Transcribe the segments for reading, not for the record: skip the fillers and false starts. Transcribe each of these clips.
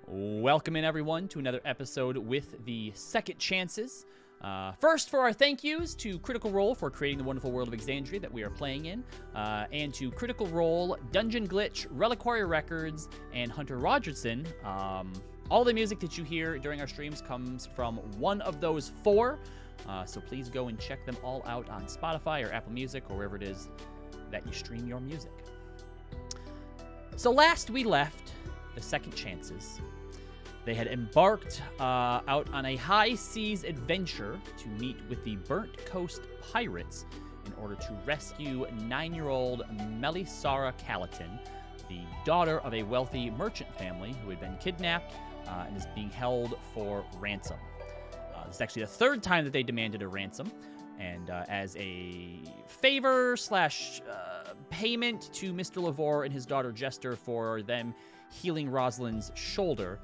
Welcome in, everyone, to another episode with the Second Chances. First, for our thank yous to Critical Role for creating the wonderful world of Exandria that we are playing in, and to Critical Role, Dungeon Glitch, Reliquary Records, and Hunter Rogerson. All the music that you hear during our streams comes from one of those four, so please go and check them all out on Spotify or Apple Music or wherever it is that you stream your music. So last we left the Second Chances, they had embarked out on a high seas adventure to meet with the Burnt Coast Pirates in order to rescue 9-year-old Melisara Calatin, the daughter of a wealthy merchant family who had been kidnapped and is being held for ransom. This is actually the third time that they demanded a ransom, and as a favor / payment to Mr. Lavore and his daughter Jester for them healing Rosalind's shoulder,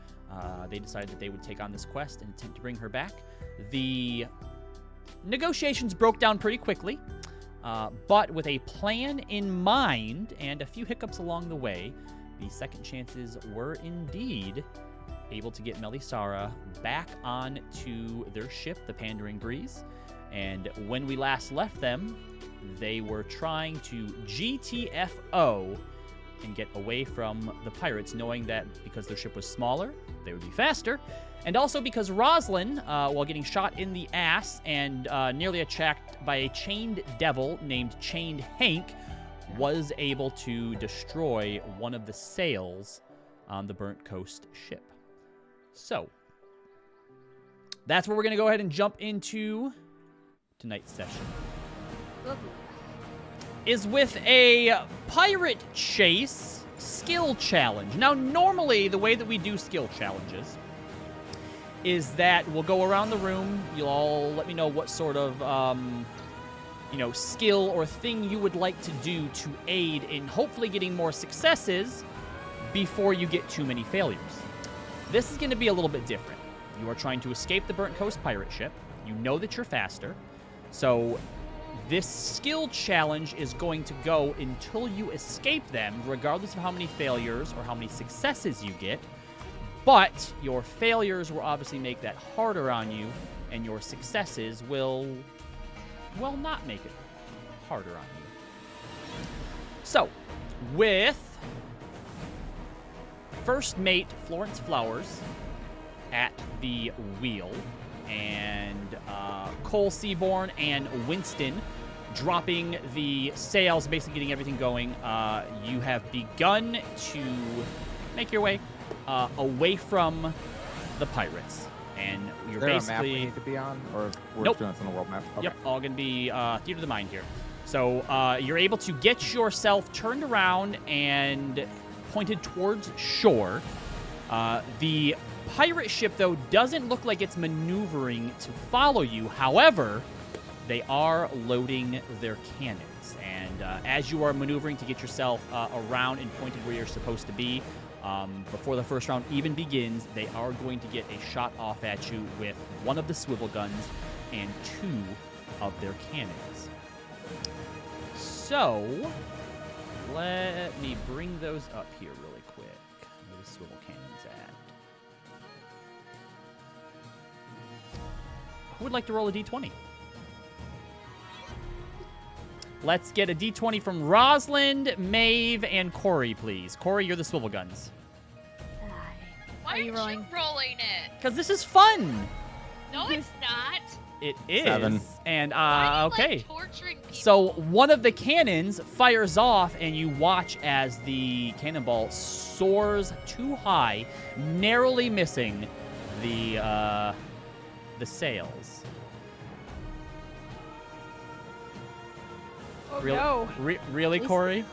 they decided that they would take on this quest and attempt to bring her back. The negotiations broke down pretty quickly, but with a plan in mind and a few hiccups along the way, the Second Chances were indeed able to get Melisara back onto their ship, the Pandering Breeze. And when we last left them, they were trying to GTFO and get away from the pirates, knowing that because their ship was smaller, they would be faster, and also because Rosalind, while getting shot in the ass and nearly attacked by a chained devil named Chained Hank, was able to destroy one of the sails on the Burnt Coast ship. So, that's where we're going to go ahead and jump into tonight's session. Is with a pirate chase skill challenge. Now, normally, the way that we do skill challenges is that we'll go around the room. You'll all let me know what sort of, skill or thing you would like to do to aid in hopefully getting more successes before you get too many failures. This is going to be a little bit different. You are trying to escape the Burnt Coast pirate ship. You know that you're faster. So this skill challenge is going to go until you escape them, regardless of how many failures or how many successes you get. But your failures will obviously make that harder on you, and your successes will, well, not make it harder on you. So, with first mate Florence Flowers at the wheel, and Cole Seaborn and Winston dropping the sails, basically getting everything going, you have begun to make your way away from the pirates. And you're basically... Is there a map we need to be on? Or we're nope. doing this on the world map? Okay. Yep, all going to be theater of the mind here. So you're able to get yourself turned around and pointed towards shore. The pirate ship, though, doesn't look like it's maneuvering to follow you. However, they are loading their cannons. And as you are maneuvering to get yourself around and pointed where you're supposed to be, before the first round even begins, they are going to get a shot off at you with one of the swivel guns and 2 of their cannons. So, let me bring those up here really quick. Where the swivel cannons at? Who would like to roll a d20? Let's get a d20 from Rosalind, Maeve, and Corey, please. Corey, you're the swivel guns. Why are you rolling it? Because this is fun. No, it's not. It is. 7. And, Why are you, okay. like, torturing people? So one of the cannons fires off, and you watch as the cannonball soars too high, narrowly missing the sails. Oh, Really, no. Really, Corey?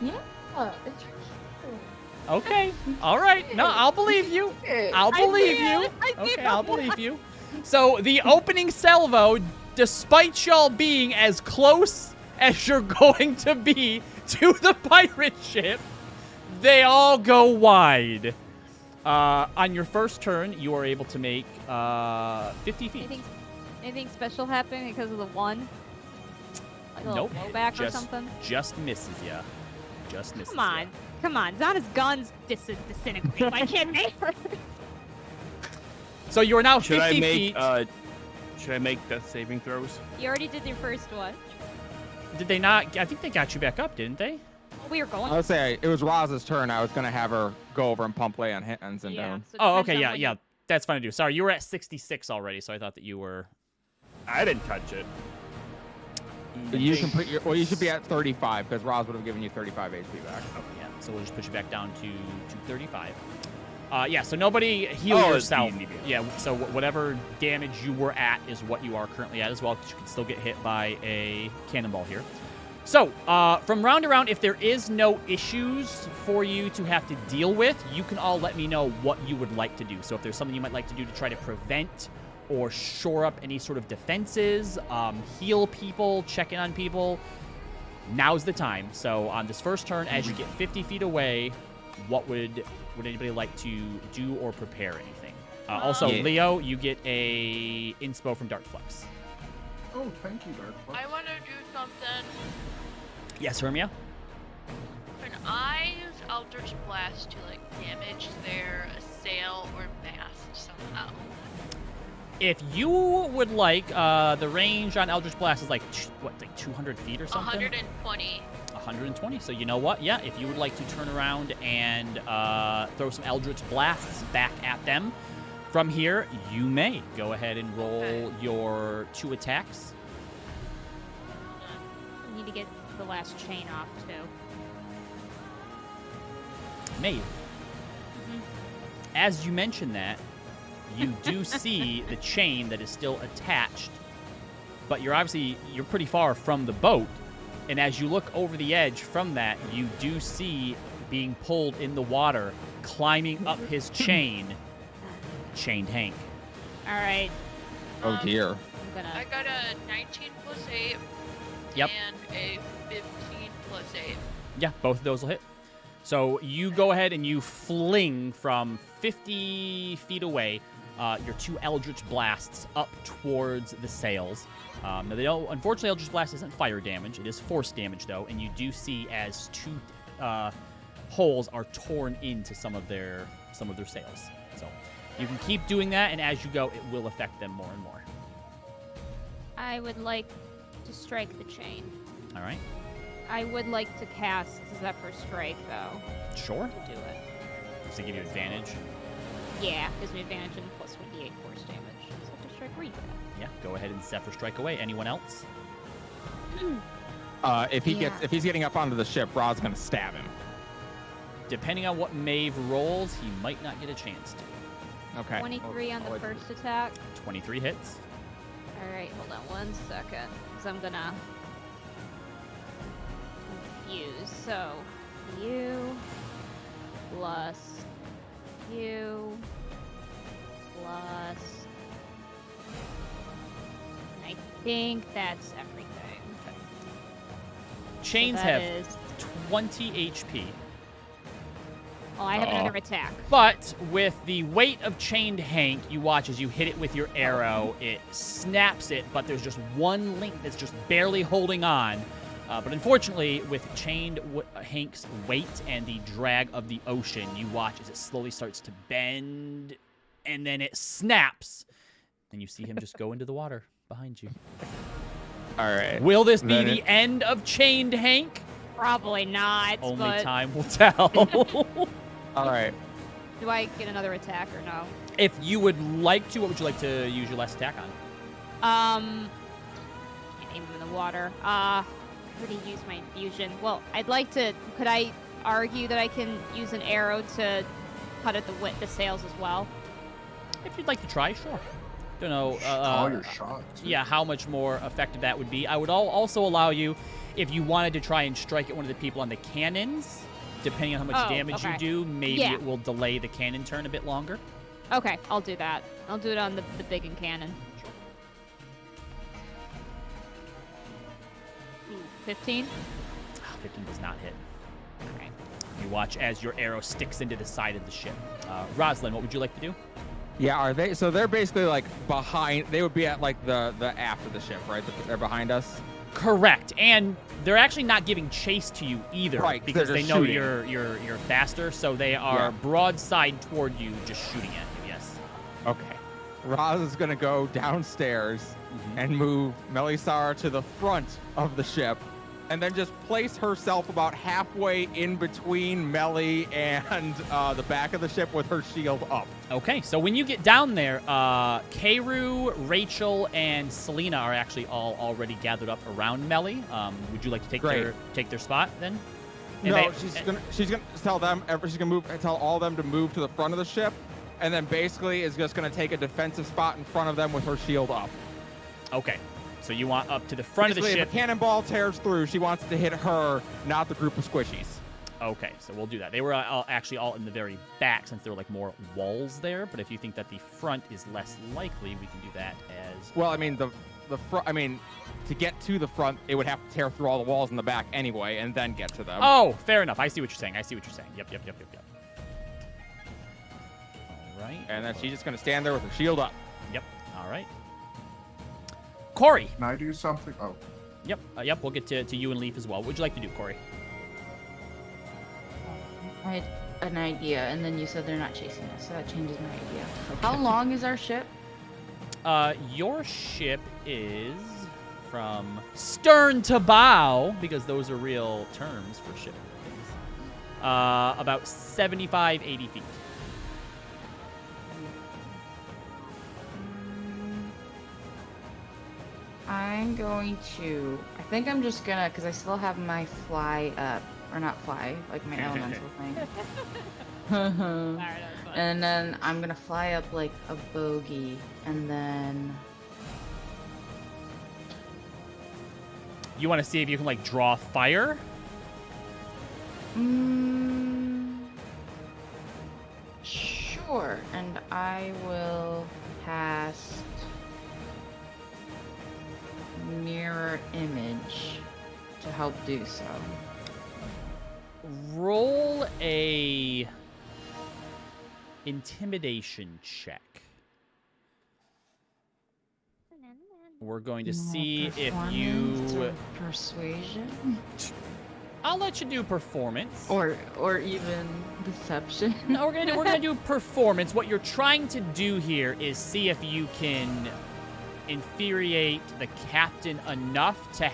Yeah, it's true. Okay. All right. No, I'll believe you. I'll believe you. Okay, I'll believe you. So the opening salvo, despite y'all being as close as you're going to be to the pirate ship, they all go wide. On your first turn, you are able to make 50 feet. Anything special happening because of the one? Like a Nope. little blowback or something? Just misses ya. Just misses Come on. ya. come on. Zana's guns disintegrate. Why can't they hurt? So you are now Should 50 I make feet. should I make death saving throws? You already did your first one. Did they not? I think they got you back up, didn't they? We were going. I would say it was Roz's turn. I was gonna have her go over and pump lay on hands and down. So Oh, depends okay, on yeah, when yeah. you- That's fine to do. Sorry, you were at 66 already, so I thought that you were. I didn't touch it. You can put your. Well, you should be at 35 because Roz would have given you 35 HP back. Oh, yeah. So we'll just put you back down to 35. Yeah. So nobody heal Oh, it's yourself. easy. Yeah. So whatever damage you were at is what you are currently at as well, because you can still get hit by a cannonball here. So, from round to round, if there is no issues for you to have to deal with, you can all let me know what you would like to do. So if there's something you might like to do to try to prevent or shore up any sort of defenses, heal people, check in on people, now's the time. So on this first turn, as you get 50 feet away, what would anybody like to do or prepare anything? Also, Yeah. Leo, you get a inspo from Darkflex. Oh, thank you, Darkflex. I want to do something. Yes, Hermia? Can I use Eldritch Blast to like damage their sail or mast somehow? If you would like, the range on Eldritch Blast is like, like 200 feet or something? 120. 120. So you know what? Yeah, if you would like to turn around and throw some Eldritch Blasts back at them from here, you may. Go ahead and roll your 2 attacks. We need to get the last chain off too. Maeve. As you mention that, you do see the chain that is still attached, but you're pretty far from the boat, and as you look over the edge from that, you do see being pulled in the water, climbing up his chain, Chained Hank. All right. Oh dear. I'm gonna. I got a 19 plus 8 Yep. and a 15 plus 8. Yeah, both of those will hit. So you go ahead and you fling from 50 feet away your 2 Eldritch Blasts up towards the sails. Now, they don't. Unfortunately, Eldritch Blast isn't fire damage. It is force damage, though, and you do see as 2 holes are torn into some of their sails. So you can keep doing that, and as you go, it will affect them more and more. I would like to strike the chain. All right. I would like to cast Zephyr Strike though Sure. to do it. Does it give you advantage? Yeah, gives me advantage and plus 1d8 force damage. Zephyr Strike, where you at? Yeah. Go ahead and Zephyr Strike away. Anyone else? If he's getting up onto the ship, Rod's gonna stab him. Depending on what Maeve rolls, he might not get a chance to. Okay. 23 on the first attack. 23 hits. All right, hold on 1 second, because I'm gonna confuse. So, you plus you plus. I think that's everything. Chains So that have is- 20 HP. Oh, I have another attack. But with the weight of Chained Hank, you watch as you hit it with your arrow, it snaps it, but there's just one link that's just barely holding on. But unfortunately, with Chained Hank's weight and the drag of the ocean, you watch as it slowly starts to bend, and then it snaps, and you see him just go into the water behind you. All right. Will this be Then the end of Chained Hank? Probably not. Only but time will tell. All right. do I get another attack or no? If you would like to, what would you like to use your last attack on? Can't aim him in the water. Could he use my infusion? Well, I'd like to. Could I argue that I can use an arrow to cut at the sails as well? If you'd like to try, sure. Don't know. Call your shot. Too. Yeah, how much more effective that would be. I would also allow you, if you wanted to try and strike at one of the people on the cannons, depending on how much damage you okay. do, maybe Yeah. it will delay the cannon turn a bit longer. Okay, I'll do that. I'll do it on the big and cannon. 15? 15 does not hit. Okay. You watch as your arrow sticks into the side of the ship. Rosalind, what would you like to do? Yeah. Are they? So they're basically like behind. They would be at like the aft of the ship, right? They're behind us. Correct, and they're actually not giving chase to you either, Right, because they're they just know shooting. you're faster, so they are Yeah. broadside toward you, just shooting at you. Yes. Okay. Roz is gonna go downstairs Mhm. and move Melisara to the front of the ship, and then just place herself about halfway in between Melly and the back of the ship with her shield up. Okay, so when you get down there, Keiru, Rachel, and Selena are actually all already gathered up around Melly. Would you like to take Great. their spot then? And No, they- she's gonna tell them. She's gonna tell all of them to move to the front of the ship, and then basically is just gonna take a defensive spot in front of them with her shield up. Okay, so you want up to the front of the Basically, ship. if a cannonball tears through, she wants it to hit her, not the group of squishies. Okay, so we'll do that. They were actually all in the very back since there were like more walls there. But if you think that the front is less likely, we can do that as Well, I mean the front. I mean, to get to the front, it would have to tear through all the walls in the back anyway, and then get to them. Oh, fair enough. I see what you're saying. Yep. All right. And then she's just gonna stand there with her shield up. Yep. All right. Corey. Can I do something? Oh, Yep. Yep. We'll get to you and Leaf as well. What would you like to do, Corey? I had an idea, and then you said they're not chasing us, so that changes my idea. How long is our ship? Your ship is from stern to bow, because those are real terms for ship things. About 75, 80 feet. I'm going to. I think I'm just gonna, because I still have my fly up, or not fly, like my elemental thing. Alright, that was fun. And then I'm gonna fly up like a bogey, and then. You want to see if you can like draw fire? Sure, and I will cast mirror image to help do so. Roll a intimidation check. We're going to see if Performance you. or persuasion, I'll let you do performance. or even deception. No, we're gonna do performance. What you're trying to do here is see if you can infuriate the captain enough to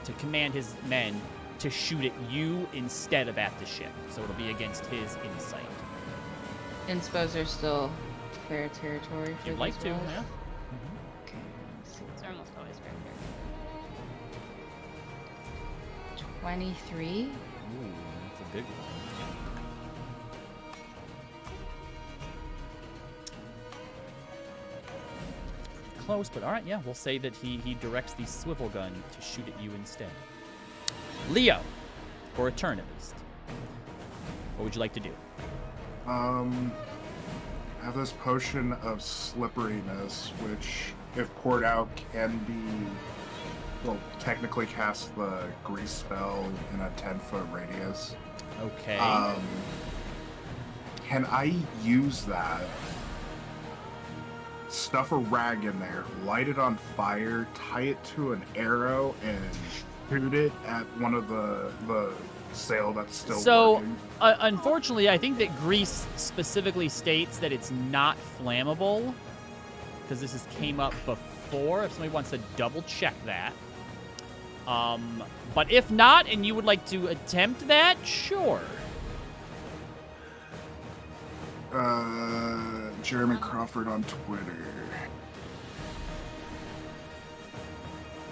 to command his men to shoot at you instead of at the ship. So it'll be against his insight. Inspos are still fair territory If for you'd like these to, rolls? yeah. Okay, let's see. It's almost always fair. 23. Ooh, that's a big one. Close, but all right, yeah, we'll say that he directs the swivel gun to shoot at you instead. Leo, for a turn at least. What would you like to do? I have this potion of slipperiness, which, if poured out, can be, well, technically cast the grease spell in a 10-foot radius. Okay. Can I use that? Stuff a rag in there, light it on fire, tie it to an arrow, and shoot it at one of the sail that's still So, working. Unfortunately, I think that grease specifically states that it's not flammable, because this has came up before. If somebody wants to double check that. But if not, and you would like to attempt that, sure. Jeremy Crawford on Twitter.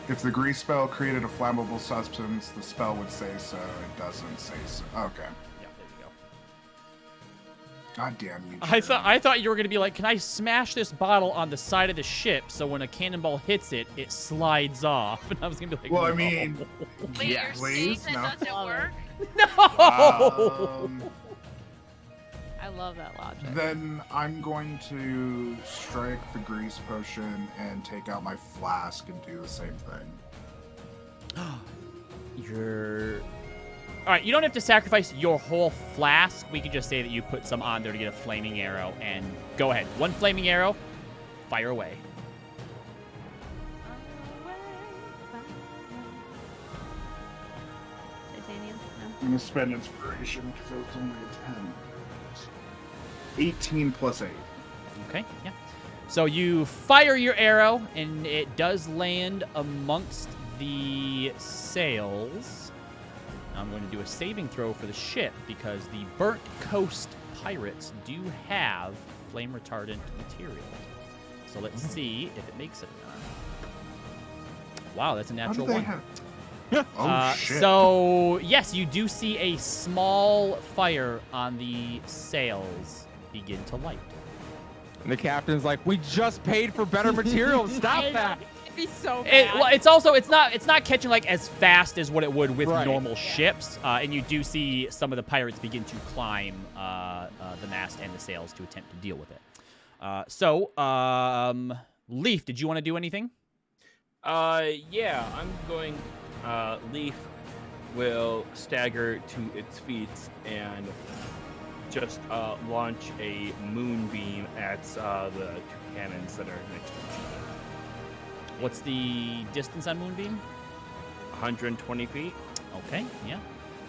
If the grease spell created a flammable substance, the spell would say so. It doesn't say so. Okay. Yeah, there you go. God damn you. I thought you were gonna be like, can I smash this bottle on the side of the ship so when a cannonball hits it, it slides off? And I was gonna be like, Well, I no. mean, Wait, yeah, you're please, saying no. that doesn't work? No. I love that logic. Then I'm going to strike the grease potion and take out my flask and do the same thing. You're. All right, you don't have to sacrifice your whole flask. We can just say that you put some on there to get a flaming arrow, and go ahead. One flaming arrow, fire away. I'm gonna spend inspiration because it was only a 10. 18 plus 8. Okay, yeah. So you fire your arrow, and it does land amongst the sails. Now I'm going to do a saving throw for the ship because the Burnt Coast pirates do have flame retardant material. So let's see if it makes it or not. Wow, that's a How natural do they one. have? Oh shit! So yes, you do see a small fire on the sails begin to light. And the captain's like, we just paid for better materials. Stop that. It'd be so bad. Well, it's also it's not catching like as fast as what it would with Right. normal ships, and you do see some of the pirates begin to climb the mast and the sails to attempt to deal with it. Leaf, did you want to do anything? Yeah, I'm going. Leaf will stagger to its feet and just launch a moonbeam at the two cannons that are next to each other. What's the distance on Moonbeam? 120 feet. Okay, yeah.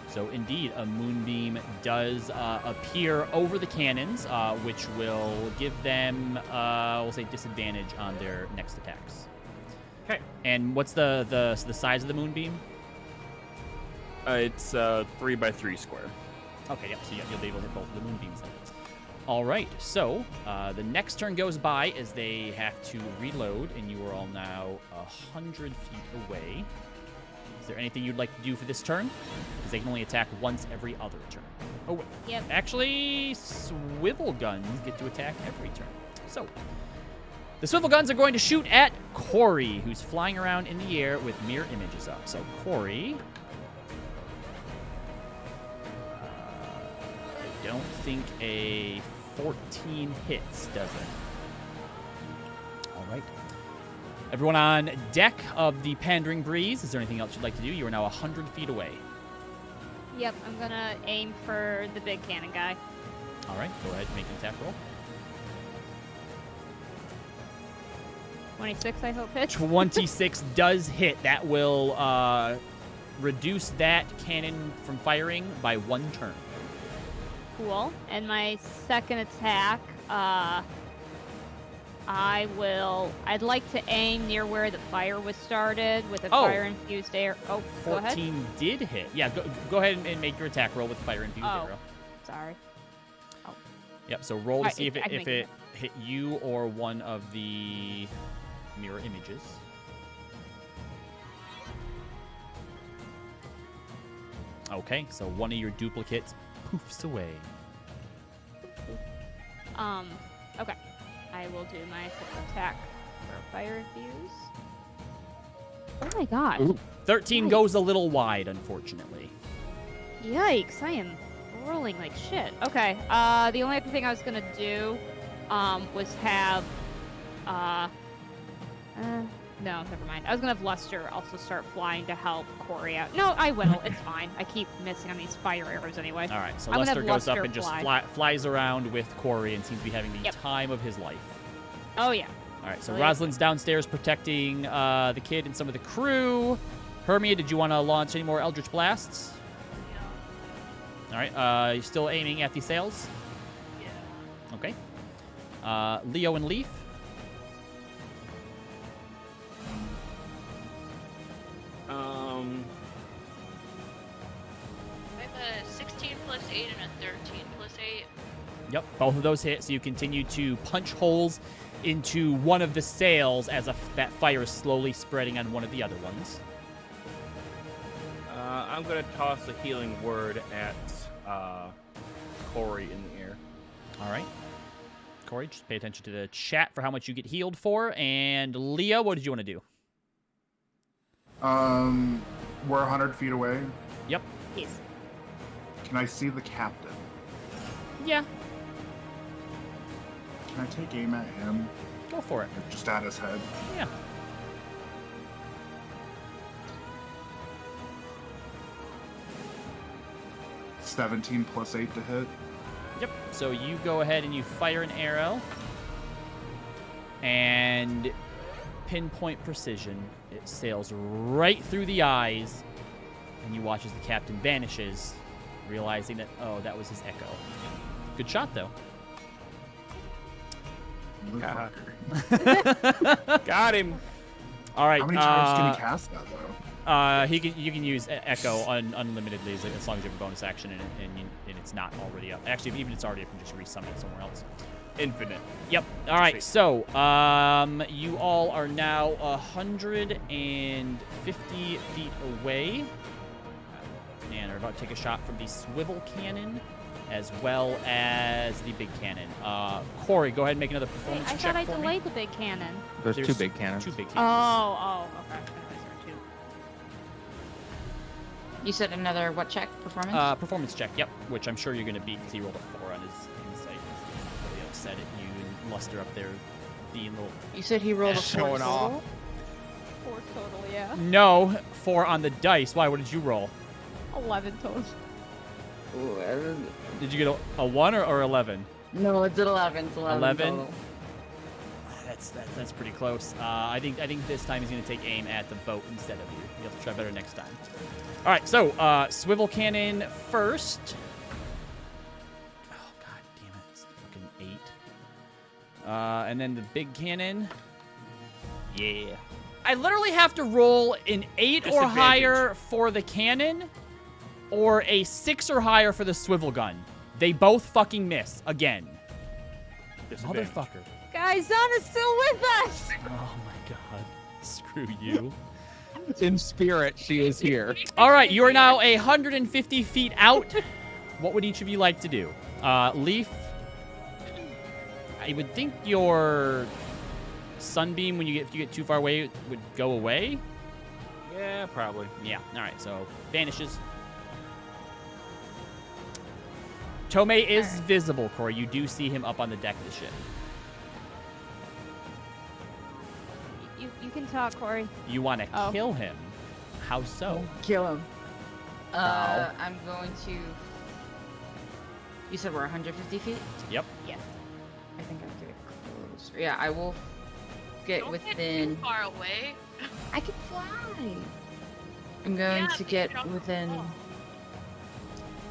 So indeed, a moonbeam does appear over the cannons, which will give them, we'll say, disadvantage on their next attacks. Okay. And what's the size of the moonbeam? It's 3x3 square. Okay, yep. So you'll be able to hit both of the moonbeams then. All right. So the next turn goes by as they have to reload, and you are all now 100 feet away. Is there anything you'd like to do for this turn? Because they can only attack once every other turn. Oh, wait. Yep. Actually, swivel guns get to attack every turn. So the swivel guns are going to shoot at Corey, who's flying around in the air with mirror images up. So Corey, I don't think a 14 hits, does it? All right. Everyone on deck of the Pandering Breeze, is there anything else you'd like to do? You are now 100 feet away. Yep, I'm gonna aim for the big cannon guy. All right, go ahead and make an attack roll. 26, I hope hits. 26 does hit. That will reduce that cannon from firing by 1 turn. Cool. And my second attack, I'd like to aim near where the fire was started with a fire-infused arrow. Oh, go ahead. 14 did hit. Yeah, go ahead and make your attack roll with the fire-infused arrow. Sorry. Oh. Yep, so roll to see if I it can hit you or one of the mirror images. Okay, so one of your duplicates poofs away. Okay. I will do my attack for fire infuse. Oh my gosh. Ooh. 13 goes a little wide, unfortunately. Yikes, I am rolling like shit. Okay, the only other thing I was gonna do, was have, no, never mind. I was gonna have Luster also start flying to help Corey out. No, I will. It's fine. I keep missing on these fire arrows anyway. All right, so I'm gonna Luster have goes up Luster and just fly. flies around with Corey and seems to be having the Yep. time of his life. Oh, yeah. All right, so Really? Rosalind's downstairs protecting the kid and some of the crew. Hermia, did you want to launch any more Eldritch Blasts? Yeah. All right, you still aiming at the sails? Yeah. Okay. Leo and Leaf? I have a 16 plus 8 and a 13 plus 8. Yep, both of those hit. So you continue to punch holes into one of the sails as that fire is slowly spreading on one of the other ones. I'm gonna toss a healing word at Corey in the air. All right. Corey, just pay attention to the chat for how much you get healed for. And Leo, what did you want to do? We're 100 feet away. Yep. Yes. Can I see the captain? Yeah, Can I take aim at him? go for it. Or just at his head? Yeah. $17 plus 8 to hit. Yep. So you go ahead and you fire an arrow. And pinpoint precision. It sails right through the eyes. And you watch as the captain vanishes realizing that, oh, that was his echo. Good shot, though. Motherfucker. Got him. All right. How many times can he cast that, though? You can use Echo unlimitedly as long as you have a bonus action and it's not already up. Actually, even if it's already up, you can just resummon it somewhere else. Infinite. Yep. All right. So, you all are now 150 feet away, and are about to take a shot from the swivel cannon, as well as the big cannon. Corey, go ahead and make another Wait, performance I check thought I for me. delayed the big cannon. There's 2 big cannons. 2 big cannons. Oh, okay. Two. You said another what check? Performance? Performance check, yep, which I'm sure you're going to beat because he rolled a 4 on his insight. He's really upset at you and Luster up there being little... You said he rolled a 4 Showing off. total? 4 total, yeah. No, 4 on the dice. Why? What did you roll? 11 total. Ooh, Did you get a 1 or 11? no, it's at 11. It's 11. 11? Total. That's pretty close. I think this time he's going to take aim at the boat instead of you. You'll have to try better next time. All right, so swivel cannon first. Oh god damn it! It's fucking 8. And then the big cannon. Yeah. I literally have to roll an 8 or Disadvantage. higher for the cannon, or a 6 or higher for the swivel gun. They both fucking miss again. Disadvantage. Motherfucker. Guys, Zana's still with us! Oh my god. Screw you. In spirit, she is here. All right, you are now 150 feet out. What would each of you like to do? Leaf, I would think your sunbeam, if you get too far away, would go away. Yeah, probably. Yeah. All right, so vanishes. Tomei is visible, Corey. You do see him up on the deck of the ship. You can talk, Corey. You want to Oh. kill him? How so? Kill him. How? I'm going to. You said we're 150 feet? Yep. Yes. I think I'll get closer. Yeah, I will get Don't within. get too far away. I can fly. I'm going Yeah, to but get you don't within. fall.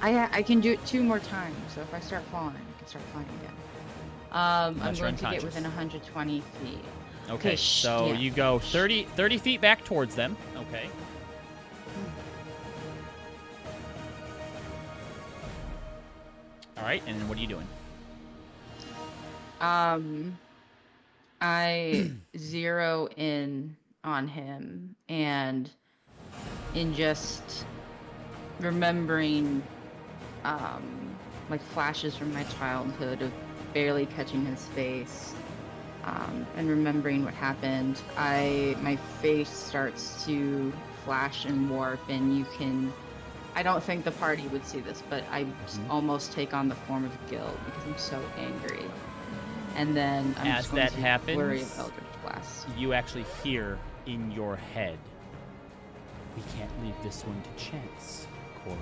I can do it 2 more times. So if I start falling, I can start flying again. I'm Unless you're going to get unconscious. within 120 feet. Okay, so yeah. you go 30 feet back towards them. Okay. All right, and then what are you doing? I zero in on him, and in just remembering, like flashes from my childhood of barely catching his face, and remembering what happened, my face starts to flash and warp, and you can. I don't think the party would see this, but I almost take on the form of guilt because I'm so angry. And then I'm As just going that to happens, flurry of Eldritch Blast. You actually hear in your head, "We can't leave this one to chance, Corey."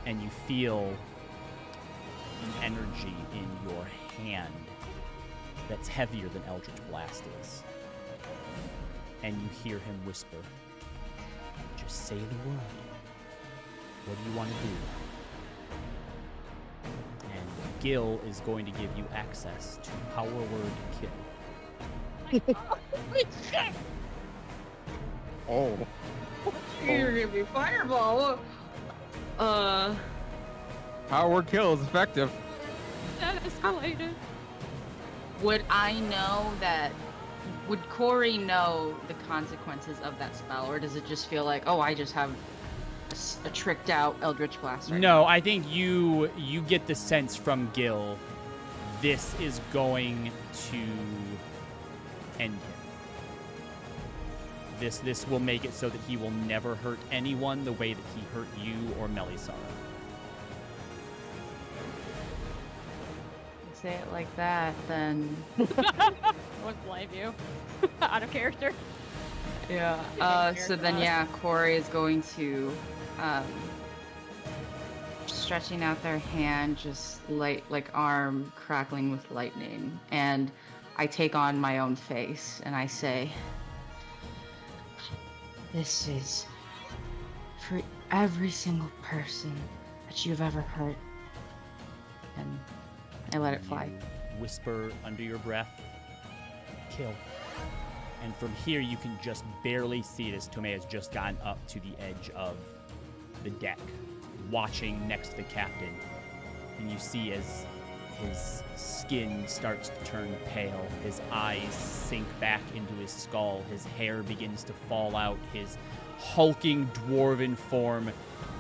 And you feel an energy in your hand that's heavier than Eldritch Blast is. And you hear him whisper, "Just say the word. What do you want to do?" And Gil is going to give you access to Power Word Kill. Oh. You're gonna be fireball. Power word kill is effective. That escalated. Would I know that? Would Corey know the consequences of that spell, or does it just feel like, oh, I just have a tricked out Eldritch Blast right No, now? I think you get the sense from Gil, this is going to end him. This will make it so that he will never hurt anyone the way that he hurt you or Melisara. Say it like that, then. I wouldn't blame you. Out of character. Yeah. So then, yeah, Corey is going to, stretching out their hand, just like arm crackling with lightning, and I take on my own face and I say, "This is for every single person that you've ever heard. And I let it fly. You whisper under your breath, kill. And from here, you can just barely see it as Tomei has just gotten up to the edge of the deck, watching next to the captain. And you see as his skin starts to turn pale, his eyes sink back into his skull, his hair begins to fall out, his hulking dwarven form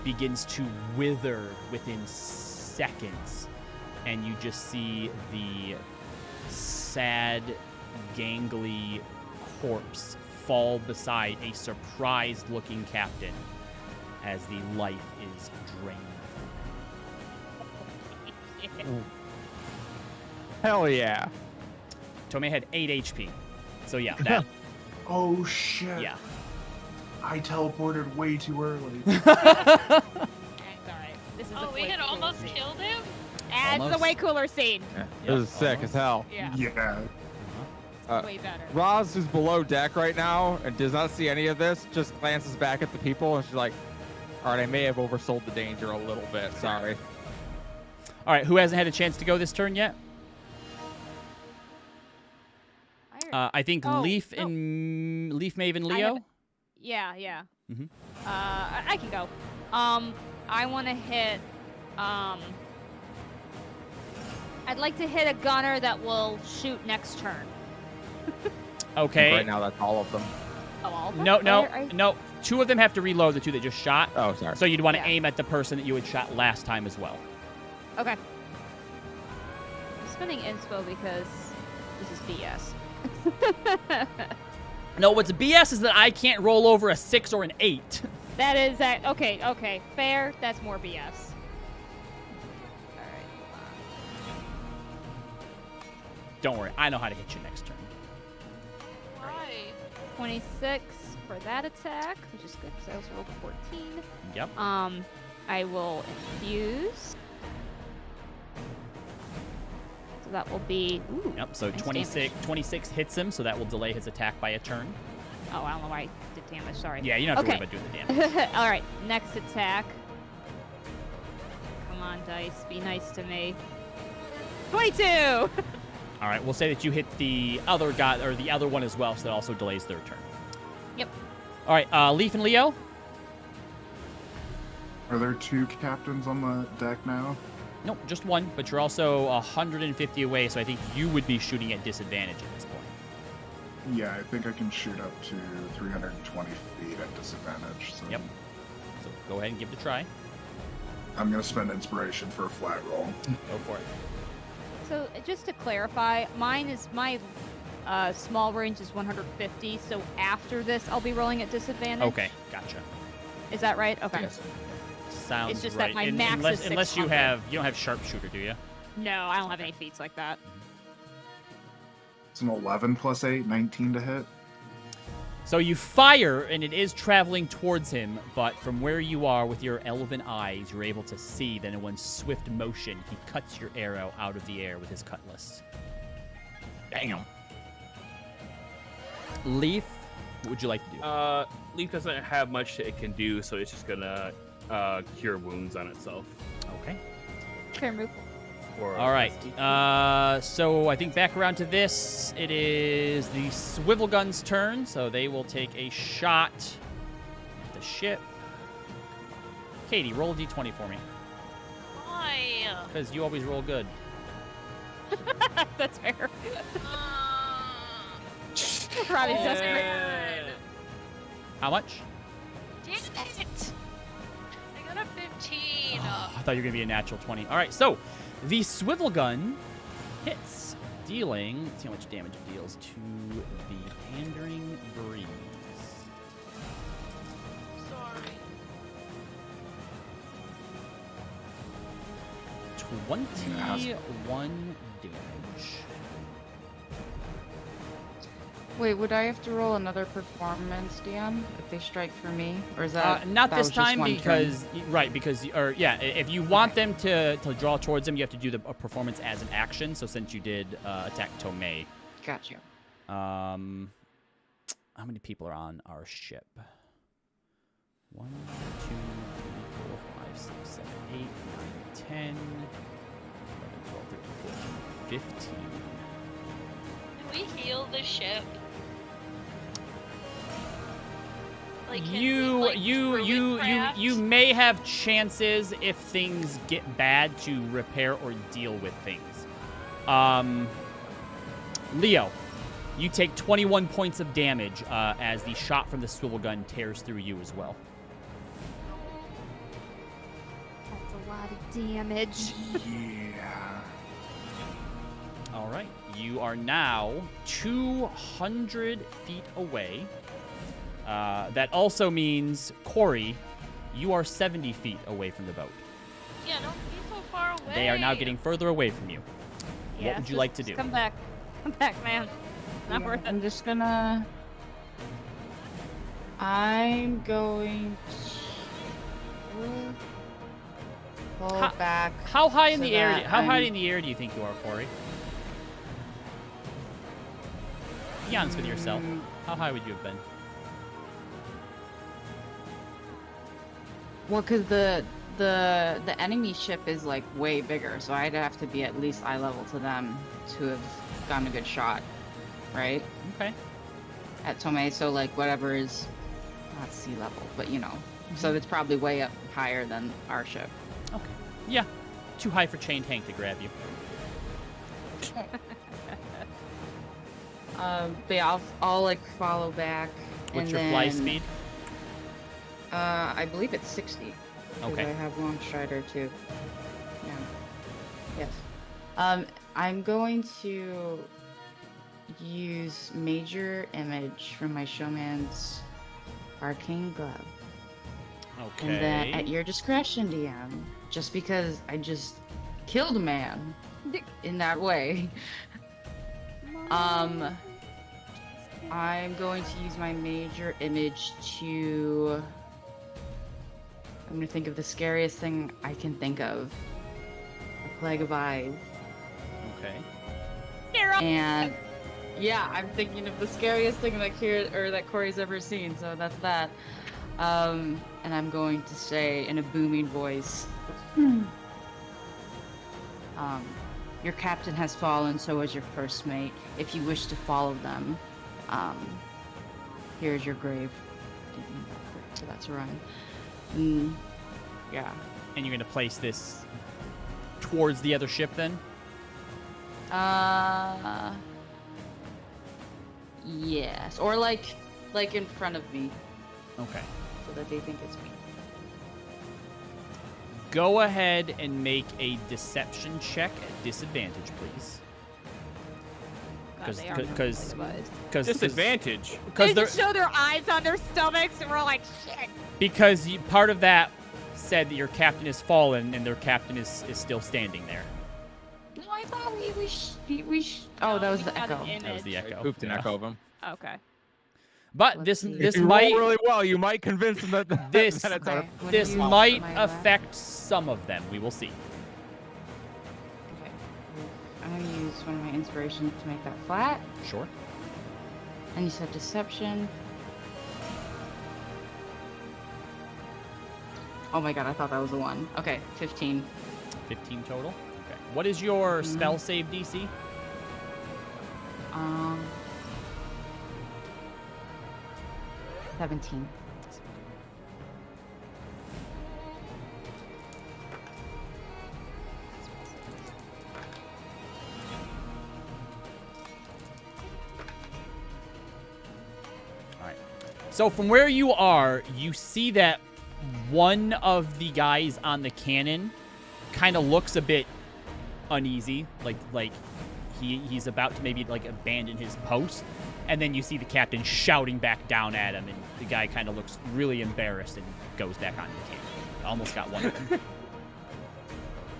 begins to wither within seconds. And you just see the sad, gangly corpse fall beside a surprised-looking captain as the life is drained. Hell yeah. Tomei had 8 HP. So yeah, that, Oh shit! yeah. I teleported way too early. It's alright. This is a Oh, we way had cooler almost scene. killed him? It's a Almost. way cooler scene. This is sick as hell. Yeah, Yeah. way better. Roz, who's below deck right now and does not see any of this, just glances back at the people and she's like, all right, I may have oversold the danger a little bit. Sorry. All right, who hasn't had a chance to go this turn yet? I think Oh, Leaf no. and Leaf, Maven, I Leo. haven't- Yeah, yeah. Mhm. I can go. I want to hit. I'd like to hit a gunner that will shoot next turn. Okay. Right now, that's all of them. Oh, all of them? No, no, Are- no. 2 of them have to reload the 2 that just shot. Oh, sorry. So you'd want to Yeah. aim at the person that you had shot last time as well. Okay. I'm spending inspo because this is BS. No, what's BS is that I can't roll over a 6 or an 8. That is that. Okay, okay, fair. That's more BS. All right. Don't worry, I know how to hit you next turn. Why? 26 for that attack, which is good because I also rolled a 14. Yep. I will infuse. So that will be. Ooh, Yep. So nice 26 hits him, so that will delay his attack by a turn. Oh, I don't know why I did damage. Sorry. Yeah, you don't have to Okay. worry about doing the damage. All right, next attack. Come on, dice. Be nice to me. 22. All right, we'll say that you hit the other guy or the other one as well, so that also delays their turn. Yep. All right, Leaf and Leo. Are there 2 captains on the deck now? Nope, just 1, but you're also 150 away, so I think you would be shooting at disadvantage at this point. Yeah, I think I can shoot up to 320 feet at disadvantage. So Yep. So go ahead and give it a try. I'm gonna spend inspiration for a flat roll. Go for it. So just to clarify, my small range is 150. So after this, I'll be rolling at disadvantage. Okay, gotcha. Is that right? Okay. Yes. Sounds It's just right. that my And- max unless, is unless you 600. don't have sharpshooter, do you? No, I don't have any feats like that. It's an 11 plus 8, 19 to hit. So you fire, and it is traveling towards him, but from where you are with your elven eyes, you're able to see that in one swift motion, he cuts your arrow out of the air with his cutlass. Damn. Leaf, what would you like to do? Leaf doesn't have much it can do, so it's just gonna cure wounds on itself. Okay. Fair move. Or All right. So I think back around to this. It is the swivel gun's turn, so they will take a shot at the ship. Katie, roll a d20 for me, Why? because you always roll good. That's fair. Uh, Robbie's oh, desperate. man. How much? Damn it! I got a 15. I thought you were going to be a natural 20. All right, so the swivel gun hits, dealing, let's see how much damage it deals to the pandering breeze. Sorry. 21 damage. Wait, would I have to roll another performance, DM, if they strike for me, or is that Not that this was just time one because if you want them to draw towards them, you have to do a performance as an action. So since you did attack Tomei, turn? Got you. how many people are on our ship? 1, 2, 3, 4, 5, 6, 7, 8, 9, 10, 11, 12, 13, 14, 15. Can we heal the ship? Like, can You we, like, druid you may have chances if things get bad to repair or deal with things. Leo, you take 21 points of damage as the shot from the swivel gun tears through you as well. That's a lot of damage. Yeah. All right. You are now 200 feet away. That also means, Corey, you are 70 feet away from the boat. Yeah, don't be so far away. They are now getting further away from you. Yeah, What would you like to do? Come back. Come back, man. It's not worth it. I'm just gonna. I'm going to pull back. How high in so the air? that How high I'm- in the air do you think you are, Corey? Be honest with yourself. How high would you have been? Well, because the enemy ship is like way bigger, so I'd have to be at least eye level to them to have gotten a good shot, right? Okay. At Tomei, so like whatever is not sea level, but you know, so it's probably way up higher than our ship. Okay. Yeah. Too high for Chained Hank to grab you. But yeah, I'll like follow back. What's and your fly then, speed? I believe it's 60. 'Cause Okay. I have Long Strider too. Yeah. Yes. I'm going to use Major Image from my Showman's Arcane Glove. Okay. And then at your discretion, DM, just because I just killed a man in that way. I'm going to use my Major Image to... I'm going to think of the scariest thing I can think of. A Plague of Eyes. Okay. And yeah, I'm thinking of the scariest thing that Corey's ever seen, so that's that. And I'm going to say in a booming voice, your captain has fallen, so has your first mate. If you wish to follow them, here's your grave. So that's a rhyme. Yeah. And you're gonna place this towards the other ship then? Yes. Or like in front of me, Okay. so that they think it's me. Go ahead and make a deception check at disadvantage, please. God, they are Because Disadvantage. They because just show their eyes on their stomachs, and we're like, shit. because part of that said that your captain has fallen and their captain is still standing there. No, I thought Oh, that was we the got echo. an That was the image. echo. Pooped an Yeah. echo of him. Okay. But Let's this see. this If you might roll really well, you might convince them that This- that it's Okay, a what this do you use might for my left? affect some of them. We will see. Okay. I'm gonna use one of my inspirations to make that flat. Sure. And you said deception. Oh my god, I thought that was a 1. Okay, 15. 15 total. Okay. What is your spell save DC? 17. All right. So from where you are, you see that one of the guys on the cannon kind of looks a bit uneasy, like he's about to maybe like abandon his post, and then you see the captain shouting back down at him, and the guy kind of looks really embarrassed and goes back onto the cannon. Almost got one of them.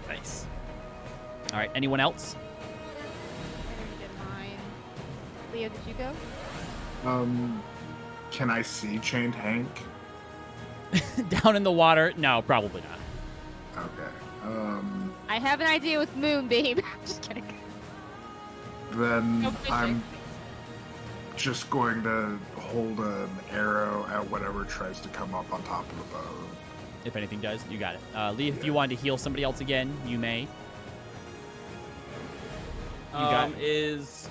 Nice. All right. Anyone else? I already did mine. Leo, did you go? Can I see Chained Hank? Down in the water? No, probably not. Okay. I have an idea with Moonbeam. Just kidding. Then No fishing. I'm just going to hold an arrow at whatever tries to come up on top of the boat. If anything does, you got it. Lee, if you wanted to heal somebody else again, you may. Got it. Is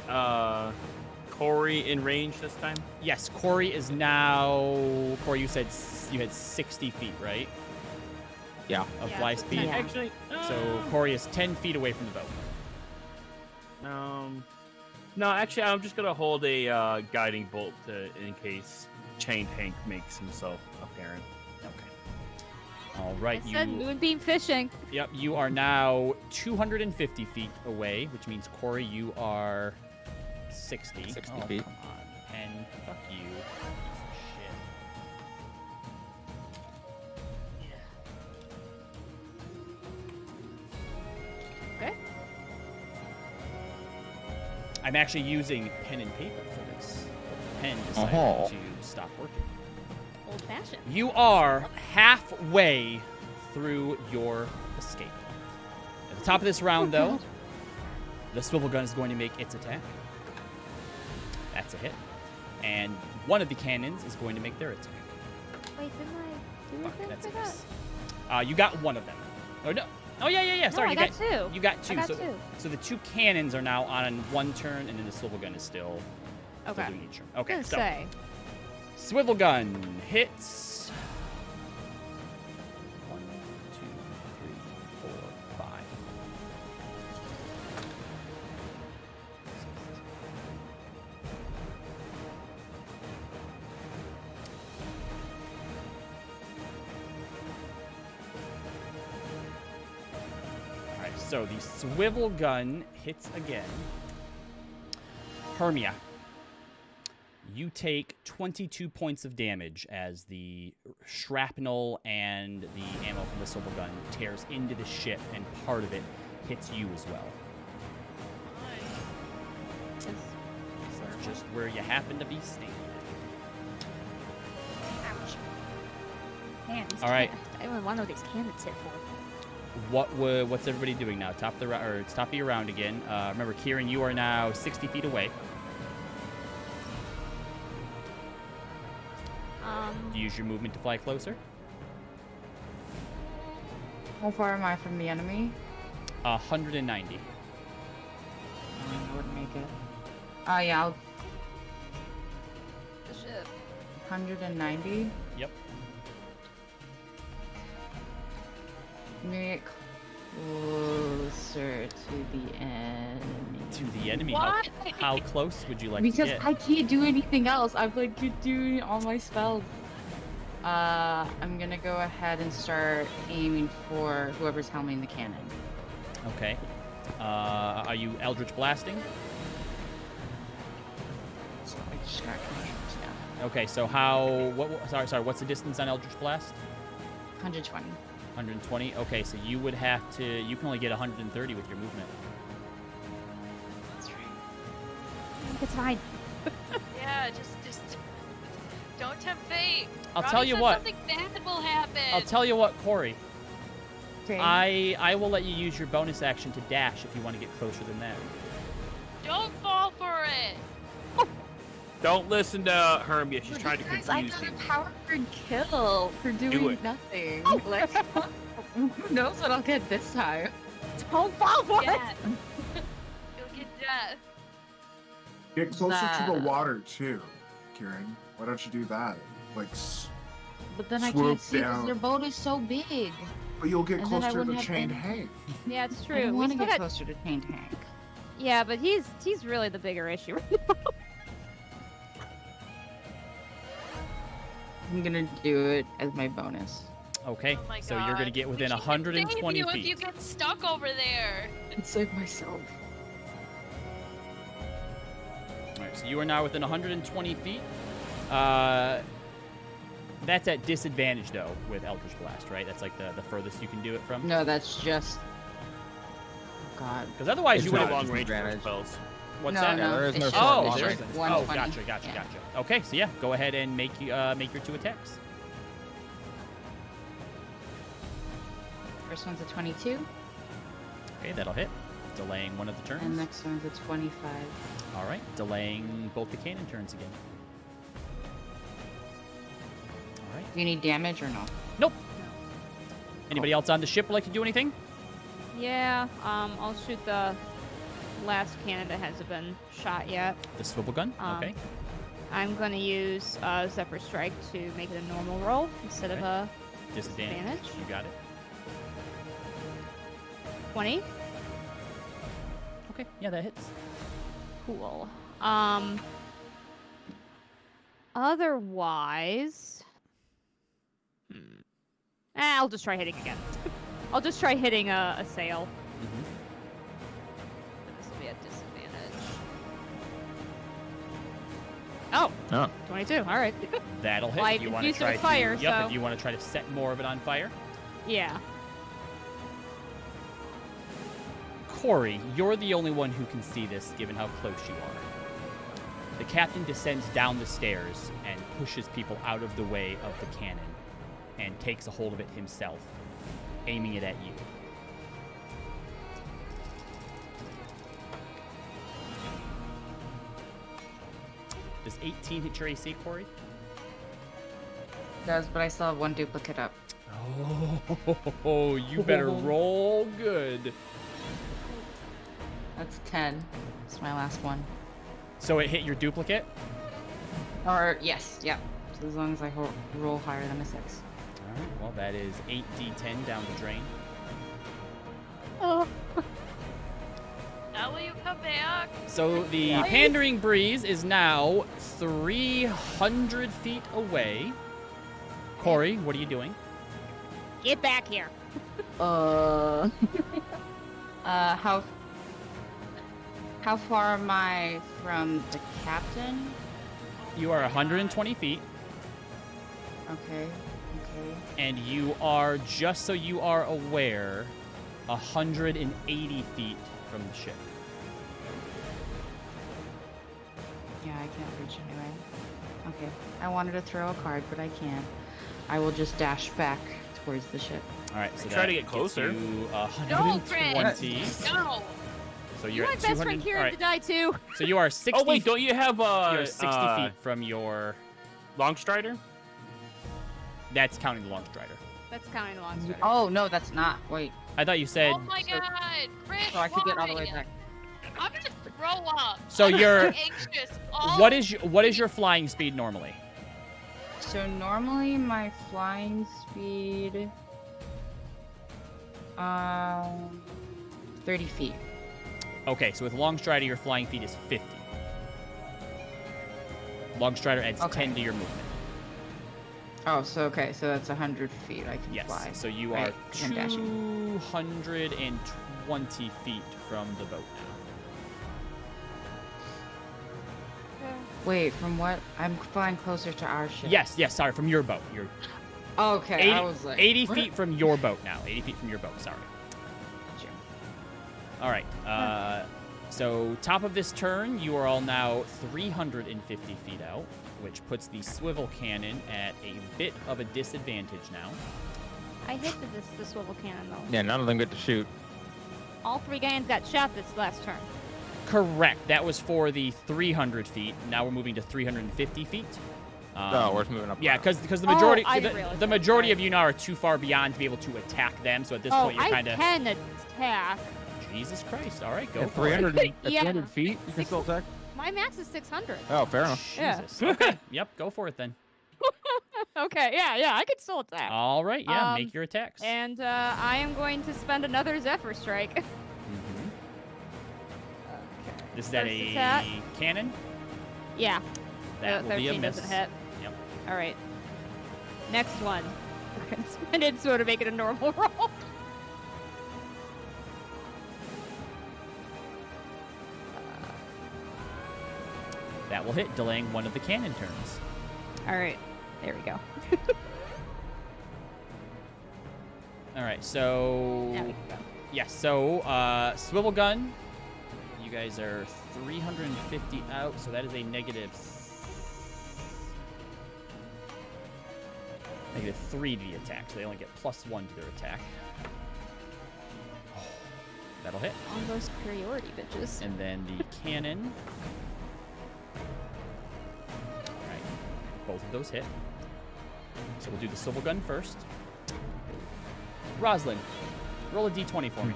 Corey in range this time? Yes, Corey is now. Corey, you said you had 60 feet, right? Yeah. Of Yeah, fly so speed. Yeah. Actually, So Corey is 10 feet away from the boat. no, actually, I'm just gonna hold a guiding bolt in case Chained Hank makes himself apparent. Okay. All right, I said moonbeam fishing. Yep, you are now 250 feet away, which means Corey, you are 60. 60 feet. Come on, Pen. Fuck you. Piece of shit. Okay. I'm actually using pen and paper for this. Pen decided Uh-huh. to stop working. Old fashioned. You are halfway through your escape. At the top of this round, though, the swivel gun is going to make its attack. That's a hit. And one of the cannons is going to make their attack. Wait, didn't I do Fuck, anything that's a for that? miss. You got one of them. Oh, no. Oh, yeah. Sorry, I you got two. You got two. I got so, two. so the two cannons are now on one turn, and then the swivel gun is still Okay. doing each turn. I was Okay, gonna so say. swivel gun hits. 1, 2, 3, 4, 5. All right, so the swivel gun hits again. Hermia, you take 22 points of damage as the shrapnel and the ammo from the swivel gun tears into the ship, and part of it hits you as well. So that's just where you happen to be standing. Ouch. Man, these All right. I don't want to know what these cannons hit for. What's everybody doing now? Top of your round again. Remember, Kieran, you are now 60 feet away. Do you use your movement to fly closer? How far am I from the enemy? 190. I wouldn't make it. Oh yeah, I'll The ship. 190. Yep. I'm gonna get closer to the enemy. To the enemy. Why? How close would you like Because to get? I can't do anything else. I've like doing all my spells. I'm gonna go ahead and start aiming for whoever's helming the cannon. Okay. Are you Eldritch Blasting? So I just got controls now. Okay, so sorry, what's the distance on Eldritch Blast? 120. 120? Okay, so you would have to, you can only get 130 with your movement. That's right. It's fine. Yeah, just don't tempt fate. I'll Robbie tell you said what. Something bad will happen. I'll tell you what, Corey. Okay. I will let you use your bonus action to dash if you want to get closer than that. Don't fall for it. Don't listen to Hermia. She's trying to Guys, I confuse got you. a power word kill for doing it. nothing. Like, who knows what I'll get this time? Don't fall for it. Yeah. You'll get death. Get closer to the That- water too, Kieran. Why don't you do that? Like, But then I Swoop can't see because down. their boat is so big. but you'll get And then I closer to wouldn't have Chained been- Hank. Yeah, it's I true. don't We want to still get got- closer to Chained Hank. Yeah, but he's really the bigger issue. I'm gonna do it as my bonus. Okay, Oh my so God. you're going to get within She can 120 save you feet. if you get stuck over there. And save myself. All right, so you are now within 120 feet. That's at disadvantage, though, with Eldritch Blast, right? That's like the furthest you can do it from? No, that's just. Oh, God. Because otherwise It's you Pretty would not have... long range disadvantage. spells. What's No, that? no, Yeah, there is it's no just- short Oh, long it's there's... just range. Oh, 120. gotcha. Yeah. Okay, so yeah, go ahead and make your two attacks. First one's a 22, Okay, that'll hit. Delaying one of the turns. and next one's a 25. All right, delaying both the cannon turns again. All right. Do you need damage or no? Nope. Anybody else on the ship would like to do anything? Yeah, I'll shoot the last cannon that hasn't been shot yet. The swivel gun? Okay. I'm going to use Zephyr Strike to make it a normal roll instead of a Disadvantage. You got it. 20. Okay, yeah, that hits. Cool. Otherwise... I'll just try hitting again. I'll just try hitting a sail. Mm-hmm. This will be a disadvantage. Oh, Oh. 22. All right. That'll hit. Well, I if you want to infused it try with fire, to, yep, so- if you want to try to set more of it on fire. Yeah. Corey, you're the only one who can see this, given how close you are. The captain descends down the stairs and pushes people out of the way of the cannon and takes a hold of it himself, aiming it at you. Does 18 hit your AC, Corey? It does, but I still have one duplicate up. Oh, you better roll good. That's 10. It's my last one. So it hit your duplicate? Or, yes, yep. So as long as I roll higher than a 6. All right, well, that is 8d10 down the drain. Oh. Now will you come back? So the Pandering Breeze is now 300 feet away. Corey, what are you doing? Get back here. How far am I from the captain? You are 120 feet, Okay. and you are, just so you are aware, 180 feet from the ship. Yeah, I can't reach anyway. Okay. I wanted to throw a card, but I can't. I will just dash back towards the ship. All right, so Try that to get gets closer. you No, Chris. 120. No. So You you're my at best 200. friend All Kieran right, to die too. so you are 60. Oh wait, don't you have You're 60 feet from your. Longstrider? That's counting the long strider. That's counting the long strider. Oh, no, that's not. Wait. I thought you said. Oh my god, Chris. So I could get all the way why? back. I'm gonna throw up. So I'm you're- anxious. What is your flying speed normally? So normally my flying speed... 30 feet. Okay, so with long strider, your flying speed is 50. Long strider adds Okay. 10 to your movement. Oh, so okay, so that's 100 feet I can Yes. fly. So you Right, are 'cause I'm dashing. 220 feet from the boat now. Wait, from what? I'm flying closer to our ship. Yes, sorry, from your boat. You're Okay, 80, I was like... 80 what? feet from your boat now. 80 feet from your boat, sorry. Gotcha. All right. So top of this turn, you are all now 350 feet out, which puts the swivel cannon at a bit of a disadvantage now. I hit the swivel cannon though. Yeah, none of them get to shoot. All 3 cannons got shot this last turn. Correct. That was for the 300 feet. Now we're moving to 350 feet. Oh, we're just moving up. Yeah, around. because the majority I didn't realize the that, majority sorry. of you now are too far beyond to be able to attack them. So at this Oh, point, you're I kind of can attack. Jesus Christ. All right, go At for it. 300, at Yeah. 300 feet, you can still attack? My max is 600. Oh, fair enough. Yeah. Jesus. Okay. Yep. Go for it then. Okay, yeah, I could still attack. All right. Yeah. Um, Make your attacks. And I am going to spend another Zephyr Strike. Mhm. This is First at a attack. cannon. Yeah, That will be a 13 miss. doesn't hit. Yep. All right. Next one. We're going to spend it so to make it a normal roll. That will hit, delaying one of the cannon turns. All right, there we go. All right. So Now we can go. yes. So swivel gun. You guys are 350 out, so that is a negative 3 to the attack. So they only get +1 to their attack. That'll hit. On those superiority bitches. And then the cannon. Alright. Both of those hit. So we'll do the swivel gun first. Roslyn, roll a d20 for me.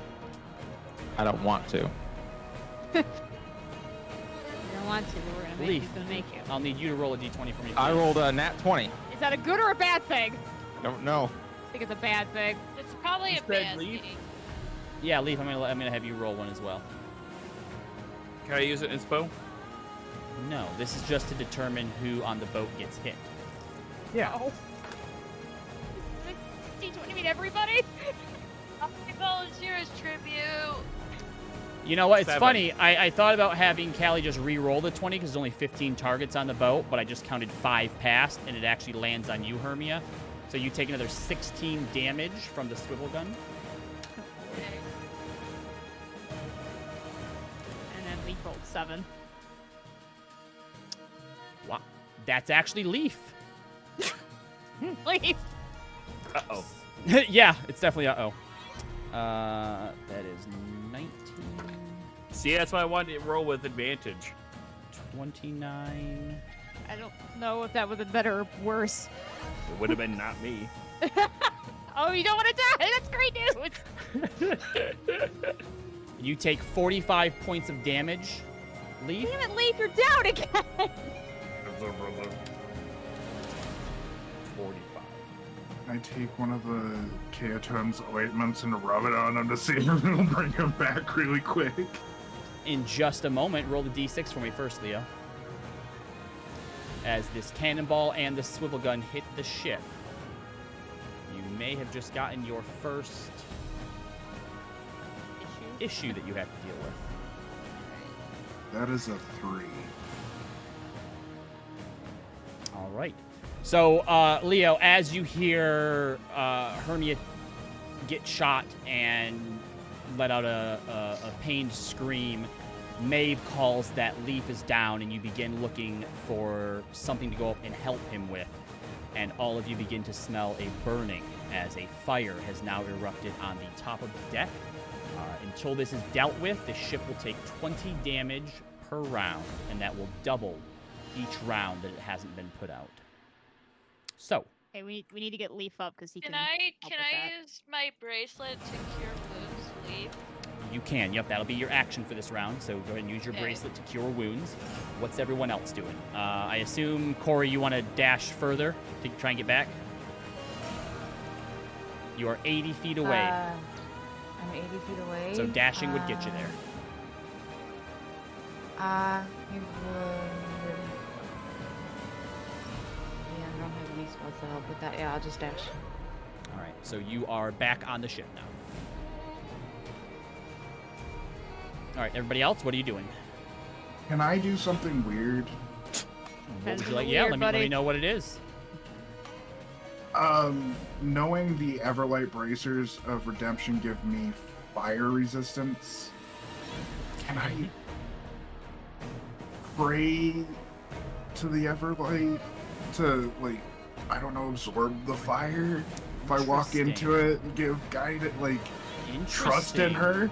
I don't want to. You don't want to, but we're gonna make Leaf. He's gonna make you. I'll need you to roll a d20 for me. I please. rolled a nat 20. Is that a good or a bad thing? I don't know. I think it's a bad thing. It's probably You a said bad leaf? thing. Yeah, Leaf, I'm gonna have you roll one as well. Can I use it in inspo? No, this is just to determine who on the boat gets hit. Oh. D20 mean everybody? I volunteer as tribute. You know what? It's 7. funny. I thought about having Callie just re-roll the 20 because there's only 15 targets on the boat, but I just counted 5 past, and it actually lands on you, Hermia. So you take another 16 damage from the swivel gun. Okay. And then Leaf rolled 7. Wow. That's actually Leaf. Leaf! Uh-oh. Yeah, it's definitely uh-oh. That is 19, See, that's why I wanted to roll with advantage. 29. I don't know if that would have been better or worse. It would have been not me. Oh, you don't want to die? That's great news! You take 45 points of damage, Leaf. Damn it, Leaf, you're down again! 45. I take one of the Kaotom's ointments and rub it on him to see if it'll bring him back really quick. In just a moment, roll the d6 for me first, Leo. As this cannonball and the swivel gun hit the ship, you may have just gotten your first issue that you have to deal with. That is a 3. All right. So, Leo, as you hear Hermia get shot and let out a pained scream, Maeve calls that Leaf is down, and you begin looking for something to go up and help him with. And all of you begin to smell a burning as a fire has now erupted on the top of the deck. Until this is dealt with, the ship will take 20 damage per round, and that will double each round that it hasn't been put out. So, Okay, we need to get Leaf up because he can. Can I help with that. use my bracelet to cure wounds, Leaf? you can. Yep, that'll be your action for this round. So go ahead and use your Okay. bracelet to cure wounds. What's everyone else doing? I assume, Corey, you want to dash further to try and get back? You are 80 feet away. I'm 80 feet away. So dashing would get you there. You would. Yeah, I don't have any spells to help with that. Yeah, I'll just dash. All right, so you are back on the ship now. All right, everybody else, what are you doing? Can I do something weird? What Depends would on you like? the Yeah, weird, let me buddy. know what it is. Knowing the Everlight bracers of redemption give me fire resistance, can I pray to the Everlight to, like, I don't know, absorb the fire? If I walk into it and give guidance, like, trust in Interesting. her?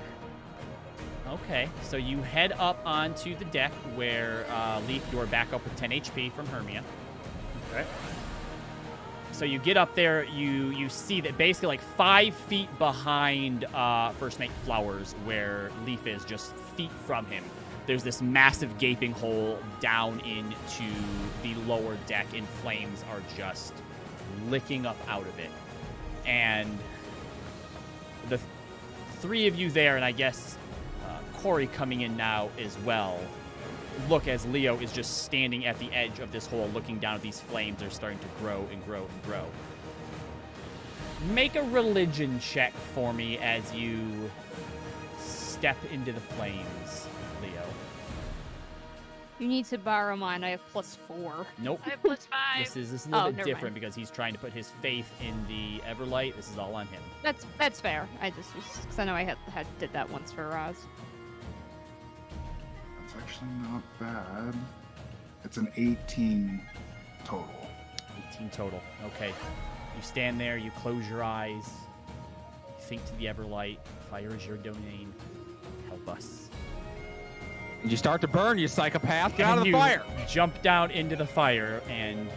Okay, so you head up onto the deck where, Leaf, you are back up with 10 HP from Hermia. Okay. So you get up there, you see that basically like 5 feet behind First Mate Flowers, where Leaf is, just feet from him, there's this massive gaping hole down into the lower deck, and flames are just licking up out of it. And the three of you there, and I guess Corey coming in now as well, look as Leo is just standing at the edge of this hole looking down at these flames. They're starting to grow and grow and grow. Make a religion check for me as you step into the flames, Leo. You need to borrow mine. I have +4. Nope. I have +5. This is a little bit never different mind. because he's trying to put his faith in the Everlight. This is all on him. That's fair. I just because I know I had did that once for Roz. That's actually not bad. It's an 18 total. 18 total. Okay. You stand there, you close your eyes, you think to the Everlight, fire is your domain, help us. And you start to burn, you psychopath. Get out of And the you fire. jump down into the fire, and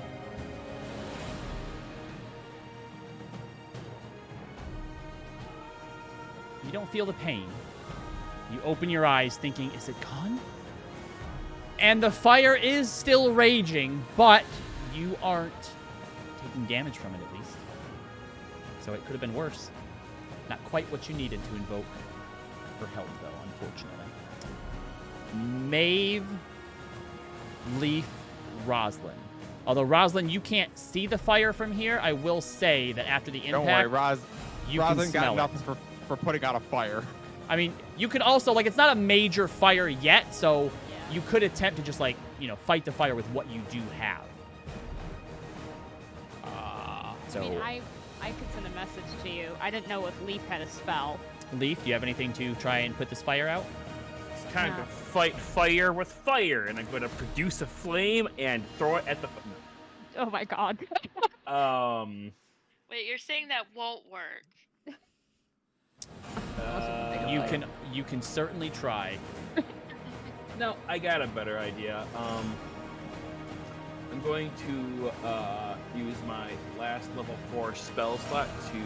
don't feel the pain. You open your eyes thinking, is it gone? And the fire is still raging, but you aren't taking damage from it at least. So it could have been worse. Not quite what you needed to invoke for help, though, unfortunately. Maeve, Leaf, Roslyn. Although, Roslyn, you can't see the fire from here, I will say that after the impact, Don't worry, you Roslyn can got smell nothing for putting out a fire. I mean, you could also, like, it's not a major fire yet, so you could attempt to just, like, you know, fight the fire with what you do have. So, I mean, I could send a message to you. I didn't know if Leaf had a spell. Leaf, do you have anything to try and put this fire out? It's time to fight fire with fire, and I'm going to produce a flame and throw it at the. Oh my god. Wait, you're saying that won't work? You can certainly try. No, I got a better idea. I'm going to use my last level 4 spell slot to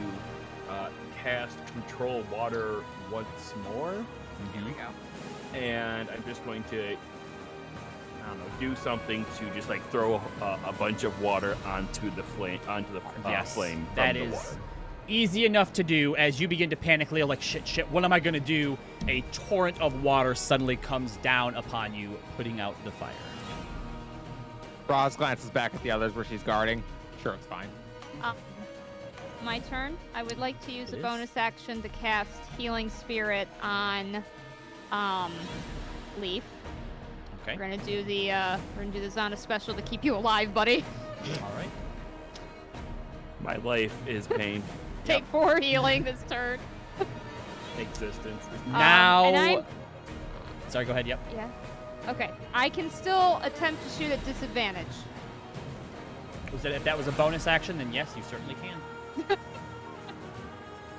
cast Control Water once more. Here we go. And I'm just going to, I don't know, do something to just like throw a bunch of water onto the flame, Yes, flame. From that the is water. easy enough to do. As you begin to panic, Leo, like, shit, what am I going to do? A torrent of water suddenly comes down upon you, putting out the fire. Roz glances back at the others where she's guarding. Sure, it's fine. My turn. I would like to use It a is. bonus action to cast Healing Spirit on Leaf. Okay. We're gonna do the Zana special to keep you alive, buddy. All right. My life is pain. Take 4 healing this turn. Existence. Now. and Sorry, go ahead. Yep. Yeah. Okay. I can still attempt to shoot at disadvantage. If that was a bonus action, then yes, you certainly can.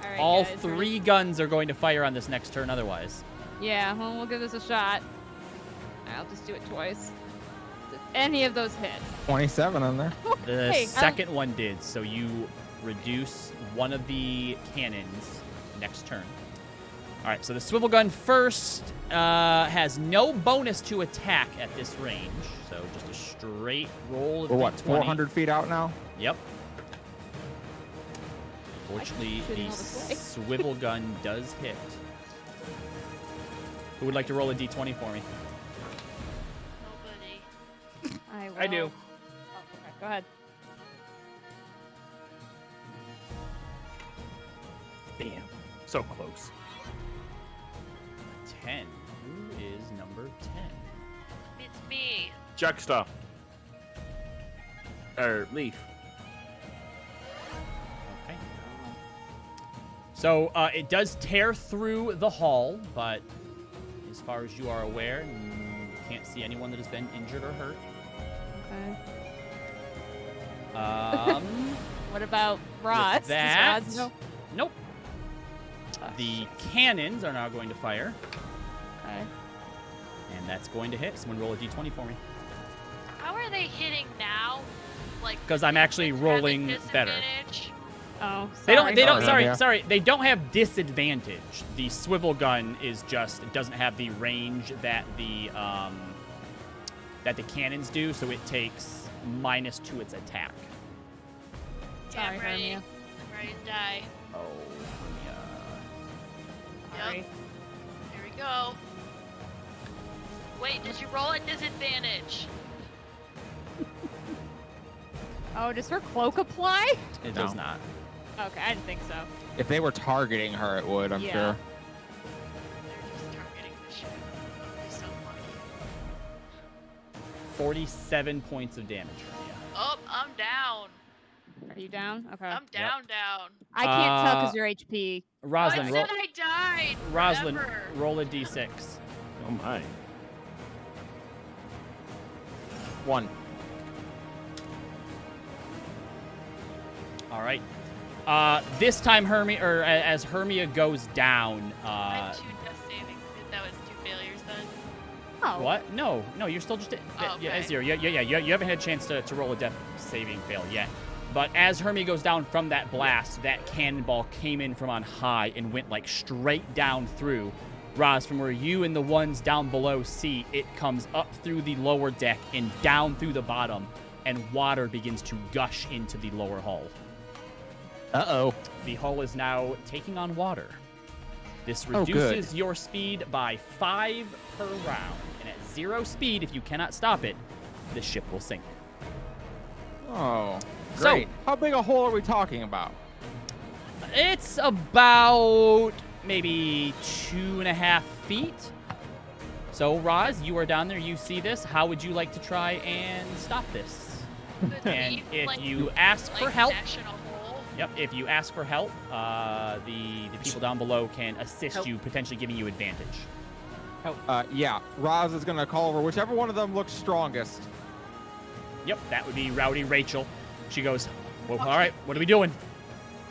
All right. All guys, 3 guns are going to fire on this next turn otherwise. Yeah. Well, we'll give this a shot. I'll just do it twice. Did any of those hit? 27 on there. The Hey, second one did, so you reduce one of the cannons next turn. All right, so the swivel gun first has no bonus to attack at this range, so just a straight roll of We're what, D20. 400 feet out now? Yep. Fortunately, shooting the all this way. swivel gun does hit. Who would like to roll a d20 for me? Nobody. I do. Oh, okay. Go ahead. Damn. So close. 10. Who is number 10? It's me. Juxta. Leaf. Okay. So it does tear through the hall, but as far as you are aware, you can't see anyone that has been injured or hurt. Okay. What about Roz? Does that- Roz know? Nope. Oh, The cannons are now going to fire, Okay. and that's going to hit. Someone roll a d20 for me. How are they hitting now? Like 'Cause I'm actually having rolling better. disadvantage? Oh, They don't. They don't. Sorry. Sorry. They don't have disadvantage. The swivel gun is just. It doesn't have the range that the cannons do, so it takes -2 to its attack. Yeah, Sorry, I'm ready. Hermia. I'm ready to die. Oh, Sorry. Yep. Here we go. Wait, did you roll at disadvantage? Oh, does her cloak apply? it No. does not. Okay, I didn't think so. If they were targeting her, it would, I'm Yeah. sure. They're just targeting the ship. Be so funny. 47 points of damage. Yeah. Oh, I'm down. Are you down? Okay. I'm down. I can't tell because Uh, your HP. Roslyn, I roll. said I died. Roslyn, forever. roll a d6. Oh my. 1. All right. This time, as Hermia goes down. I had 2 death savings. That was 2 failures then. Oh. What? No, you're still just Oh, yeah, okay. 0. Yeah. You haven't had a chance to roll a death saving fail yet. But as Hermia goes down from that blast, that cannonball came in from on high and went like straight down through. Roz, from where you and the ones down below see, it comes up through the lower deck and down through the bottom, and water begins to gush into the lower hull. Uh-oh. The hull is now taking on water. This Oh, good. reduces your speed by 5 per round. And at 0 speed, if you cannot stop it, the ship will sink. Oh, So- great. How big a hole are we talking about? It's about maybe 2.5 feet. So, Roz, you are down there. You see this. How would you like to try and stop this? Could And we, if like, you ask for like help, dash in a hole? yep, if you ask for help, the people down below can assist Help. you, potentially giving you advantage. Yeah, Roz is gonna call over whichever one of them looks strongest. Yep, that would be Rowdy Rachel. She goes, well, all right, what are we doing?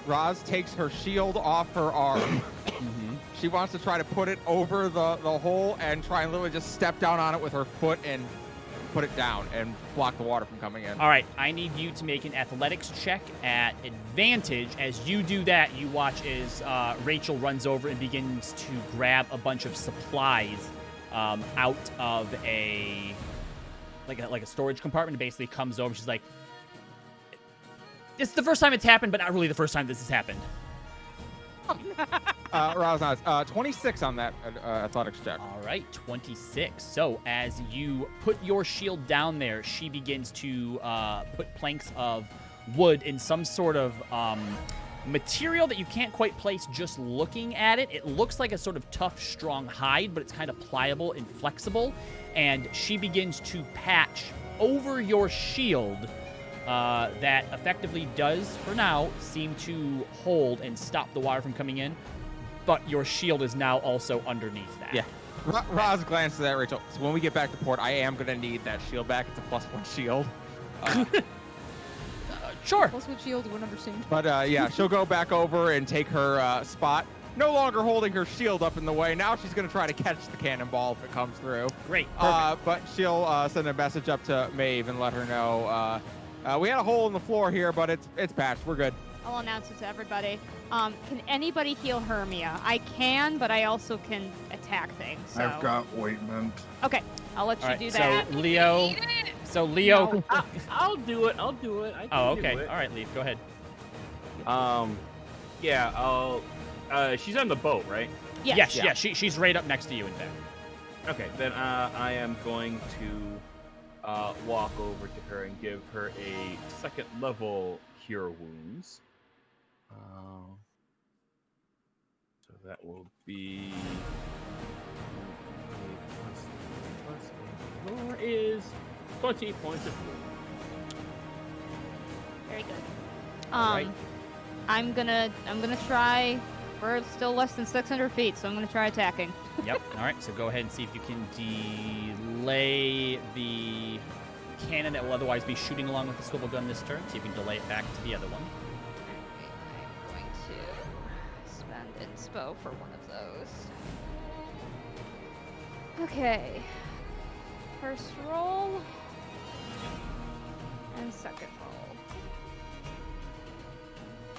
Roz takes her shield off her arm. She wants to try to put it over the hole and try and literally just step down on it with her foot and put it down and block the water from coming in. All right, I need you to make an athletics check at advantage. As you do that, you watch as Rachel runs over and begins to grab a bunch of supplies out of a storage compartment. And basically comes over. She's like, "It's the first time it's happened, but not really the first time this has happened." Roz nods. 26 on that athletics check. All right, 26. So as you put your shield down there, she begins to put planks of wood in some sort of material that you can't quite place just looking at it. It looks like a sort of tough, strong hide, but it's kind of pliable and flexible. And she begins to patch over your shield that effectively does, for now, seem to hold and stop the water from coming in. But your shield is now also underneath that. Yeah. Roz glances at Rachel. So when we get back to port, I am going to need that shield back. It's a +1 shield. Sure. Plus what shield, you wouldn't understand. But yeah, she'll go back over and take her spot. No longer holding her shield up in the way. Now she's going to try to catch the cannonball if it comes through. Great. Perfect. But she'll send a message up to Maeve and let her know. We had a hole in the floor here, but it's patched. We're good. I'll announce it to everybody. Can anybody heal Hermia? I can, but I also can attack things. So. I've got ointment. Okay, I'll let you All right, do so that. Leo. Eat it! So Leo. No. I'll do it. I can Oh, do okay. it. All right, Leaf. Go ahead. Yeah, I'll. She's on the boat, right? Yes. Yeah. She's right up next to you, in fact. Okay, then I am going to walk over to her and give her a 2nd level Cure Wounds. So that will be. More is 20 points of wounds. Very good. Alright. I'm gonna try. We're still less than 600 feet, so I'm gonna try attacking. Yep. All right. So go ahead and see if you can delay the cannon that will otherwise be shooting along with the swivel gun this turn. See if you can delay it back to the other one. I'm going to spend inspo for one of those. Okay. First roll. And second roll.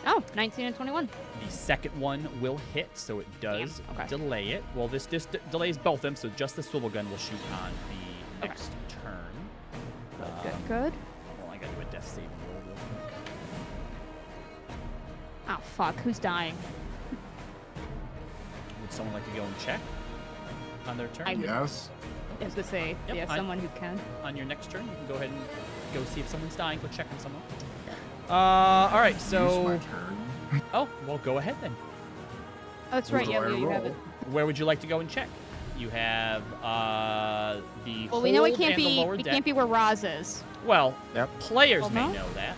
Oh, 19 and 21. The second one will hit, so it does Okay. delay it. Well, this delays both of them, so just the swivel gun will shoot on the next turn. Good. Well, I gotta do a death saving roll real quick. Oh, fuck. Who's dying? Would someone like to go and check on their turn? I would. Yes. I was gonna say, Yep, yeah, someone who can. On your next turn, you can go ahead and go see if someone's dying. Go check on someone. All right, Use so... my turn. Oh, well, go ahead then. Oh, that's Who right. do Yeah, I Leo, you have roll? it. Where would you like to go and check? You have the Well, we know it hold can't and the be. lower We deck. can't be where Roz is. Well, Yep. players Well, may no. know that.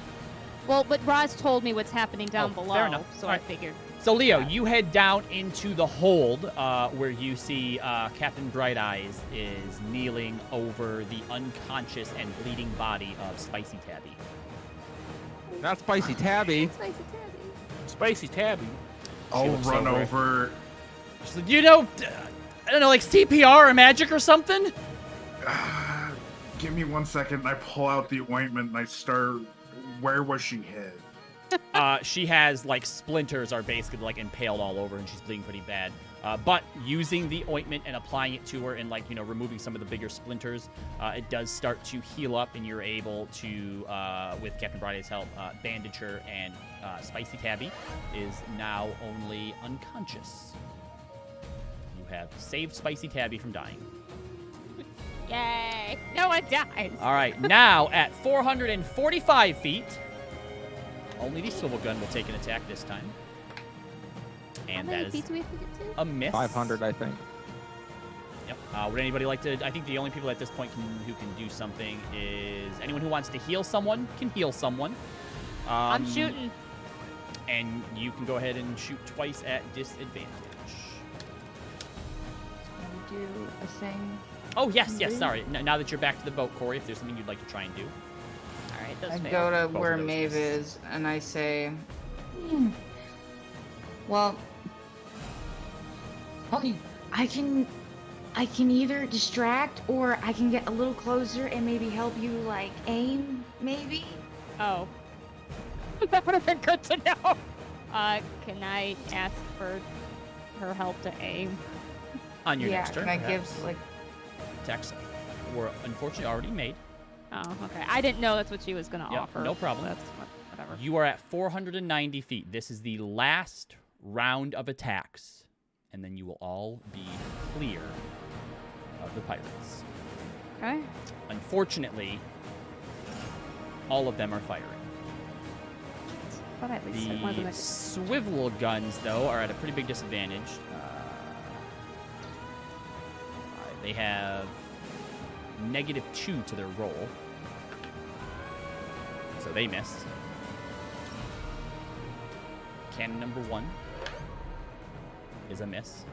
Well, but Roz told me what's happening down Oh, below, fair enough. so All I right. figured. So, Leo, you head down into the hold where you see Captain Bright Eyes is kneeling over the unconscious and bleeding body of Spicy Tabby. Not Spicy Tabby. Spicy Tabby. I'll looks run over it. over. She's like, you know, I don't know, like CPR or magic or something? Give me 1 second. I pull out the ointment and I start where was she hit? She has, like, splinters are basically, like, impaled all over, and she's bleeding pretty bad. But using the ointment and applying it to her and, like, removing some of the bigger splinters, it does start to heal up, and you're able to, with Captain Briday's help, bandage her, and Spicy Tabby is now only unconscious. You have saved Spicy Tabby from dying. Yay! No one dies. All right, now at 445 feet, only the swivel gun will take an attack this time. And How many that feet is do we have to get to? a miss. 500, I think. Yep. Would anybody like to? I think the only people at this point who can do something is anyone who wants to heal someone can heal someone. I'm shooting. And you can go ahead and shoot twice at disadvantage. Can we do a thing? Oh, yes, sorry. Now that you're back to the boat, Corey, if there's something you'd like to try and do. All right, those I fail. go to Both where of those Maeve miss. is, and I say, well, okay, I can either distract or I can get a little closer and maybe help you, like, aim, maybe? Oh. That would have been good to know. Can I ask for her help to aim? On your Yeah, next turn, can I perhaps. give, like, Attacks were unfortunately already made. Oh, okay. I didn't know that's what she was gonna Yep, offer. no problem. That's whatever. You are at 490 feet. This is the last round of attacks, and then you will all be clear of the pirates. Okay. Unfortunately, all of them are firing. But at least one of them The is swivel guns, though, are at a pretty big disadvantage. They have -2 to their roll, so they miss. Cannon number 1 is a miss.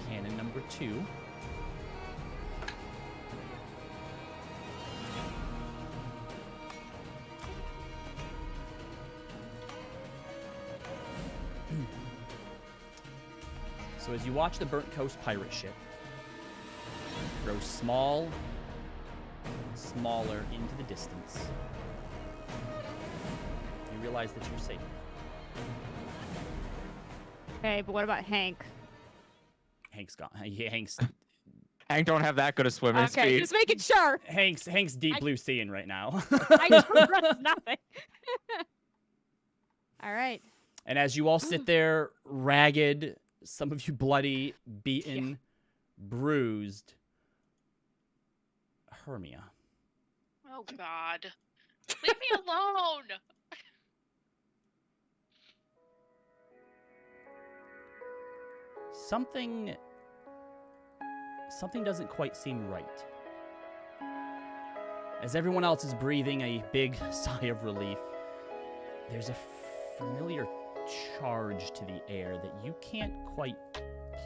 Cannon number 2 . So as you watch the Burnt Coast pirate ship grow small and smaller into the distance, you realize that you're safe. okay, but what about Hank? Hank's gone. Hank don't have that good a swimming Okay, speed. just making sure. Hank's deep blue seeing right now. I just pressed nothing. All right. And as you all sit there, ragged, some of you bloody, beaten, bruised, Hermia. Oh God. Leave me alone. Something doesn't quite seem right. As everyone else is breathing a big sigh of relief, there's a familiar charge to the air that you can't quite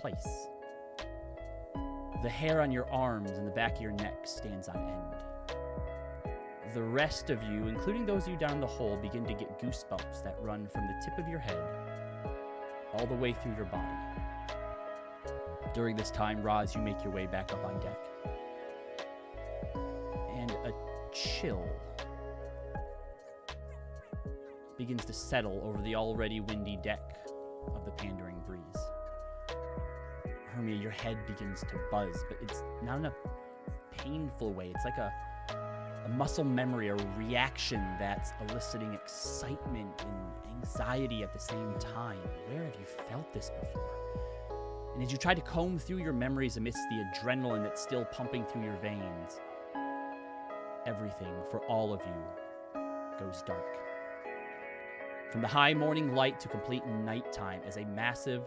place. The hair on your arms and the back of your neck stands on end. The rest of you, including those of you down the hole, begin to get goosebumps that run from the tip of your head all the way through your body. During this time, Roz, you make your way back up on deck. And a chill begins to settle over the already windy deck of the Pandering Breeze. Hermia, your head begins to buzz, but it's not in a painful way. It's like a muscle memory, a reaction that's eliciting excitement and anxiety at the same time. Where have you felt this before? And as you try to comb through your memories amidst the adrenaline that's still pumping through your veins, everything for all of you goes dark. From the high morning light to complete nighttime, as a massive,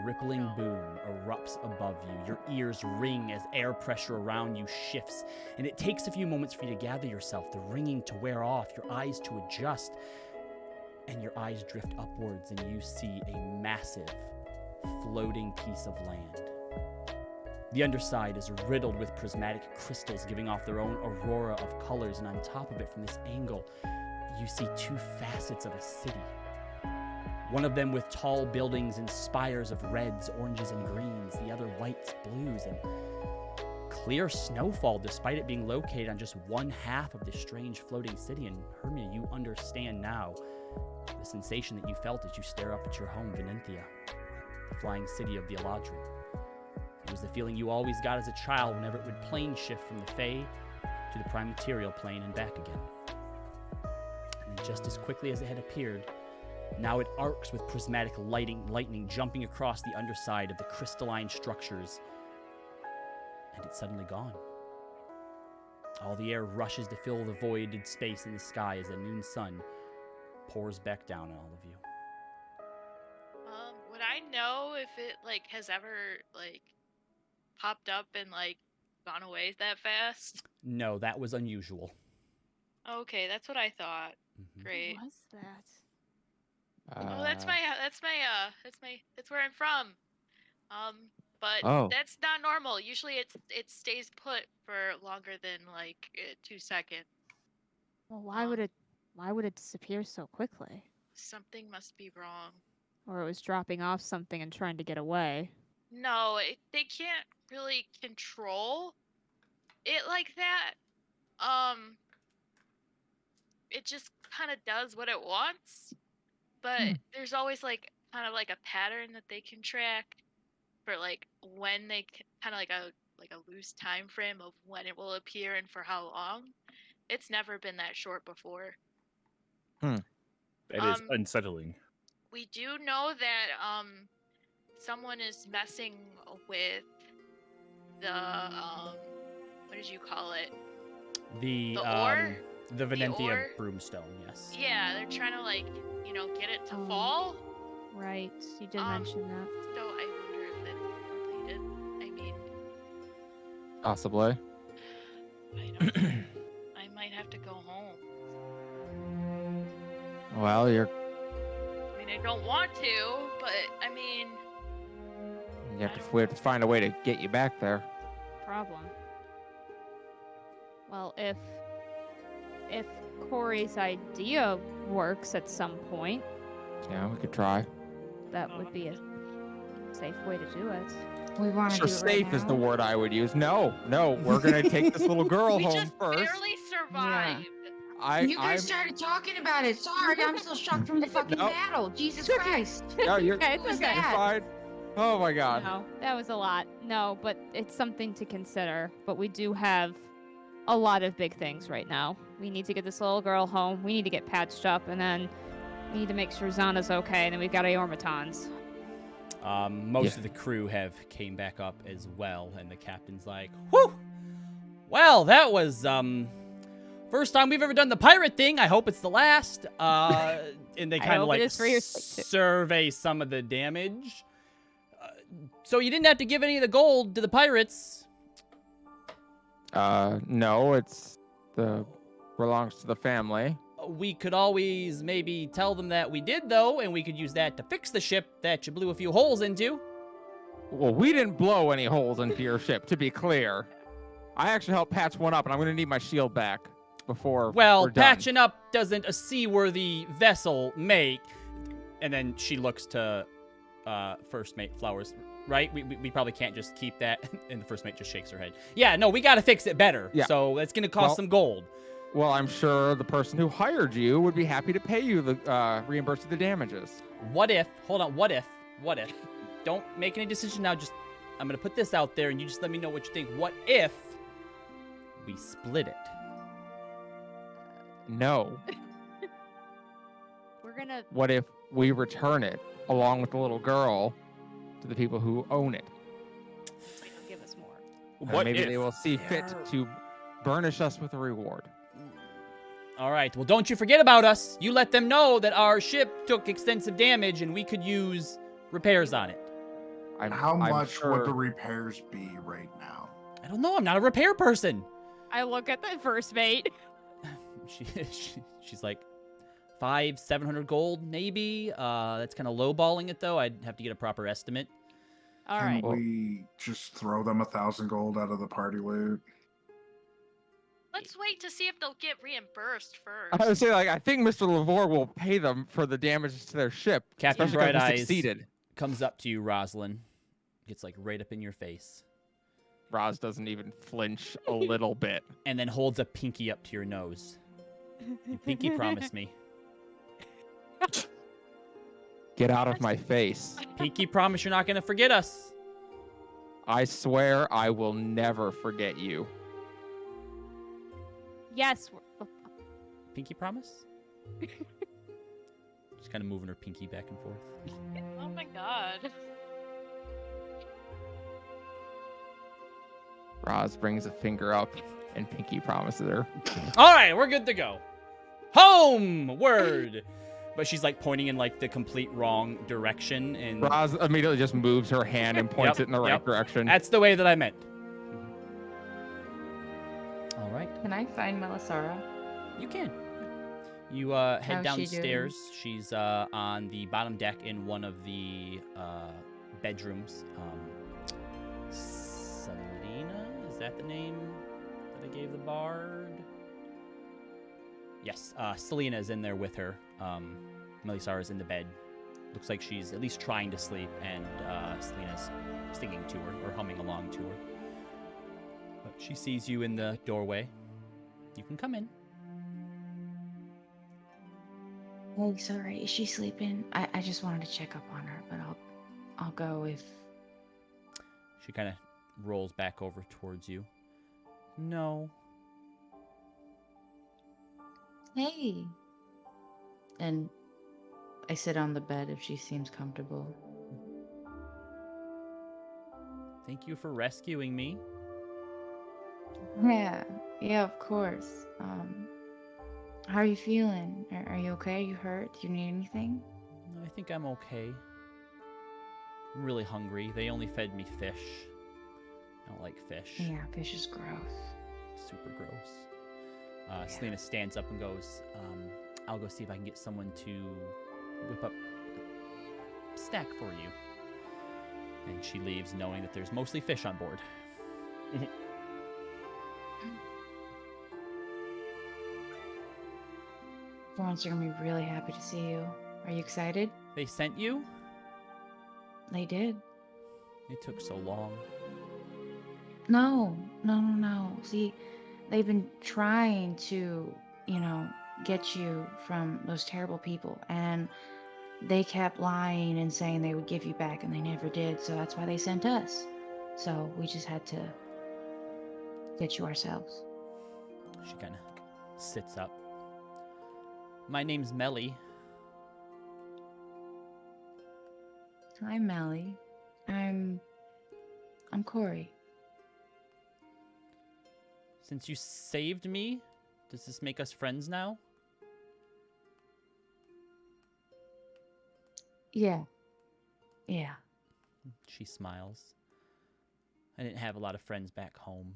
rippling boom erupts above you. Your ears ring as air pressure around you shifts, and it takes a few moments for you to gather yourself, the ringing to wear off, your eyes to adjust, and your eyes drift upwards, and you see a massive, floating piece of land. The underside is riddled with prismatic crystals giving off their own aurora of colors, and on top of it, from this angle, you see two facets of a city. One of them with tall buildings and spires of reds, oranges, and greens, the other whites, blues, and clear snowfall despite it being located on just one half of this strange floating city. And Hermia, you understand now the sensation that you felt as you stare up at your home, Venentia, the flying city of the Eladrin. It was the feeling you always got as a child whenever it would plane shift from the Fae to the prime material plane and back again. And then just as quickly as it had appeared, now it arcs with prismatic lightning jumping across the underside of the crystalline structures, and it's suddenly gone. All the air rushes to fill the voided space in the sky as the noon sun pours back down on all of you. Would I know if it like has ever like popped up and like gone away that fast? No, that was unusual. Okay, that's what I thought. Mhm. Great. What was that? Oh, that's where I'm from. But Oh. that's not normal. Usually it stays put for longer than like 2 seconds. Well, why would it disappear so quickly? Something must be wrong. Or it was dropping off something and trying to get away. No, they can't really control it like that. It just kind of does what it wants. But there's always like kind of like a pattern that they can track for like when they kind of like a loose time frame of when it will appear and for how long. It's never been that short before. That is unsettling. We do know that someone is messing with the what did you call it? The ore? the Venentia ore? broomstone, yes. Yeah, they're trying to like, get it to Oh. fall. Right, you did mention that. So I wonder if it's related. I mean, Possibly. I don't know. I might have to go home. Well, I mean, I don't want to, but I mean, we have to find a way to get you back there. Problem. Well, if Corey's idea works at some point, Yeah, we could try. that would be a safe way to do it. We want to Sure, do it right safe is the now? word I would use. No, we're gonna take this little girl we home just first. barely survived. You guys started talking about it. Sorry, I'm still shocked from the fucking Nope. battle. Jesus It's okay. Christ. No, you're, Okay, it's What was okay. you're that? fine. Oh my god. No, that was a lot. No, but it's something to consider. But we do have a lot of big things right now. We need to get this little girl home. We need to get patched up, and then we need to make sure Zana's okay. And then we've got Aormatons. Most of the crew have came back up as well, and the captain's like, "Whew! Well, that was first time we've ever done the pirate thing. I hope it's the last." And they I kind of hope it like is for your sake, too. survey some of the damage. So you didn't have to give any of the gold to the pirates. No, belongs to the family. We could always maybe tell them that we did, though, and we could use that to fix the ship that you blew a few holes into. Well, we didn't blow any holes into your ship, to be clear. I actually helped patch one up, and I'm gonna need my shield back before Well, we're done. patching up doesn't a seaworthy vessel make. And then she looks to first mate Flowers, right? We probably can't just keep that. And the first mate just shakes her head. Yeah, no, we got to fix it better. Yeah. So that's going to cost Well- some gold. Well, I'm sure the person who hired you would be happy to pay you the reimburse you the damages. What if, hold on, what if, don't make any decision now, just, I'm going to put this out there and you just let me know what you think. What if we split it? No. We're gonna. What if we return it along with the little girl to the people who own it? They'll give us more. And What maybe if they will see fit to burnish us with a reward. All right, well, don't you forget about us. You let them know that our ship took extensive damage and we could use repairs on it. How I'm much sure- would the repairs be right now? I don't know. I'm not a repair person. I look at the first mate. She's like 500-700 gold, maybe. That's kind of lowballing it, though. I'd have to get a proper estimate. All Can right. we just throw them 1,000 gold out of the party loot? Let's wait to see if they'll get reimbursed first. I would say, I think Mr. Lavore will pay them for the damages to their ship. Captain especially 'cause Bright we Eyes succeeded. comes up to you, Rosalind. Gets like right up in your face. Roz doesn't even flinch a little bit. And then holds a pinky up to your nose. You pinky promise me. Get out of my face. Pinky promise you're not going to forget us. I swear I will never forget you. Yes. Pinky promise? Just kind of moving her pinky back and forth. Oh my god. Roz brings a finger up and Pinky promises her. All right, we're good to go. Homeward. But she's like pointing in like the complete wrong direction, and Roz immediately just moves her hand and points it in the right direction. that's the way that I meant. All right, Can I find Melisara? you can. You head How's she downstairs. She's on the bottom deck in one of the bedrooms. Selena, is that the name that I gave the bard? Yes, Selena is in there with her. Melisara's in the bed. Looks like she's at least trying to sleep, and Selena's singing to her, or humming along to her. But she sees you in the doorway. You can come in. Hey, sorry, is she sleeping? I just wanted to check up on her, but I'll go if... She kind of rolls back over towards you. No. Hey. And I sit on the bed if she seems comfortable. Thank you for rescuing me. Yeah, of course. How are you feeling? Are you okay? Are you hurt? Do you need anything? I think I'm okay. I'm really hungry. They only fed me fish. I don't like fish. Yeah, fish is gross. Super gross. Selena stands up and goes, I'll go see if I can get someone to whip up a snack for you. And she leaves knowing that there's mostly fish on board. Florence are gonna be really happy to see you. Are you excited? They sent you? They did. It took so long. No. See, they've been trying to, get you from those terrible people, and they kept lying and saying they would give you back, and they never did, so that's why they sent us. So we just had to get you ourselves. She kind of sits up. My name's Melly. Hi, Melly. I'm Corey. Since you saved me, does this make us friends now? Yeah. She smiles. I didn't have a lot of friends back home.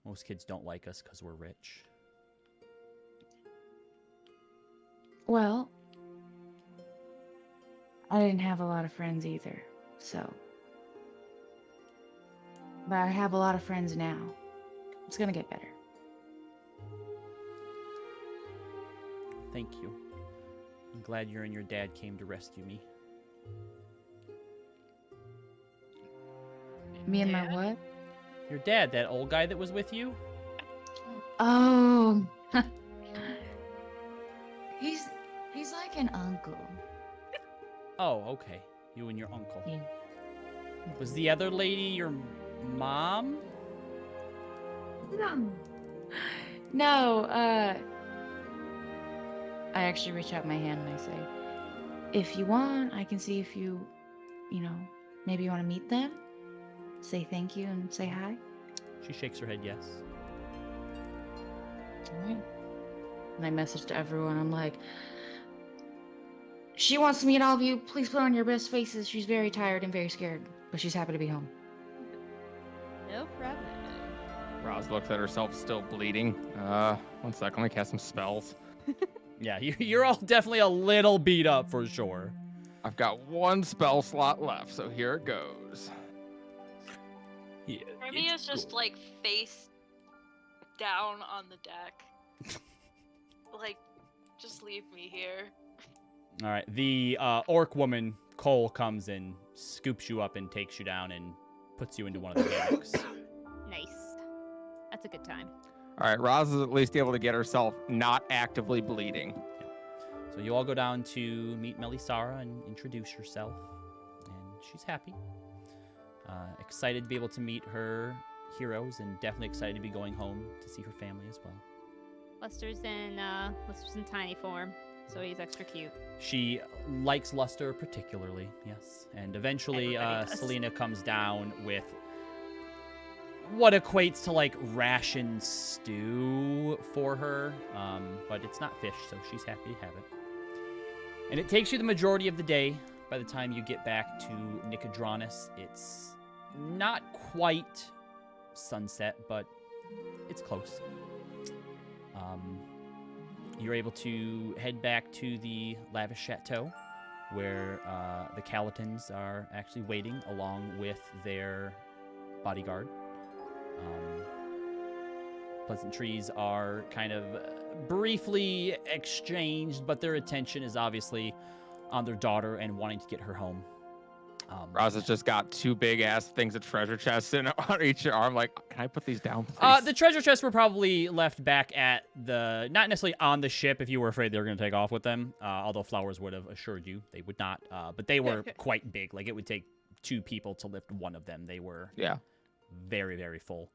Most kids don't like us because we're rich. Well, I didn't have a lot of friends either, so. But I have a lot of friends now. It's gonna get better. Thank you. I'm glad you and your dad came to rescue me. Me and Dad? my what? Your dad, that old guy that was with you? Oh. He's like an uncle. Oh, okay. You and your uncle. Yeah. Was the other lady your mom? No, I actually reach out my hand and I say, if you want, I can see if you, maybe you want to meet them, say thank you and say hi. She shakes her head yes. All right. And I message to everyone, I'm like, she wants to meet all of you. Please put on your best faces. She's very tired and very scared, but she's happy to be home. No problem. Roz looks at herself still bleeding. 1 second, let me cast some spells. Yeah, you're all definitely a little beat up for sure. I've got 1 spell slot left, so here it goes. Yeah, Remy it's is just cool. like face down on the deck. Like, just leave me here. All right, the orc woman, Cole, comes and scoops you up and takes you down and puts you into one of the hammocks. That's a good time. All right, Roz is at least able to get herself not actively bleeding. So you all go down to meet Melisara and introduce yourself, and she's happy. Excited to be able to meet her heroes, and definitely excited to be going home to see her family as well. Luster's in tiny form, so he's extra cute. She likes Luster particularly, yes. And eventually, Everybody does. Selena comes down with what equates to like ration stew for her, but it's not fish, so she's happy to have it. And it takes you the majority of the day. By the time you get back to Nicodranus, it's not quite sunset, but it's close. You're able to head back to the lavish chateau, where the Calatons are actually waiting along with their bodyguard. Pleasantries are kind of briefly exchanged, but their attention is obviously on their daughter and wanting to get her home. Roz has just got 2 big-ass things of treasure chests in on each arm. Like, can I put these down, please? The treasure chests were probably left back at not necessarily on the ship if you were afraid they were going to take off with them, although Flowers would have assured you they would not. But they were quite big. Like, it would take 2 people to lift one of them. They were very, very full.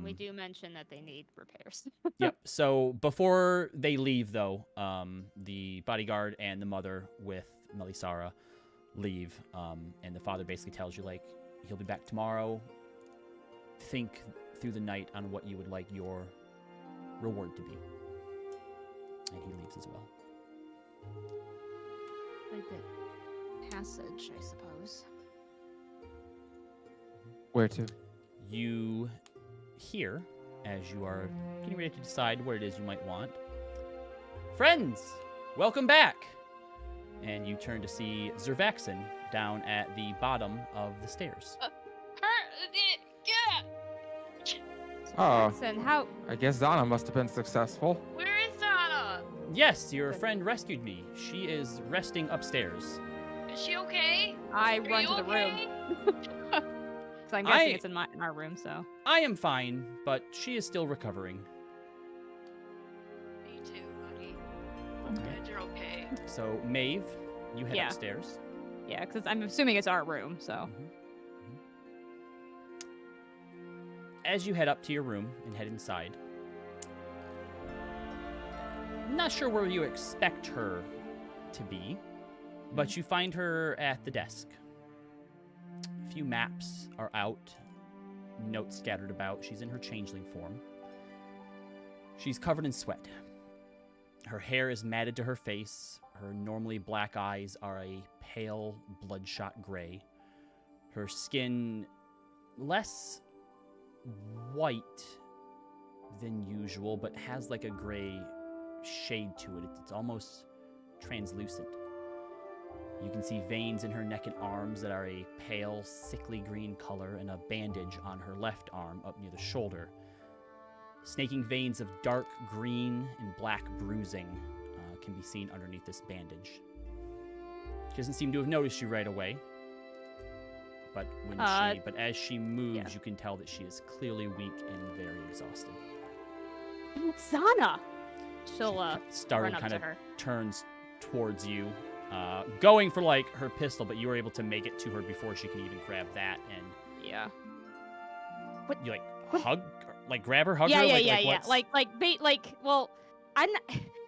We do mention that they need repairs. Yep. So before they leave, though, the bodyguard and the mother with Melisara leave, and the father basically tells you, like, he'll be back tomorrow. Think through the night on what you would like your reward to be. And he leaves as well. Like the passage, I suppose. Where to? You hear, as you are getting ready to decide what it is you might want, "Friends, welcome back!" And you turn to see Zervaxin down at the bottom of the stairs. Oh, Jackson, how? I guess Zana must have been successful. Where is Zana? Yes, your friend rescued me. She is resting upstairs. Is she okay? I Are run you to the okay? room. So I'm guessing it's in our room. So I am fine, but she is still recovering. Me too, buddy. I'm glad you're okay. So, Maeve, you head Yeah. upstairs. yeah, because I'm assuming it's our room. So As you head up to your room and head inside, not sure where you expect her to be, but you find her at the desk. A few maps are out, notes scattered about. She's in her changeling form. She's covered in sweat. Her hair is matted to her face. Her normally black eyes are a pale, bloodshot gray. Her skin less white than usual, but has like a gray shade to it. It's almost translucent. You can see veins in her neck and arms that are a pale, sickly green color, and a bandage on her left arm up near the shoulder. Snaking veins of dark green and black bruising can be seen underneath this bandage. She doesn't seem to have noticed you right away, but as she moves, you can tell that she is clearly weak and very exhausted. Zana, she'll Startled run up kind to of her. turns towards you, going for like her pistol, but you were able to make it to her before she can even grab that, and Yeah. you like What? hug, like grab her, hug Yeah, her, yeah, like, yeah, like yeah. what's- Well, I'm not,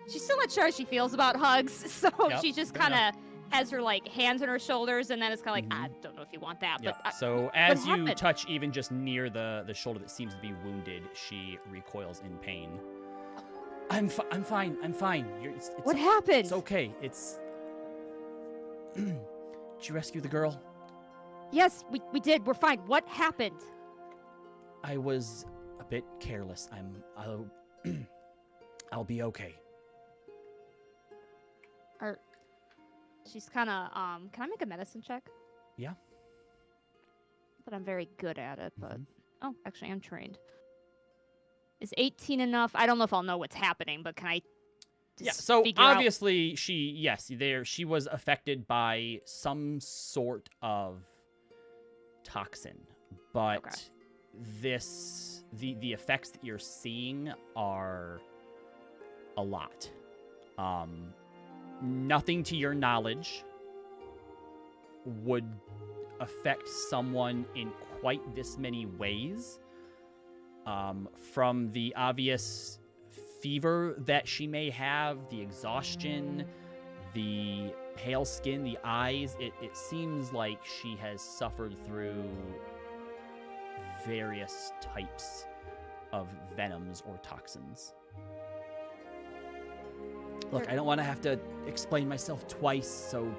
she's still not sure how she feels about hugs, so Yep, she just fair kind of has her like hands on her shoulders, and then it's kind of like, Mhm. I don't know if you want that, Yep. but So as you happened? touch even just near the shoulder that seems to be wounded, she recoils in pain. I'm fine. It's what happened? It's okay. It's. Did you rescue the girl? Yes, we did. We're fine. What happened? I was a bit careless. I'll be okay. She's kind of Can I make a medicine check? Yeah. But I'm very good at it. But Mhm. oh, actually, I'm trained. Is 18 enough? I don't know if I'll know what's happening, but can I? Yeah, just so figure out- obviously she was affected by some sort of toxin, but Okay. this the effects that you're seeing are a lot. Nothing to your knowledge would affect someone in quite this many ways. From the obvious fever that she may have, the exhaustion, the pale skin, the eyes, it seems like she has suffered through various types of venoms or toxins. Look, I don't want to have to explain myself twice, so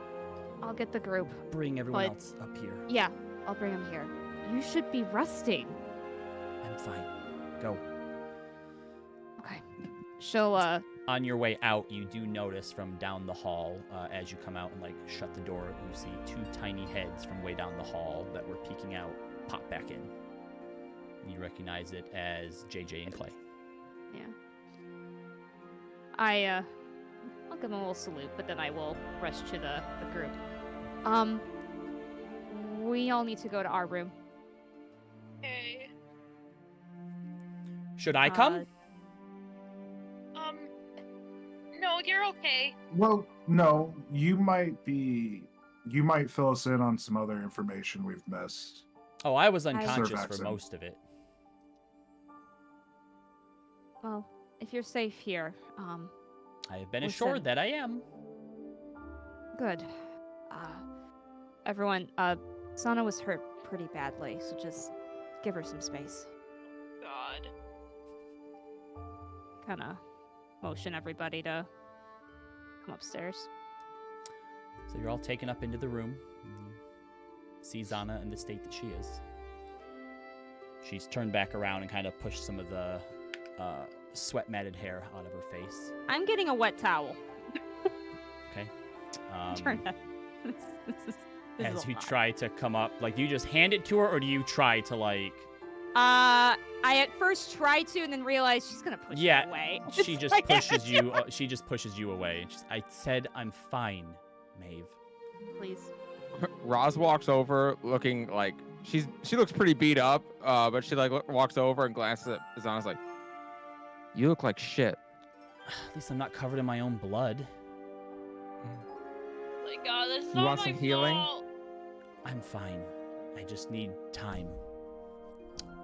I'll get the group. bring everyone But- else up here. Yeah, I'll bring them here. You should be resting. I'm fine. Go. Okay. She'll, On your way out, you do notice from down the hall, as you come out and like shut the door, you see two tiny heads from way down the hall that were peeking out pop back in. You recognize it as JJ and Clay. yeah. I'll give them a little salute, but then I will rush to the group. We all need to go to our room. Okay. Should I come? No, you're okay. Well, no, you might fill us in on some other information we've missed. Oh, I was unconscious for Survaxin. most of it. Well, if you're safe here, I have been Listen. assured that I am. good. Everyone, Sana was hurt pretty badly, so just give her some space. God. Kinda motion everybody to come upstairs. So you're all taken up into the room. And you see Zana in the state that she is. She's turned back around and kind of pushed some of the sweat-matted hair out of her face. I'm getting a wet towel. Okay. Turn that. This As is a you lot. try to come up, like, do you just hand it to her, or do you try to, like... I at first tried to, and then realized she's gonna push Yeah, me away. She It's just like, pushes you. She just pushes you away. I said I'm fine, Maeve. Please. Roz walks over, looking like she looks pretty beat up, but she like walks over and glances at Zana's like, "You look like shit." At least I'm not covered in my own blood. My God, that's You not want my some healing? fault. I'm fine. I just need time.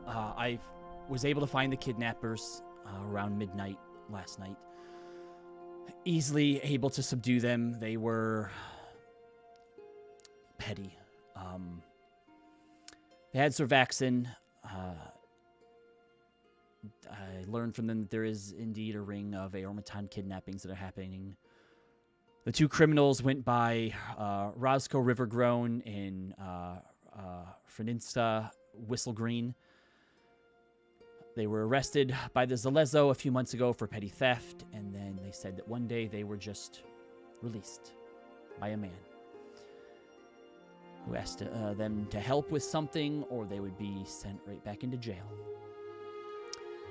I was able to find the kidnappers around midnight last night. Easily able to subdue them. They were petty. They had Survaxin. I learned from them that there is indeed a ring of Aormaton kidnappings that are happening. The two criminals went by Roscoe Rivergrown in Freninsta Whistlegreen. They were arrested by the Zalezo a few months ago for petty theft, and then they said that one day they were just released by a man who asked them to help with something, or they would be sent right back into jail.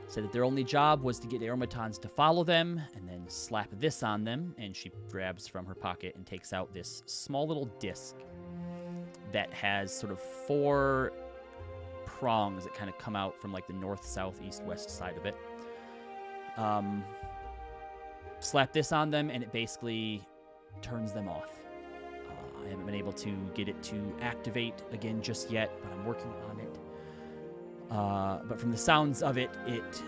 Said that their only job was to get Aromatons to follow them, and then slap this on them, and she grabs from her pocket and takes out this small little disc that has sort of 4 prongs that kind of come out from like the north, south, east, west side of it. Slap this on them, and it basically turns them off. I haven't been able to get it to activate again just yet, but I'm working on it. But from the sounds of it, it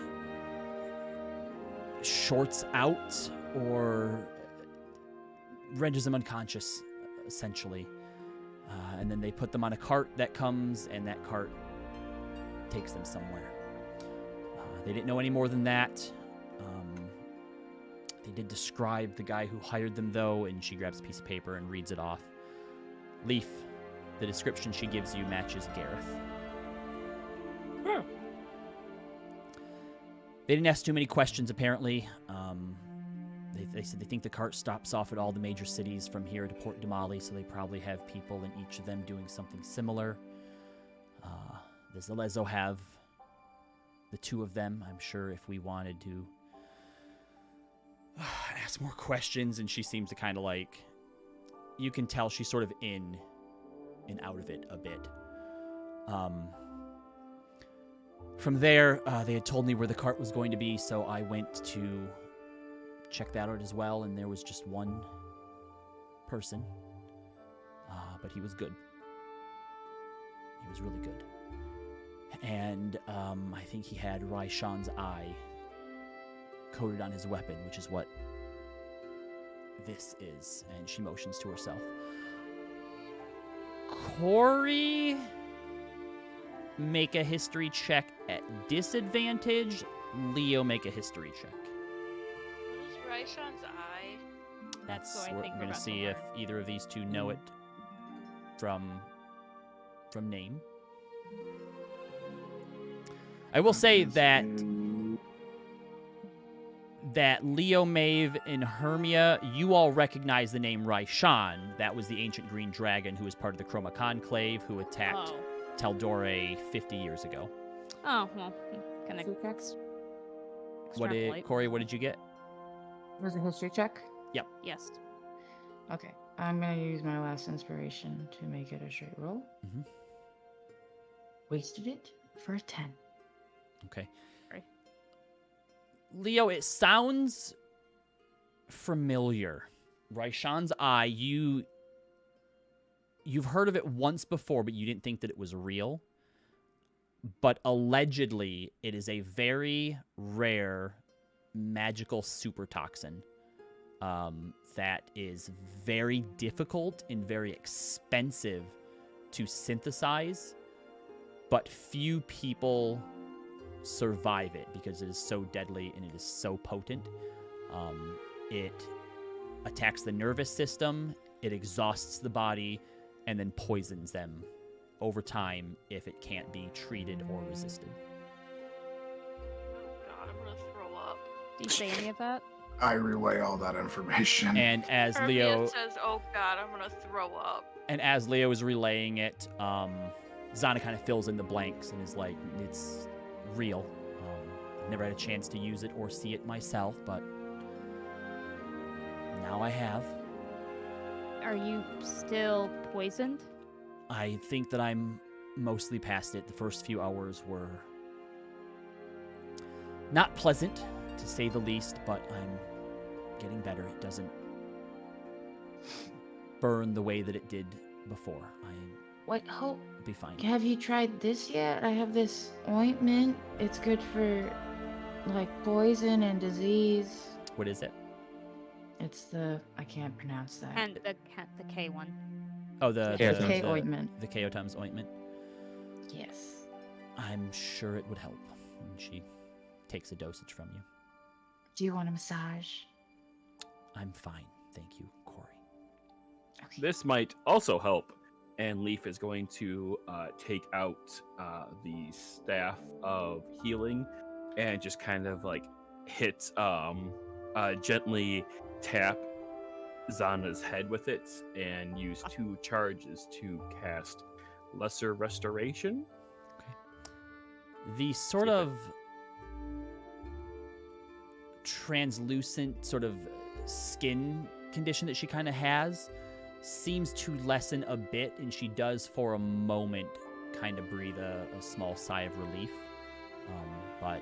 shorts out or renders them unconscious, essentially. And then they put them on a cart that comes, and that cart takes them somewhere. They didn't know any more than that. They did describe the guy who hired them, though, and she grabs a piece of paper and reads it off. Leaf, the description she gives you matches Gareth. They didn't ask too many questions, apparently. They said they think the cart stops off at all the major cities from here to Port Damali, so they probably have people in each of them doing something similar. The Zalezo have the 2 of them. I'm sure if we wanted to ask more questions, and she seems to kind of like... You can tell she's sort of in and out of it a bit. From there, they had told me where the cart was going to be, so I went to check that out as well, and there was just one person. But he was good. He was really good. And I think he had Raishan's eye coated on his weapon, which is what this is. And she motions to herself. Corey, make a history check at disadvantage. Leo, make a history check. What is Raishan's eye? That's what I We're think going to Rebecca see if learned. either of these two know it from name. I will say that Leo, Maeve, and Hermia, you all recognize the name Raishan. That was the ancient green dragon who was part of the Chroma Conclave who attacked Oh. Taldore 50 years ago. Oh, well, can I History check? extrapolate? Corey, what did you get? Was a history check? Yes. Okay. I'm going to use my last inspiration to make it a straight roll. Mhm. Wasted it for a 10. Okay. Sorry. Leo, it sounds familiar. Raishan's eye, you've heard of it once before, but you didn't think that it was real. But allegedly, it is a very rare magical super toxin that is very difficult and very expensive to synthesize, but few people survive it because it is so deadly and it is so potent. It attacks the nervous system, it exhausts the body, and then poisons them over time if it can't be treated or resisted. Oh god, I'm gonna throw up. Do you say any of that? I relay all that information. And as Hermia Leo says, "Oh god, I'm gonna throw up." is relaying it, Zana kind of fills in the blanks and is like, it's real. I've never had a chance to use it or see it myself, but now I have. Are you still poisoned? I think that I'm mostly past it. The first few hours were not pleasant, to say the least, but I'm getting better. It doesn't burn the way that it did before. Wait, I'll be fine. have you tried this yet? I have this ointment. It's good for like poison and disease. What is it? It's I can't pronounce that. And the K one. Oh, the K ointment. The Chaotums ointment. Yes. I'm sure it would help. And she takes a dosage from you. Do you want a massage? I'm fine. Thank you, Corey. Okay. This might also help. And Leaf is going to take out the staff of healing and just kind of like hit, gently tap Zana's head with it and use 2 charges to cast Lesser Restoration. The sort of translucent sort of skin condition that she kind of has seems to lessen a bit, and she does for a moment kind of breathe a small sigh of relief, but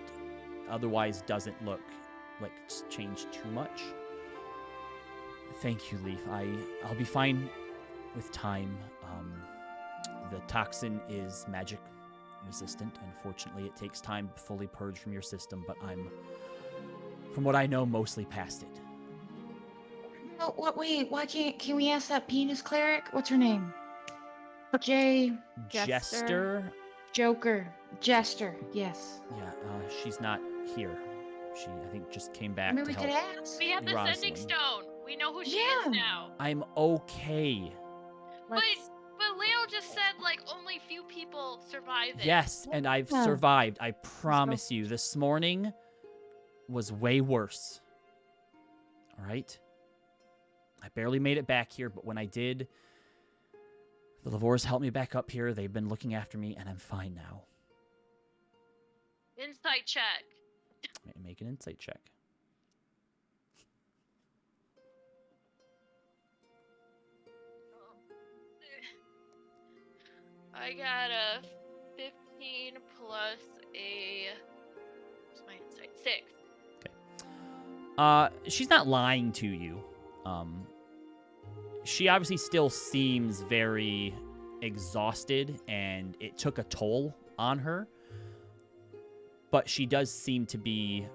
otherwise doesn't look like it's changed too much. Thank you, Leaf. I'll be fine with time. The toxin is magic resistant. Unfortunately, it takes time to fully purge from your system, but I'm, from what I know, mostly past it. Oh, what? Wait, why can we ask that penis cleric? What's her name? Jester? Jester. Yes. Yeah, she's not here. She, I think, just came back Maybe to we help. could ask. We have the Rosalind. sending stone. We know who she Yeah. is now. I'm okay. But Leo just said like only few people survive it. Yes, and I've Yeah. survived. I promise you. This morning was way worse. All right? I barely made it back here, but when I did, the Lavores helped me back up here. They've been looking after me, and I'm fine now. Insight check. Make an insight check. I got a 15 plus a what's my insight? 6. She's not lying to you. She obviously still seems very exhausted, and it took a toll on her. But she does seem to be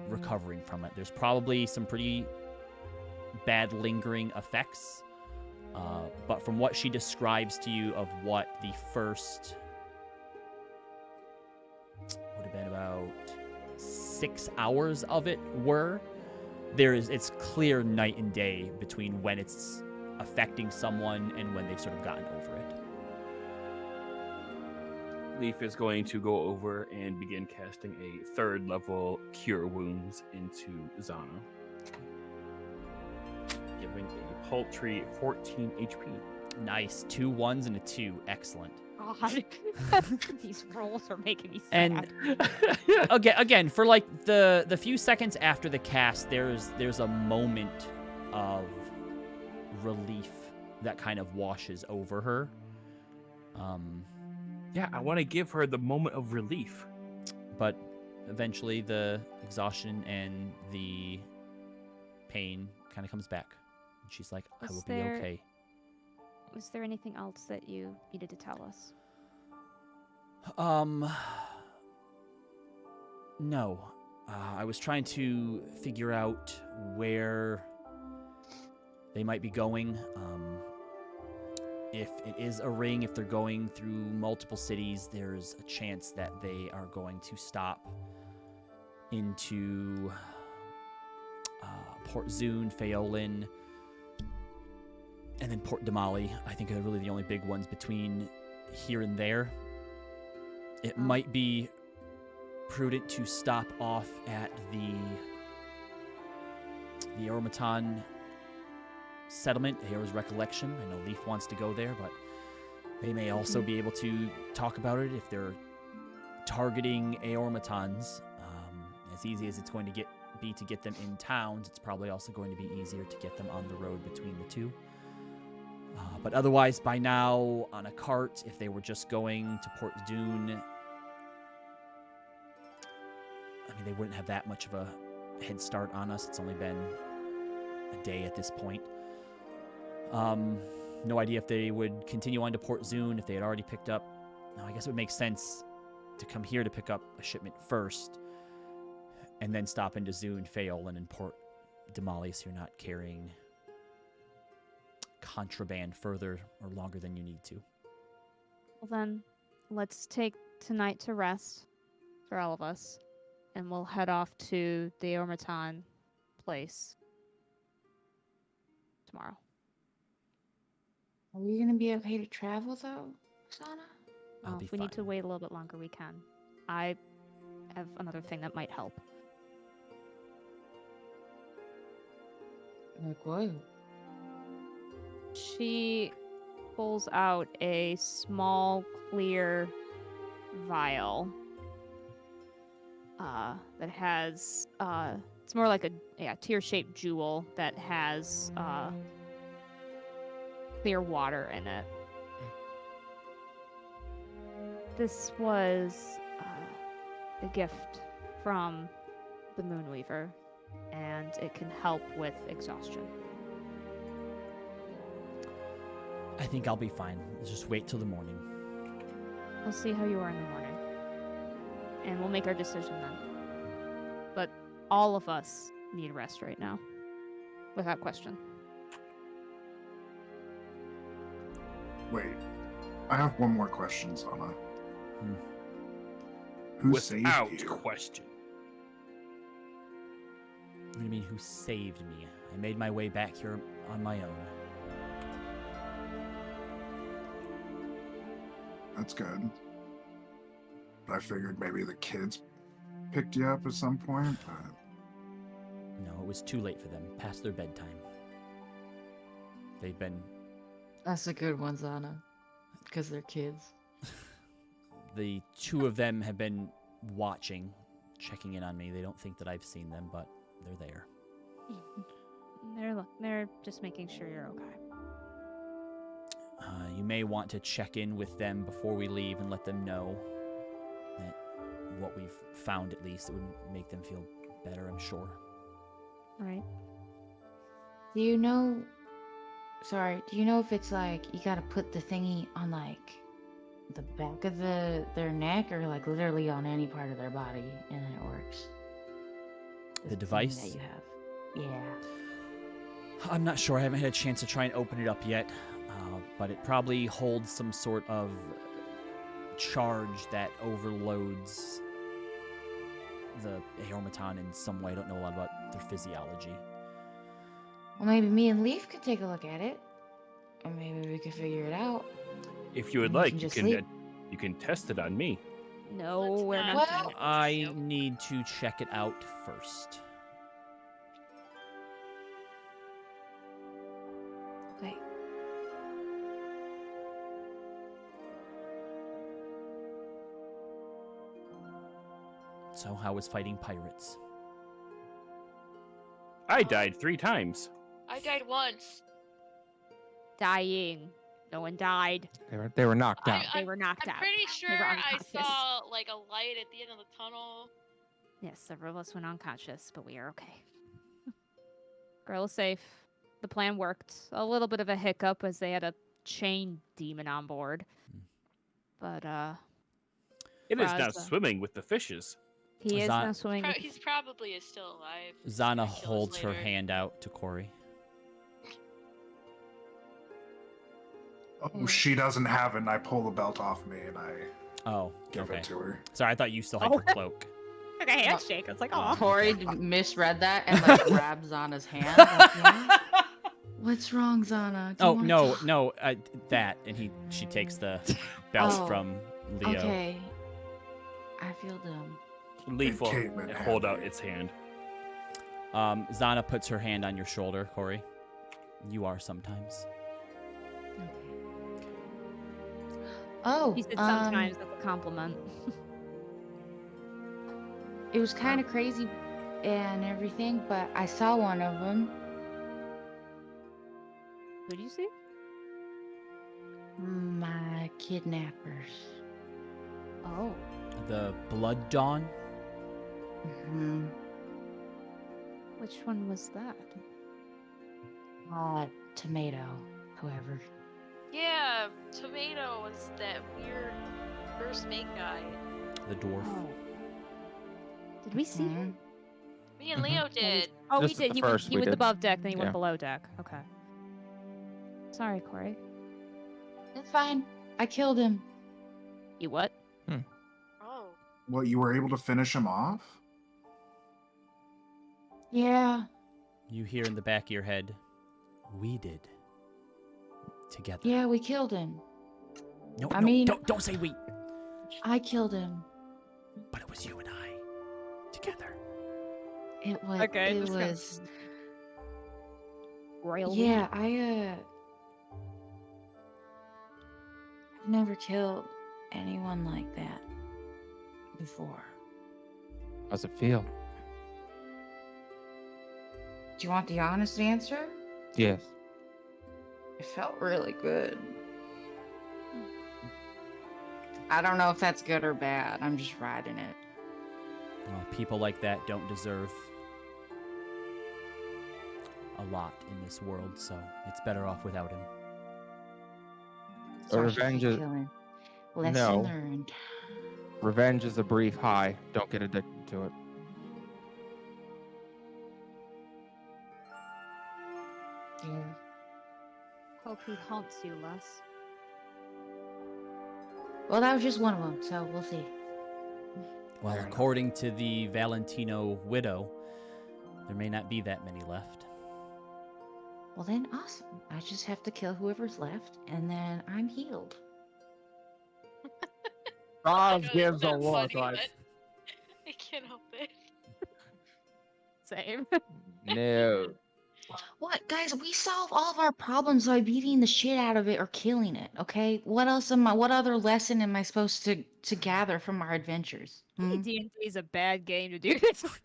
recovering from it. There's probably some pretty bad lingering effects. But from what she describes to you of what the first would have been about 6 hours of it were, it's clear night and day between when it's affecting someone and when they've sort of gotten over it. Leaf is going to go over and begin casting a 3rd level Cure Wounds into Zana, giving a paltry 14 HP. Nice. 2 1s and a 2. Excellent. God, these rolls are making me sad. And again, for like the few seconds after the cast, there's a moment of relief that kind of washes over her. Yeah, I want to give her the moment of relief. But eventually the exhaustion and the pain kind of comes back. And she's like, I will be okay. Was there anything else that you needed to tell us? No. I was trying to figure out where they might be going. If it is a ring, if they're going through multiple cities, there's a chance that they are going to stop into Port Zune, Faolin, and then Port Damali. I think are really the only big ones between here and there. It might be prudent to stop off at the Aromaton settlement, Aeor's Recollection. I know Leaf wants to go there, but they may also be able to talk about it if they're targeting Aeormatons. As easy as it's going to be to get them in towns, it's probably also going to be easier to get them on the road between the two. But otherwise, by now, on a cart, if they were just going to Port Dune, I mean, they wouldn't have that much of a head start on us. It's only been a day at this point. No idea if they would continue on to Port Zune, if they had already picked up. No, I guess it would make sense to come here to pick up a shipment first, and then stop into Zune, Faolin, and Port Damali, so you're not carrying contraband further or longer than you need to. Well then, let's take tonight to rest for all of us, and we'll head off to the Ormaton place tomorrow. Are we gonna be okay to travel though, Sana? I'll Well, be if we need to fine. wait a little bit longer, we can. I have another thing that might help. Like what? She pulls out a small, clear vial that has, it's more like a tear-shaped jewel that has clear water in it. This was a gift from the Moonweaver, and it can help with exhaustion. I think I'll be fine. Let's just wait till the morning. We'll see how you are in the morning. And we'll make our decision then. But all of us need rest right now. Without question. Wait, I have one more question, Zana. Who saved Without you? question. What do you mean, who saved me? I made my way back here on my own. That's good. But I figured maybe the kids picked you up at some point, but No, it was too late for them. Past their bedtime. They've been... That's a good one, Zana. Because they're kids. The two of them have been watching, checking in on me. They don't think that I've seen them, but they're there. They're just making sure you're okay. You may want to check in with them before we leave and let them know that what we've found, at least. It would make them feel better, I'm sure. Right. Do you know? Sorry. Do you know if it's like you gotta put the thingy on like the back of their neck or like literally on any part of their body and then it works? The thing device? that you have. Yeah. I'm not sure. I haven't had a chance to try and open it up yet, but it probably holds some sort of charge that overloads the automaton in some way. I don't know a lot about their physiology. Well, maybe me and Leaf could take a look at it, and maybe we could figure it out. If you would We like, can you just can sleep. you can test it on me. No, Let's we're not not. do Well, it. I need to check it out first. Okay. So how was fighting pirates? I died 3 times. I died once. Dying. No one died. They were knocked out. They were knocked I'm out. pretty They were sure I unconscious. saw like a light at the end of the tunnel. Yes, several of us went unconscious, but we are okay. Girl is safe. The plan worked. A little bit of a hiccup as they had a chain demon on board. But It is now Raza. swimming with the fishes. he is Zan- now swimming. with- He's probably is still alive. He's Zana gonna kill us holds her later. hand out to Corey. Oh, she doesn't have it, and I pull the belt off me and I Oh, give okay. it to her. Sorry, I thought you still had Oh. your cloak. Like a handshake. I was like, oh. Corey misread that and like grabs Zana's hand. Like, "What? What's wrong, Zana? Do you Oh wanna no, talk?" no, that, and she takes the belt Oh, from Leo. Okay. I feel dumb. Leaf will came in hold out handy. its hand. Zana puts her hand on your shoulder, Corey. You are sometimes. Okay. Oh, He said sometimes that's a compliment. it was kind of crazy and everything, but I saw one of them. Who do you see? My kidnappers. Oh. The Blood Dawn. Hmm. Which one was that? Tomato. Whoever. Yeah, Tomato was that weird first mate guy. The dwarf. Oh. Did we see him? Me and Mhm. Leo did. Oh, Just we at did. the He first went, he we went did. above deck, then he Yeah. went below deck. Okay. Sorry, Corey. It's fine. I killed him. You what? Oh. What, you were able to finish him off? Yeah. You hear in the back of your head, we did. Together. Yeah, we killed him. No, I no, mean- don't say we. I killed him. But it was you and I. Together. It was. Okay, It just kinda- was. Royal. Yeah, I've never killed anyone like that before. How's it feel? Do you want the honest answer? Yes. It felt really good. I don't know if that's good or bad. I'm just riding it. Well, people like that don't deserve a lot in this world, so it's better off without him. So I should keep revenge is- killing. Lesson No. learned. Revenge is a brief high. Don't get addicted to it. Yeah. Hope he haunts you less. Well, that was just one of them, so we'll see. Well, Fair enough. according to the Valentino widow, there may not be that many left. Well, then, awesome. I just have to kill whoever's left, and then I'm healed. I Roz know gives that's a not look funny, like, but I can't help it. Same. no. What, guys? We solve all of our problems by beating the shit out of it or killing it. Okay. What else am I? What other lesson am I supposed to gather from our adventures? Hmm? D&D is a bad game to do this. Just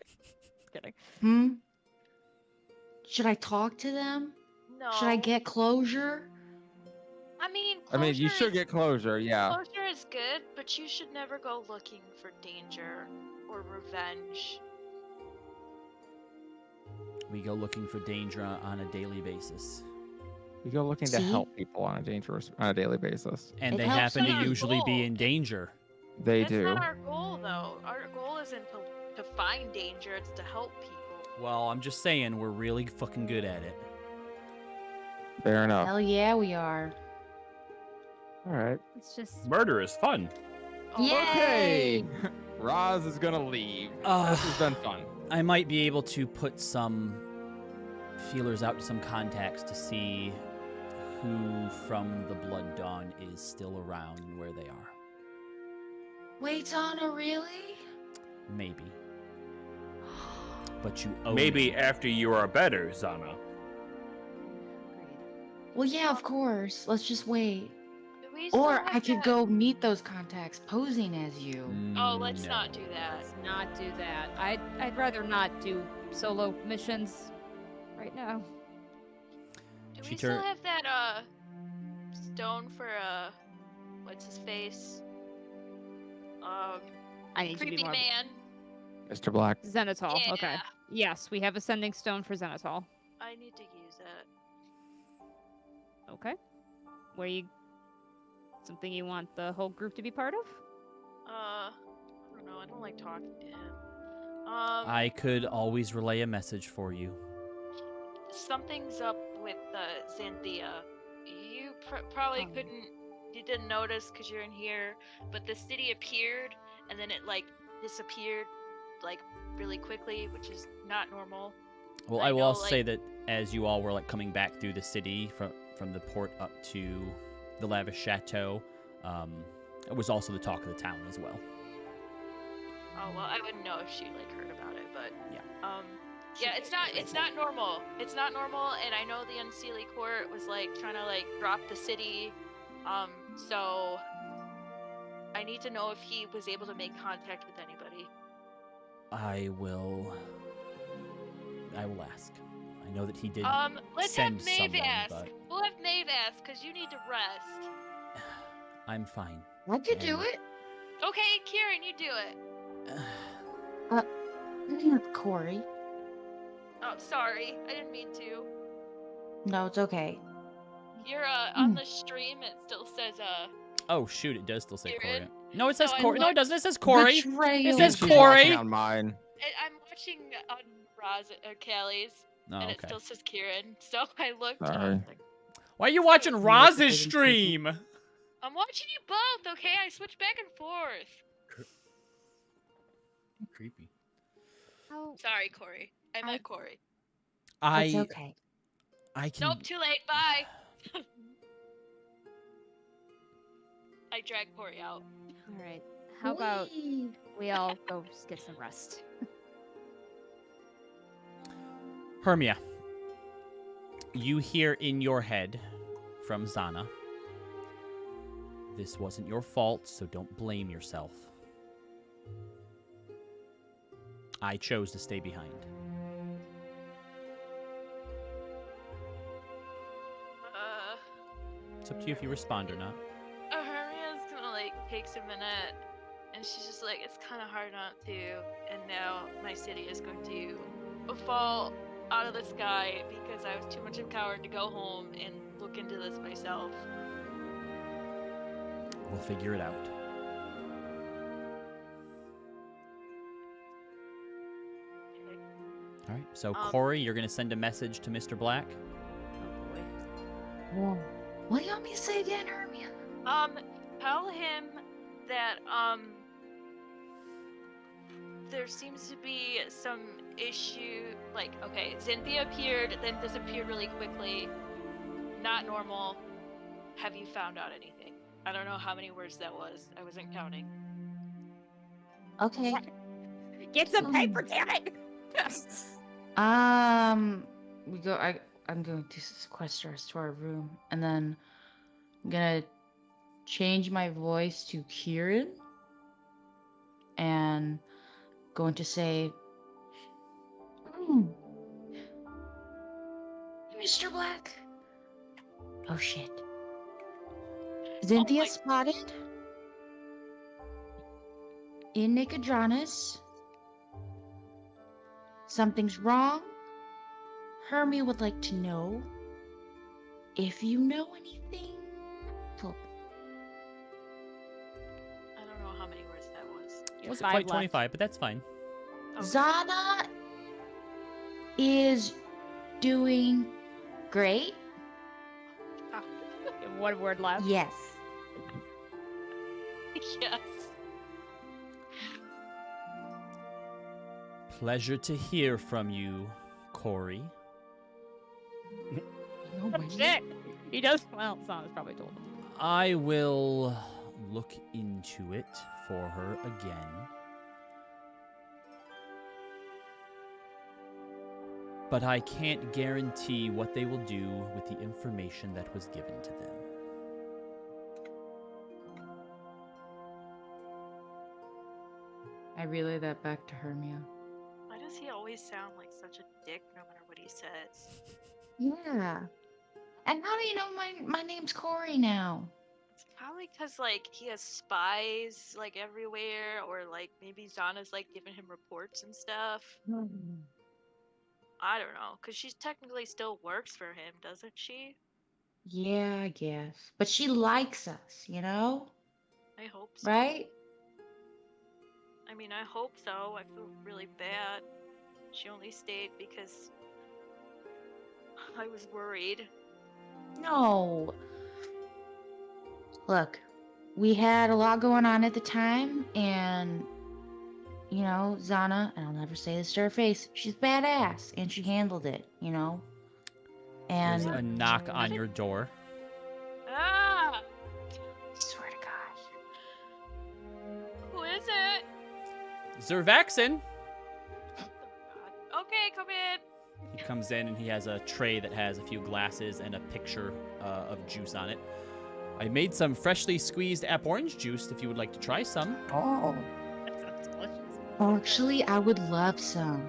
kidding. Hmm? Should I talk to them? No. Should I get closure? I mean, I mean, you closure should get closure, yeah. Closure is good, but you should never go looking for danger or revenge. We go looking for danger on a daily basis. You go looking to See? help people on a daily basis. And It they helps happen to me. usually be Goal. in danger. They That's do. not our goal, though. Our goal isn't to find danger; it's to help people. Well, I'm just saying, we're really fucking good at it. Fair enough. Hell yeah, we are. All right. It's just Murder is fun. Oh, Okay. Roz is gonna leave. This has been fun. I might be able to put some feelers out to some contacts to see who from the Blood Dawn is still around and where they are. Wait, Anna, really? Maybe. But you owe Maybe me. after you are better, Zana. Well, yeah, of course. Let's just wait. Do we still Or have I could that- go meet those contacts posing as you. Oh, let's No. not do that. let's not do that. I'd rather not do solo missions right now. Do She we still tur- have that stone for what's his face? I need to Creepy be more man. Mr. Black. Xenotol. Yeah. Okay. Yes, we have ascending stone for Xenotol. I need to use it. Okay. Where you something you want the whole group to be part of? I don't know. I don't like talking to him. I could always relay a message for you. Something's up with Xanthia. You probably Oh. you didn't notice because you're in here, but the city appeared and then it like disappeared like really quickly, which is not normal. Well, I I will know, also say like- that as you all were like coming back through the city from the port up to the lavish chateau, it was also the talk of the town as well. Oh well, I wouldn't know if she like heard about it, but Yeah. yeah, it's not normal. It's not normal, and I know the Unseelie Court was like trying to like drop the city. So I need to know if he was able to make contact with anybody. I will ask. I know that he did. Let's send have Maeve someone, ask. but- We'll have Maeve ask because you need to rest. I'm fine. I could do And- it. Okay, Kieran, you do it. Corey. Oh, sorry, I didn't mean to. No, it's okay. You're on the stream. It still says Oh shoot! It does still say Kieran? Corey. No, it says So I Corey. No, it looked- doesn't. It says Corey. Betrayal. It says She's Corey. watching on mine. I'm watching on Roz or Callie's, Oh, and it okay. still says Kieran. So I looked. And I Sorry. was like, Why are you watching Look Roz's at the stream? I'm watching you both. Okay, I switch back and forth. Creepy. How Sorry, Corey. I meant Corey. It's I okay. can. Nope, too late. Bye. I dragged Corey out. all right. How about Whee! we all go just get some rest? Hermia, you hear in your head from Zana, this wasn't your fault, so don't blame yourself. I chose to stay behind. It's up to you if you respond or not. Hermia's gonna like takes a minute, and she's just like, it's kind of hard not to. And now my city is going to fall out of the sky because I was too much of a coward to go home and look into this myself. We'll figure it out. Okay. All right. So Um, Corey, you're gonna send a message to Mr. Black. Oh boy. Whoa. What do you want me to say again, Hermia? Tell him that there seems to be some issue. Like, okay, Xanthia appeared, then disappeared really quickly. Not normal. Have you found out anything? I don't know how many words that was. I wasn't counting. Okay. Get some paper, damn it! We go. I'm going to sequester us to our room, and then I'm gonna change my voice to Kieran, and going to say, Mr. Black. Oh shit. Xanthia my- spotted in Nicodranus. Something's wrong. Hermia would like to know if you know anything. Cool. I don't know how many words that was. It wasn't 5 quite left. 25, but that's fine. Okay. Zana is doing great. One word left. Yes. Yes. Pleasure to hear from you, Corey. No way. Shit. He does. Well, Zana's probably told him. I will look into it for her again. But I can't guarantee what they will do with the information that was given to them. I relay that back to Hermia. Why does he always sound like such a dick no matter what he says? Yeah. And how do you know my name's Corey now? It's probably because, like, he has spies, like, everywhere, or, like, maybe Zana's, like, giving him reports and stuff. I don't know, because she technically still works for him, doesn't she? Yeah, I guess. But she likes us, you know? I hope so. Right? I mean, I hope so. I feel really bad. She only stayed because I was worried. No. Look, we had a lot going on at the time, and, you know, Zana, and I'll never say this to her face, she's badass, and she handled it, you know? There's And a knock on your door. Ah! swear to gosh. Who is it? Zervaxin! Oh, God. Okay, come in. He comes in and he has a tray that has a few glasses and a picture of juice on it. I made some freshly squeezed app orange juice if you would like to try some. Oh. That sounds delicious. Actually, I would love some.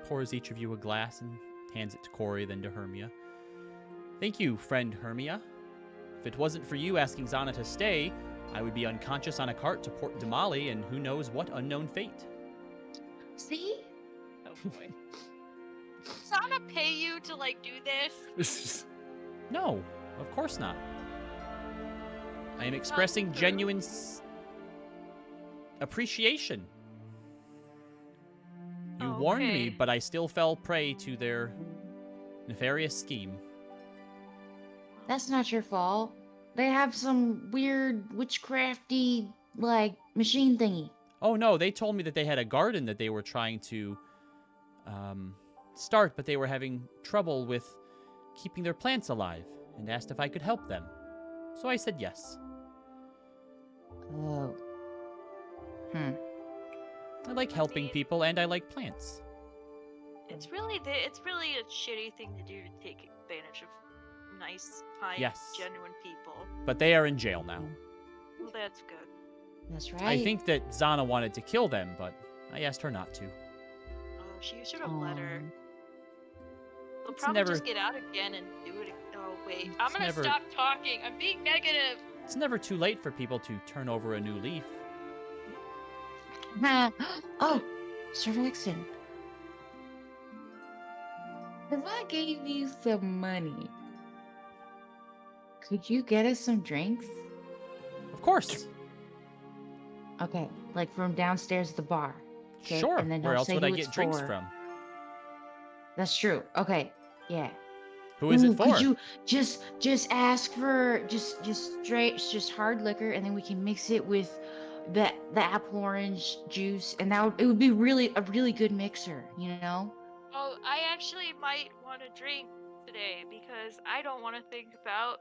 Pours each of you a glass and hands it to Corey, then to Hermia. Thank you, friend Hermia. If it wasn't for you asking Zana to stay, I would be unconscious on a cart to Port Damali and who knows what unknown fate. See? Oh boy. Does Zana pay you to, like, do this? No, of course not. I am expressing true. genuine appreciation. You warned me, Okay. but I still fell prey to their nefarious scheme. That's not your fault. They have some weird witchcrafty, like, machine thingy. Oh no, they told me that they had a garden that they were trying to start, but they were having trouble with keeping their plants alive and asked if I could help them. So I said yes. Oh. I like helping people and I like plants. It's really a shitty thing to do to take advantage of nice, kind, Yes. genuine people. But they are in jail now. Well, that's good. That's right. I think that Zana wanted to kill them, but I asked her not to. Oh, she should have let her. They'll It's probably never- just get out again and do it. Oh wait, I'm It's gonna never- stop talking. I'm being negative. It's never too late for people to turn over a new leaf. Oh, Sir Vixen. If I gave you some money, could you get us some drinks? Of course. Okay, like from downstairs at the bar. Okay, Sure. and then Where don't else say would who I it's get drinks for. from? That's true. Okay, yeah. Who is Ooh, it for? Could you just ask for just straight, just hard liquor, and then we can mix it with the apple orange juice, and it would be a really good mixer, you know? Oh, I actually might want a drink today because I don't want to think about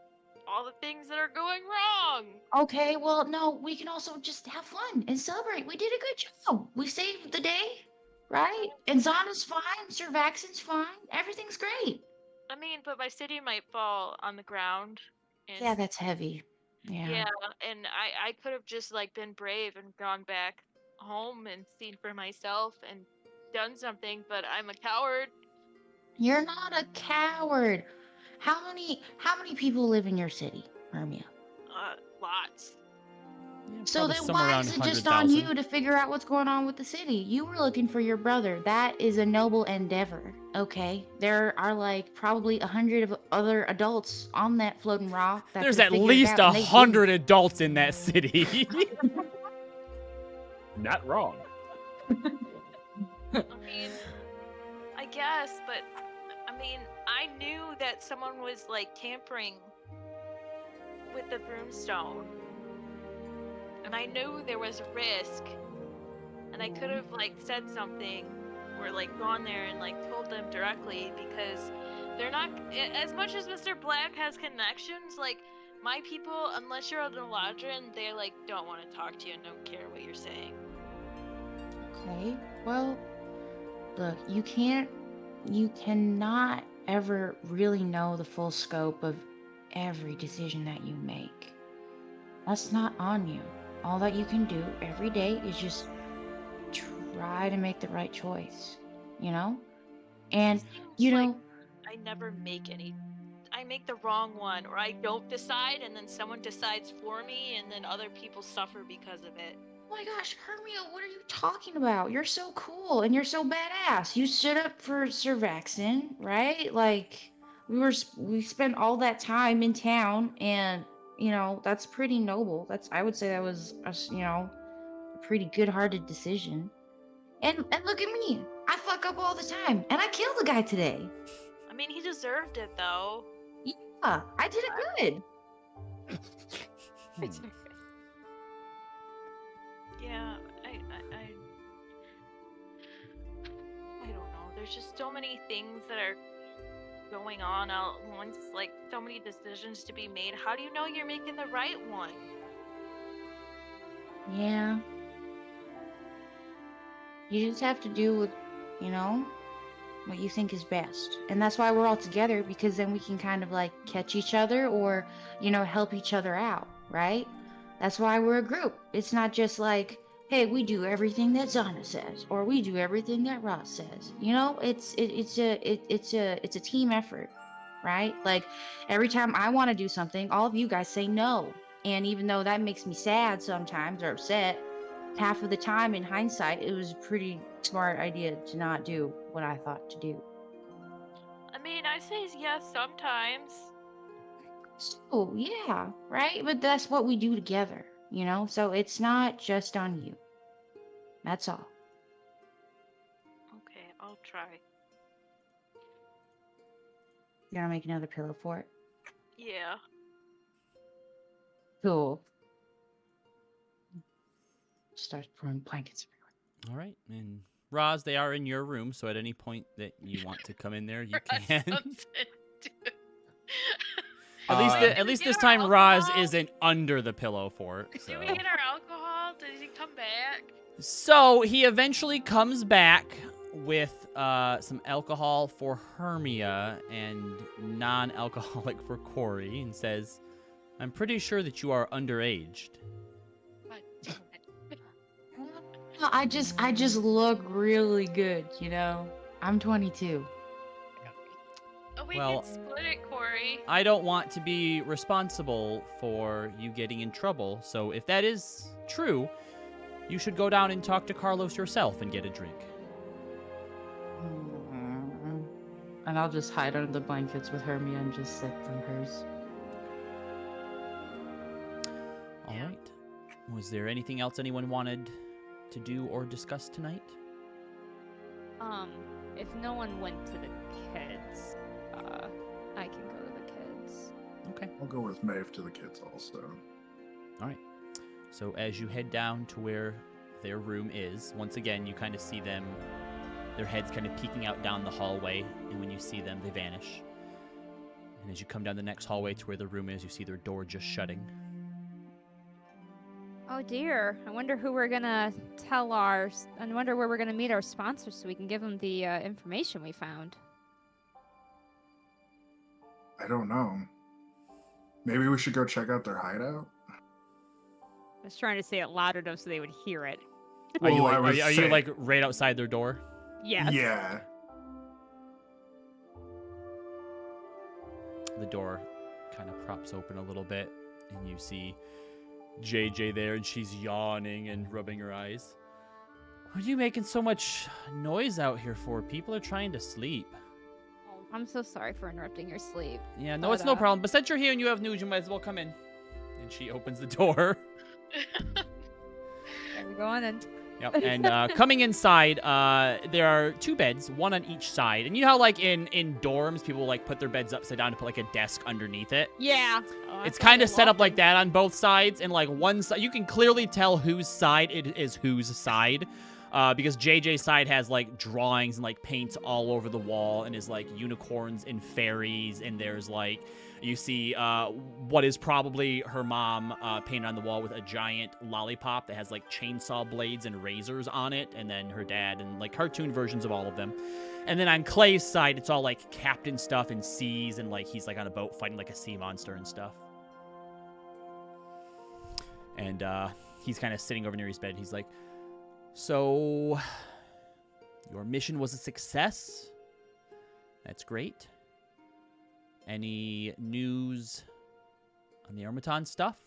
all the things that are going wrong. Okay, well, no, we can also just have fun and celebrate. We did a good job. We saved the day, right? And Zana's fine. Sir Vaxon's fine. Everything's great. I mean, but my city might fall on the ground. And Yeah, that's heavy. yeah, and I could have just like been brave and gone back home and seen for myself and done something, but I'm a coward. You're not a coward. How many people live in your city, Hermia? lots. Yeah, So probably then somewhere why around is it just on 100,000. you to figure out what's going on with the city? You were looking for your brother. That is a noble endeavor, okay? There are like probably 100 of other adults on that floating rock that There's could at figure it least out, and they 100 didn't. adults in that city. Not wrong. I mean, I guess, but I mean, I knew that someone was like tampering with the broomstone, and I knew there was a risk, and I could have like said something or like gone there and like told them directly, because they're not, as much as Mr. Black has connections, like my people, unless you're a Eladrin, they like don't want to talk to you and don't care what you're saying. Okay, well, look, you cannot ever really know the full scope of every decision that you make. That's not on you. All that you can do every day is just try to make the right choice, you know? And, It seems you like know, I never make any. I make the wrong one, or I don't decide, and then someone decides for me, and then other people suffer because of it. oh my gosh, Hermia, what are you talking about? You're so cool and you're so badass. You stood up for Sir Vaxon, right? Like we spent all that time in town, and that's pretty noble. I would say that was a pretty good-hearted decision. And look at me. I fuck up all the time, and I killed the guy today. I mean, he deserved it, though. Yeah, I did it good. Yeah, I don't know. There's just so many things that are going on out once, like so many decisions to be made. How do you know you're making the right one? Yeah. You just have to do what you think is best. And that's why we're all together, because then we can kind of like catch each other or, help each other out, right? That's why we're a group. It's not just like, hey, we do everything that Zana says or we do everything that Ross says. It's a team effort, right? Like every time I want to do something, all of you guys say no. And even though that makes me sad sometimes or upset, half of the time in hindsight, it was a pretty smart idea to not do what I thought to do. I mean, I say yes sometimes. So, yeah, right? But that's what we do together, So it's not just on you. That's all. Okay, I'll try. You gonna make another pillow for it? Yeah. Cool. Start throwing blankets everywhere. All right, and Roz, they are in your room, so at any point that you want to come in there, you Roz can. comes in, dude. At least Get this our time Roz alcohol? isn't under the pillow fort. So. Did we get our alcohol? Did he come back? So he eventually comes back with some alcohol for Hermia and non-alcoholic for Corey, and says, "I'm pretty sure that you are underaged." God damn it. I just look really good, I'm 22. Oh, we Well, can split it, Corey. I don't want to be responsible for you getting in trouble, so if that is true, you should go down and talk to Carlos yourself and get a drink. And I'll just hide under the blankets with Hermia and just sip from hers. All right. Was there anything else anyone wanted to do or discuss tonight? If no one went to the kids, I can go to the kids. Okay. I'll go with Maeve to the kids also. All right. So as you head down to where their room is, once again, you kind of see them, their heads kind of peeking out down the hallway, and when you see them, they vanish. And as you come down the next hallway to where the room is, you see their door just shutting. Oh dear. I wonder who we're gonna tell I wonder where we're gonna meet our sponsors so we can give them the information we found. I don't know. Maybe we should go check out their hideout? I was trying to say it loud enough so they would hear it. Are you Well, I like, was are you saying- like right outside their door? Yes. Yeah. The door kind of props open a little bit, and you see JJ there, and she's yawning and rubbing her eyes. What are you making so much noise out here for? People are trying to sleep. Oh, I'm so sorry for interrupting your sleep. Yeah, no, But, it's no problem. But since you're here and you have news, you might as well come in. And she opens the door. There we go on in. Yep. And coming inside, there are 2 beds, one on each side. And you know how, like, in dorms, people, like, put their beds upside down and put, like, a desk underneath it? Yeah. Oh, It's kind of set up like that on both sides. And, like, one side, you can clearly tell whose side it is whose side. Because JJ's side has, like, drawings and, like, paint all over the wall. And is, like, unicorns and fairies. And there's, like... You see what is probably her mom painted on the wall with a giant lollipop that has, like, chainsaw blades and razors on it. And then her dad and, like, cartoon versions of all of them. And then on Clay's side, it's all, like, captain stuff and seas. And, like, he's, like, on a boat fighting, like, a sea monster and stuff. And he's kind of sitting over near his bed. He's like, so your mission was a success? That's great. Any news on the Ermiton stuff?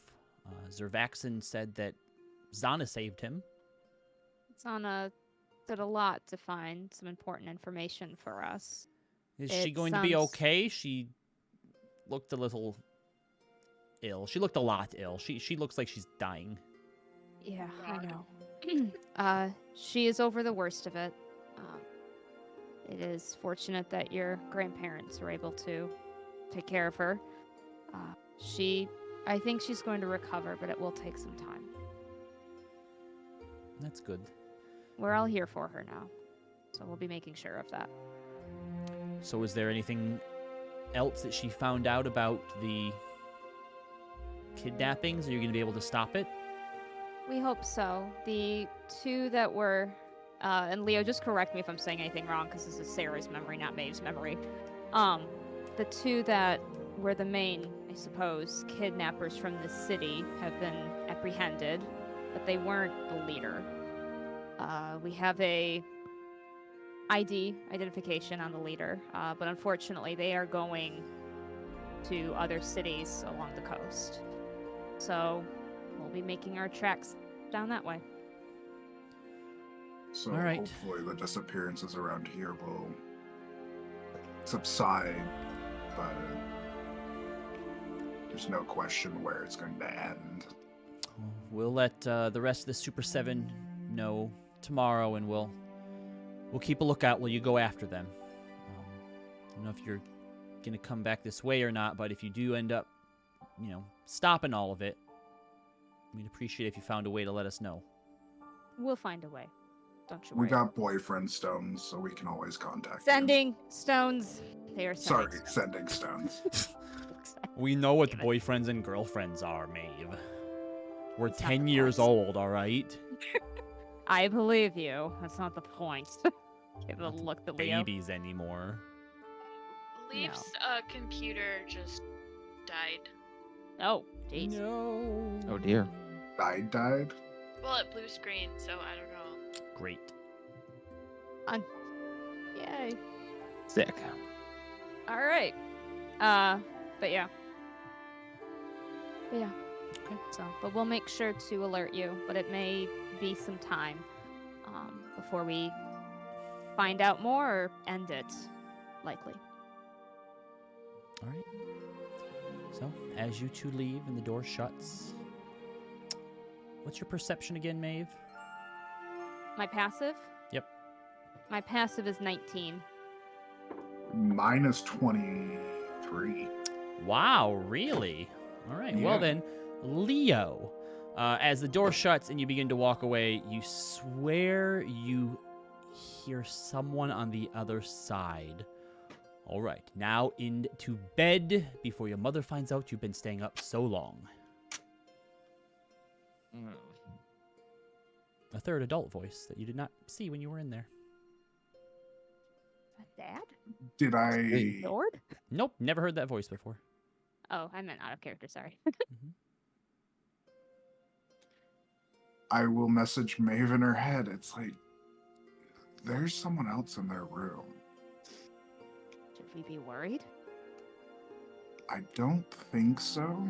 Zervaxin said that Zana saved him. Zana did a lot to find some important information for us. Is she going to be okay? She looked a little ill. She looked a lot ill. She looks like she's dying. Yeah, I know. She is over the worst of it. It is fortunate that your grandparents were able to take care of her. I think she's going to recover, but it will take some time. That's good. We're all here for her now, so we'll be making sure of that. So is there anything else that she found out about the kidnappings? Are you going to be able to stop it? We hope so. The 2 that were, and Leo, just correct me if I'm saying anything wrong, because this is Sarah's memory, not Maeve's memory. The 2 that were the main, I suppose, kidnappers from the city have been apprehended, but they weren't the leader. We have a identification on the leader, but unfortunately they are going to other cities along the coast. So we'll be making our tracks down that way. So All right. hopefully the disappearances around here will subside, but there's no question where it's going to end. We'll let the rest of the Super 7 know tomorrow, and we'll keep a lookout while you go after them. I don't know if you're going to come back this way or not, but if you do end up, stopping all of it, we'd appreciate if you found a way to let us know. We'll find a way. Don't you worry. We got boyfriend stones, so we can always contact you. Sending stones. They are Sorry, sending stones. sending stones. We know what Damn it. boyfriends and girlfriends are, Maeve. We're That's not 10 the years point. old, all right? I believe you. That's not the point. Give a look at Leo. Babies anymore. Leaf's computer just died. Oh, jeez. No. Oh dear. Died? Well, it blue screen, so I don't know. Great. Yay. Sick. All right. But yeah. Okay. So, but we'll make sure to alert you. But it may be some time before we find out more or end it. Likely. All right. So, as you two leave and the door shuts, what's your perception again, Maeve? My passive? Yep. My passive is 19. Minus 23. Wow, really? All right. Well Yeah. then, Leo, as the door shuts and you begin to walk away, you swear you hear someone on the other side. All right, now into bed before your mother finds out you've been staying up so long. A third adult voice that you did not see when you were in there. Dad? Did I... Lord? Nope, never heard that voice before. Oh, I meant out of character, sorry. I will message Maeve in her head. It's like, there's someone else in their room. Should we be worried? I don't think so.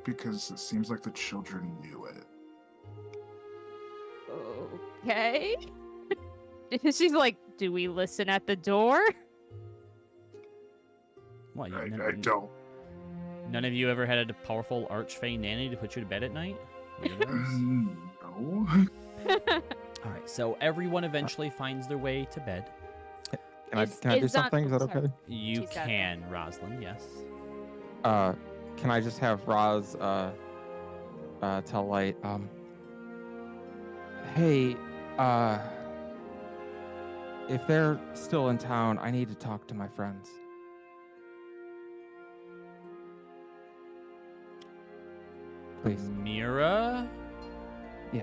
because it seems like the children knew it. Okay. She's like, do we listen at the door? What? I don't. None of you ever had a powerful archfey nanny to put you to bed at night? No. All right, so everyone eventually finds their way to bed. Can I do something? Is that okay? You She's got it. can, Rosalind, yes. Can I just have Roz tell Light, hey, if they're still in town, I need to talk to my friends. Please. Mira Yeah.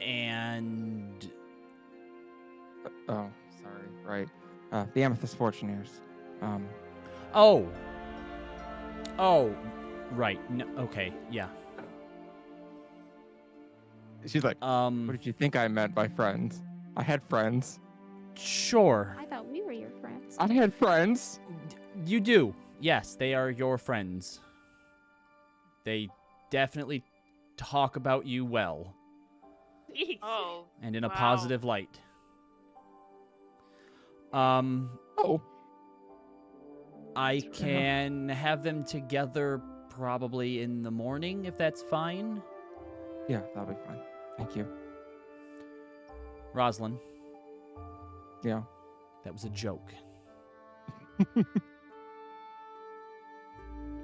and Oh, sorry. Right. The Amethyst Fortuneers. oh, right. No, okay, yeah. She's like, what did you think I meant by friends? I had friends. Sure. I thought we were your friends. I had friends. You do. Yes, they are your friends. They definitely talk about you well Jeez. Oh. and in a Wow. positive light. Oh. I can have them together probably in the morning, if that's fine. Yeah, that'll be fine. Thank you. Rosalind, Yeah. that was a joke.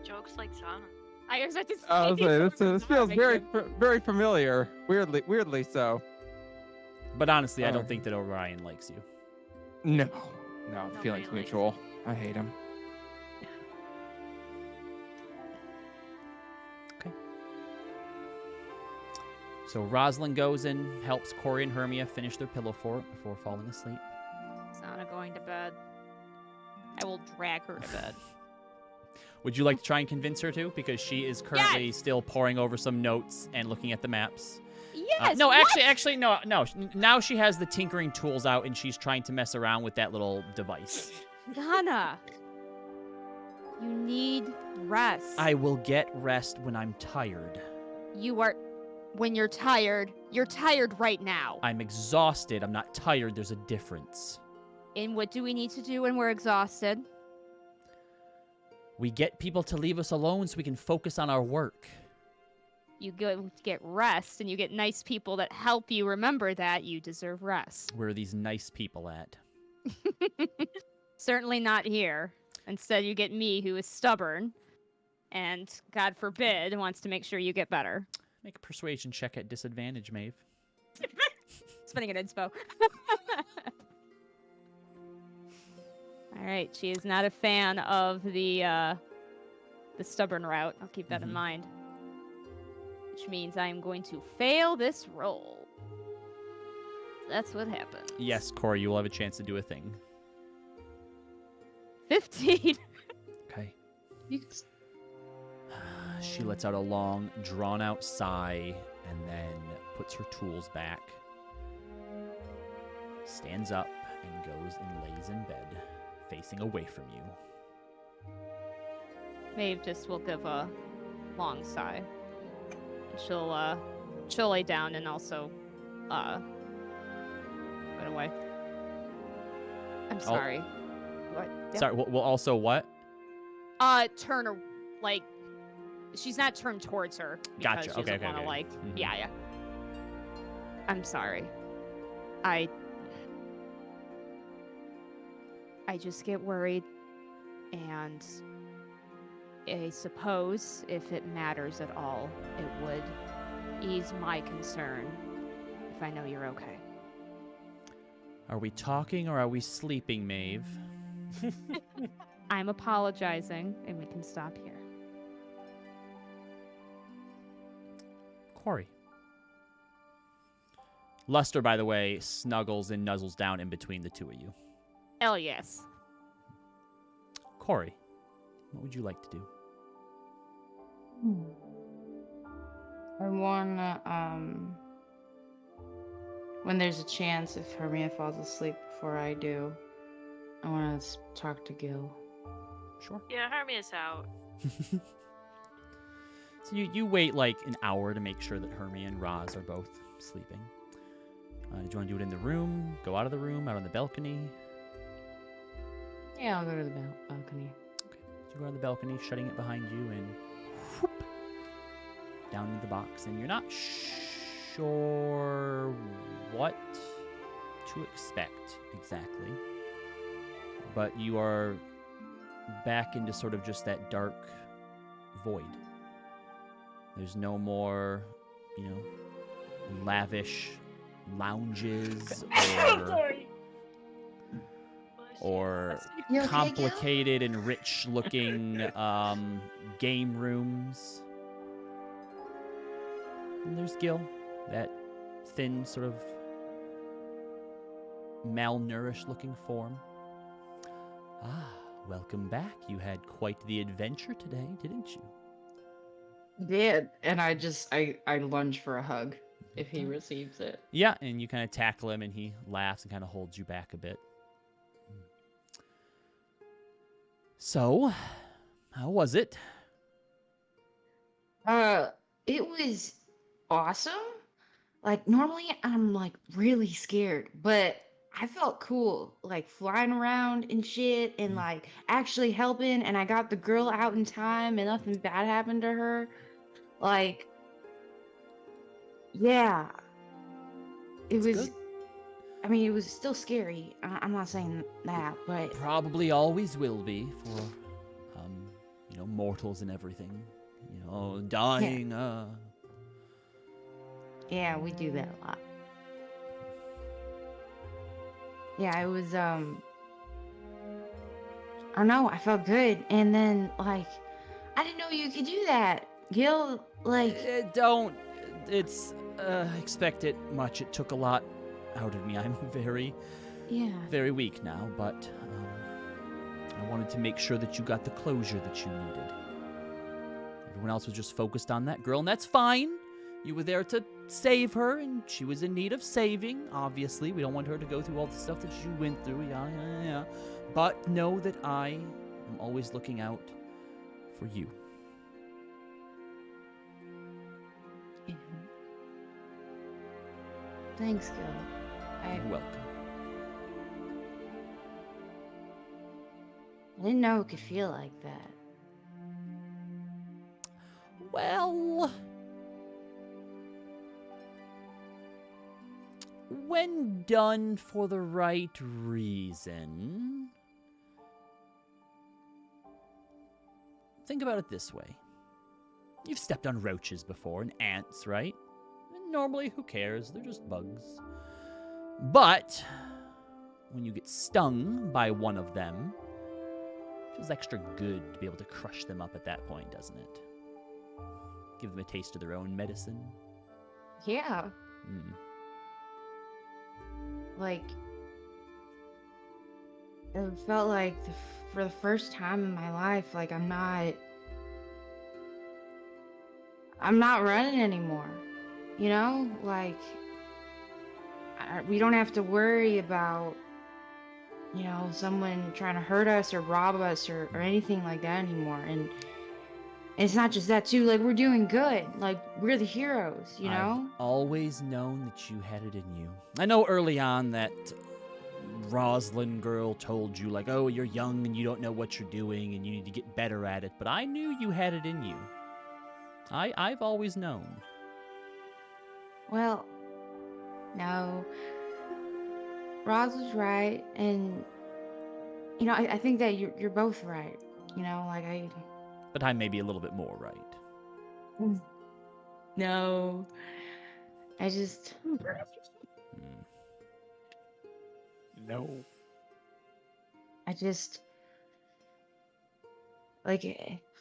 Jokes like Sana. I was about to say. I was like, this feels very familiar. Weirdly so. But honestly, I don't think that Orion likes you. No, Nobody feelings likes mutual. I hate him. So Rosalind goes and helps Corey and Hermia finish their pillow fort before falling asleep. Sana going to bed. I will drag her to bed. Would you like to try and convince her to? Because she is currently Yes! still poring over some notes and looking at the maps. Yes. No, what? actually, no. Now she has the tinkering tools out and she's trying to mess around with that little device. Sana, you need rest. I will get rest when I'm tired. You are. When you're tired right now. I'm exhausted. I'm not tired. There's a difference. And what do we need to do when we're exhausted? We get people to leave us alone so we can focus on our work. You go get rest, and you get nice people that help you remember that you deserve rest. Where are these nice people at? Certainly not here. Instead, you get me, who is stubborn, and, God forbid, wants to make sure you get better. Make a persuasion check at disadvantage, Maeve. Spending an inspo. All right, she is not a fan of the stubborn route. I'll keep that in mind. Which means I am going to fail this roll. That's what happens. Yes, Corey, you will have a chance to do a thing. 15. Okay. You She lets out a long, drawn-out sigh and then puts her tools back, stands up, and goes and lays in bed, facing away from you. Maeve just will give a long sigh. She'll lay down and also go away. I'm sorry. What? Yeah. Sorry, we'll also what? Turn her, like, she's not turned towards her. Because Gotcha. She doesn't Okay. wanna, like, Mhm. yeah. I'm sorry. I just get worried, and I suppose if it matters at all, it would ease my concern if I know you're okay. Are we talking or are we sleeping, Maeve? I'm apologizing, and we can stop here. Corey. Luster, by the way, snuggles and nuzzles down in between the two of you. Hell yes. Corey, what would you like to do? I wanna, when there's a chance, if Hermia falls asleep before I do, I wanna talk to Gil. Sure. Yeah, Hermia's out. So you wait like an hour to make sure that Hermia and Roz are both sleeping. Did you want to do it in the room? Go out of the room? Out on the balcony? Yeah, I'll go to the balcony. Okay. So you go on the balcony, shutting it behind you, and whoop, down into the box. And you're not sure what to expect exactly. But you are back into sort of just that dark void. There's no more, lavish lounges or You okay, Gil? complicated and rich-looking game rooms. And there's Gil, that thin, sort of malnourished-looking form. Ah, welcome back. You had quite the adventure today, didn't you? Did, and I lunge for a hug if he receives it. Yeah, and you kind of tackle him, and he laughs and kind of holds you back a bit. So, how was it? It was awesome. Like, normally I'm like really scared, but I felt cool, like flying around and shit and like actually helping, and I got the girl out in time and nothing bad happened to her. Like, yeah, it That's was, good. I mean, it was still scary. I'm not saying that, but Probably always will be for, mortals and everything. Dying. yeah, we do that a lot. Yeah, it was, I don't know, I felt good. And then, like, I didn't know you could do that. Gil, like, Don't. Expect it much. It took a lot out of me. I'm very, yeah. very weak now, but I wanted to make sure that you got the closure that you needed. Everyone else was just focused on that girl, and that's fine. You were there to save her, and she was in need of saving. Obviously, we don't want her to go through all the stuff that you went through. Yeah. But know that I am always looking out for you. Yeah. Thanks, Gil. You're welcome. I didn't know it could feel like that. Well, when done for the right reason, think about it this way. You've stepped on roaches before and ants, right? And normally, who cares? They're just bugs. But when you get stung by one of them, it feels extra good to be able to crush them up at that point, doesn't it? Give them a taste of their own medicine. Yeah. Like, it felt like for the first time in my life, like I'm not running anymore. Like, we don't have to worry about, someone trying to hurt us or rob us or anything like that anymore. And it's not just that too, like we're doing good. Like we're the heroes, I've always known that you had it in you. I know early on that Roslyn girl told you, like, oh, you're young and you don't know what you're doing and you need to get better at it. But I knew you had it in you. I've always known. Well, no. Roz was right, and I think that you're both right. Like But I may be a little bit more right. No. I just No. like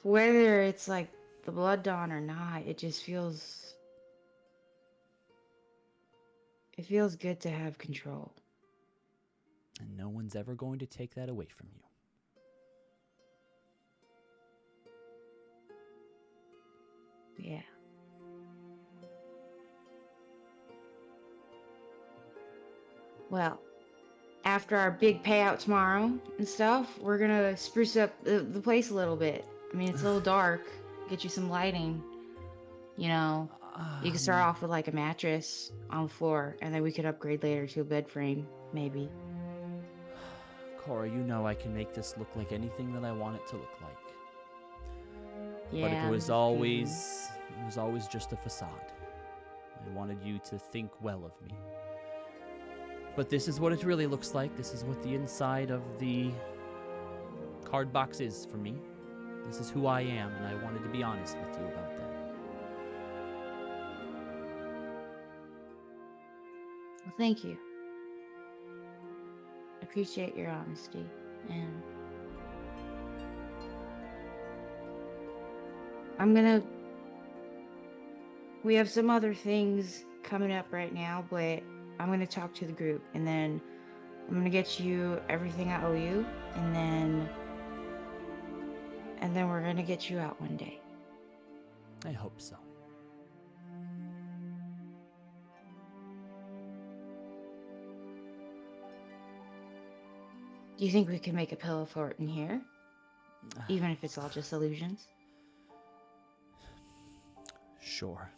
whether it's like the blood dawn or not, it just feels good to have control. And no one's ever going to take that away from you. Yeah. Well, after our big payout tomorrow and stuff, we're gonna spruce up the place a little bit. I mean, it's a little dark. Get you some lighting. You know, you can start off with like a mattress on the floor, and then we could upgrade later to a bed frame, maybe. Cora, you know I can make this look like anything that I want it to look like. Yeah. But it was I'm always just a facade. I wanted you to think well of me. But this is what it really looks like. This is what the inside of the card box is for me. This is who I am, and I wanted to be honest with you about that. Well, thank you. Appreciate your honesty, and we have some other things coming up right now, but I'm gonna talk to the group, and then I'm gonna get you everything I owe you, and then we're gonna get you out one day. I hope so. Do you think we can make a pillow fort in here? Even if it's all just illusions? Sure.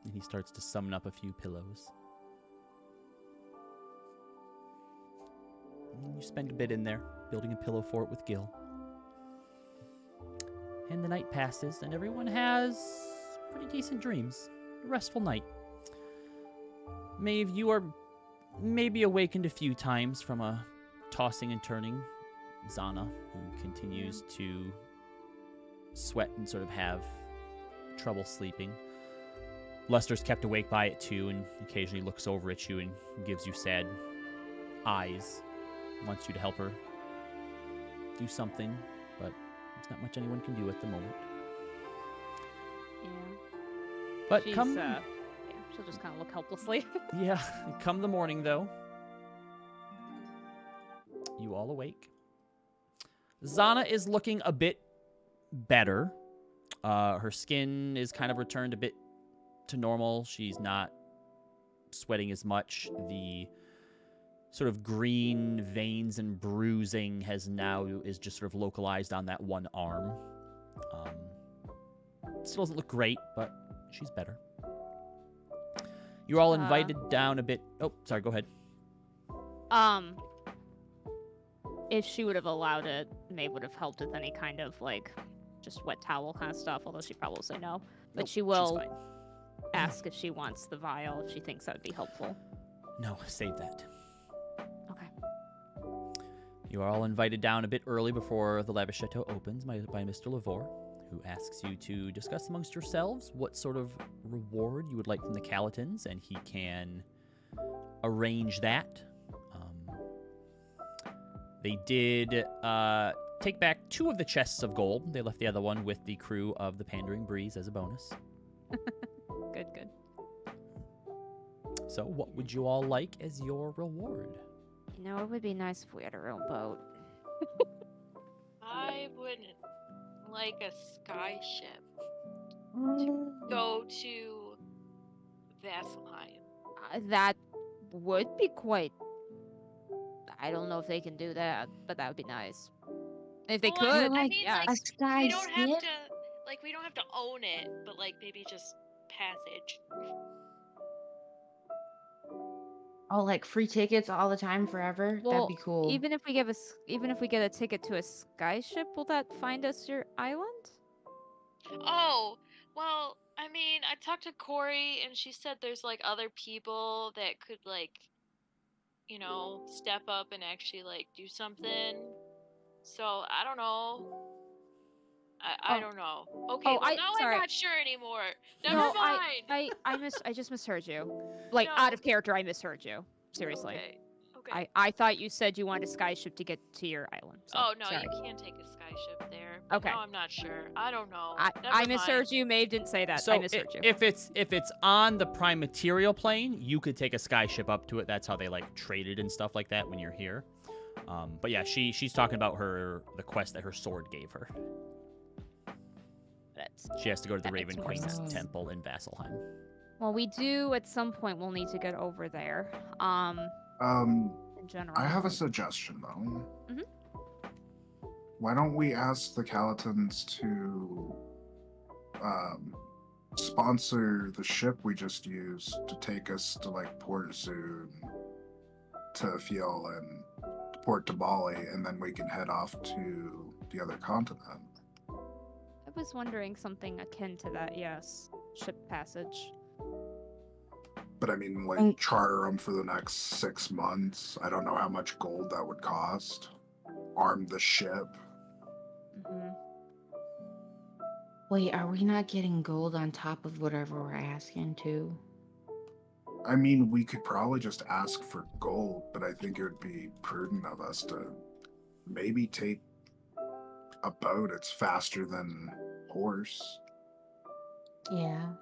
And he starts to summon up a few pillows. And you spend a bit in there, building a pillow fort with Gil. And the night passes, and everyone has pretty decent dreams. A restful night. Maeve, you are maybe awakened a few times from a tossing and turning Zana, who continues to sweat and sort of have trouble sleeping. Lester's kept awake by it too, and occasionally looks over at you and gives you sad eyes. Wants you to help her do something, but there's not much anyone can do at the moment. Yeah. But She's, come, yeah, she'll just kind of look helplessly. yeah, come the morning though, you all awake. Zana is looking a bit better. Her skin is kind of returned a bit to normal. She's not sweating as much. The sort of green veins and bruising is just sort of localized on that one arm. Still doesn't look great, but she's better. You're all invited down a bit. Oh, sorry, go ahead. If she would have allowed it, Maeve would have helped with any kind of like just wet towel kind of stuff, although she probably will say no. But Nope, she she's will fine. ask if she wants the vial, if she thinks that would be helpful. No, save that. Okay. You are all invited down a bit early before the lavish chateau opens by Mr. Lavore, who asks you to discuss amongst yourselves what sort of reward you would like from the Calatons, and he can arrange that. They did take back 2 of the chests of gold. They left the other one with the crew of the Pandering Breeze as a bonus. Good, good. So what would you all like as your reward? You know, it would be nice if we had our own boat. I would like a sky ship to go to Vasselheim. That would be quite... I don't know if they can do that, but that would be nice. If they Well, could, I mean, yeah. like, A sky we don't have ship? to, like, we don't have to own it, but like maybe just passage. Oh, like free tickets all the time forever? Well, That'd be cool. even if we get a ticket to a sky ship, will that find us your island? Oh, well, I mean, I talked to Corey and she said there's like other people that could like, you know, step up and actually like do something. So I don't know. I Oh. don't know. Okay, well now sorry. I'm not sure anymore. Never No, mind. I just misheard you. Like No. out of character, I misheard you. Seriously. Okay. I thought you said you wanted a sky ship to get to your island. So, Oh no, sorry. you can't take a sky ship there. But Okay. now I'm not sure. I don't know. I Never misheard mind. you. Maeve didn't say that. So I misheard you. if it's on the prime material plane, you could take a sky ship up to it. That's how they like traded and stuff like that when you're here. But yeah, she's talking about the quest that her sword gave her. She has to go to the That makes Raven more Queen's sense. temple in Vasselheim. Well, we do at some point. We'll need to get over there. Um, general. I have a suggestion, though. Mhm. Why don't we ask the Calatons to sponsor the ship we just used to take us to like Port Zoon, to Fiel, and Port to Bali, and then we can head off to the other continent. I was wondering something akin to that, yes. Ship passage. But I mean, like, charter them for the next 6 months. I don't know how much gold that would cost. Arm the ship. Hmm. Wait, are we not getting gold on top of whatever we're asking to? I mean, we could probably just ask for gold, but I think it would be prudent of us to maybe take a boat. It's faster than horse, Yeah.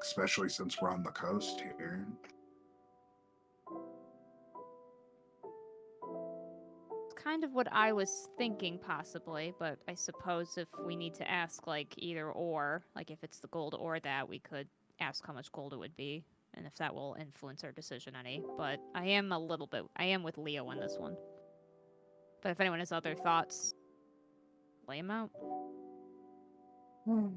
especially since we're on the coast here. It's kind of what I was thinking, possibly, but I suppose if we need to ask, like, either or, like, if it's the gold or that, we could ask how much gold it would be, and if that will influence our decision any. But I am with Leo on this one. But if anyone has other thoughts, lay them out. You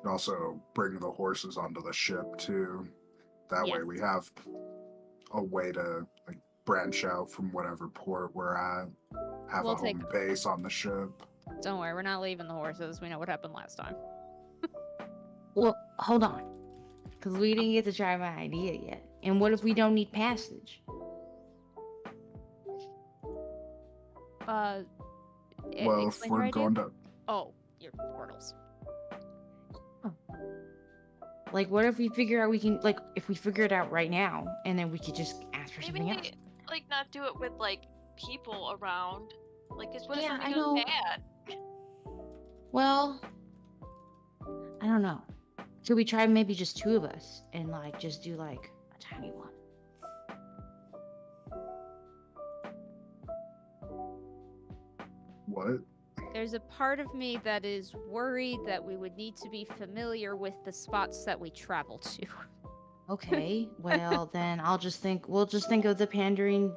can also bring the horses onto the ship, too. That way Yes. we have a way to like branch out from whatever port we're at. Have We'll a home base on the ship. Don't worry, we're not leaving the horses. We know what happened last time. Well, hold on. Because we didn't get to try my idea yet. And what if we don't need passage? Well, if Explain your we're idea? going to... Oh, your portals. Like, what if we figure out we can, like, if we figure it out right now, and then we could just ask for something else? Maybe, like, not do it with, like, people around. Like, 'cause what if Yeah, something I goes know. bad? Well, I don't know. Should we try maybe just 2 of us and, like, just do, like, a tiny one? What? There's a part of me that is worried that we would need to be familiar with the spots that we travel to. Okay, well, then we'll just think of the Pandering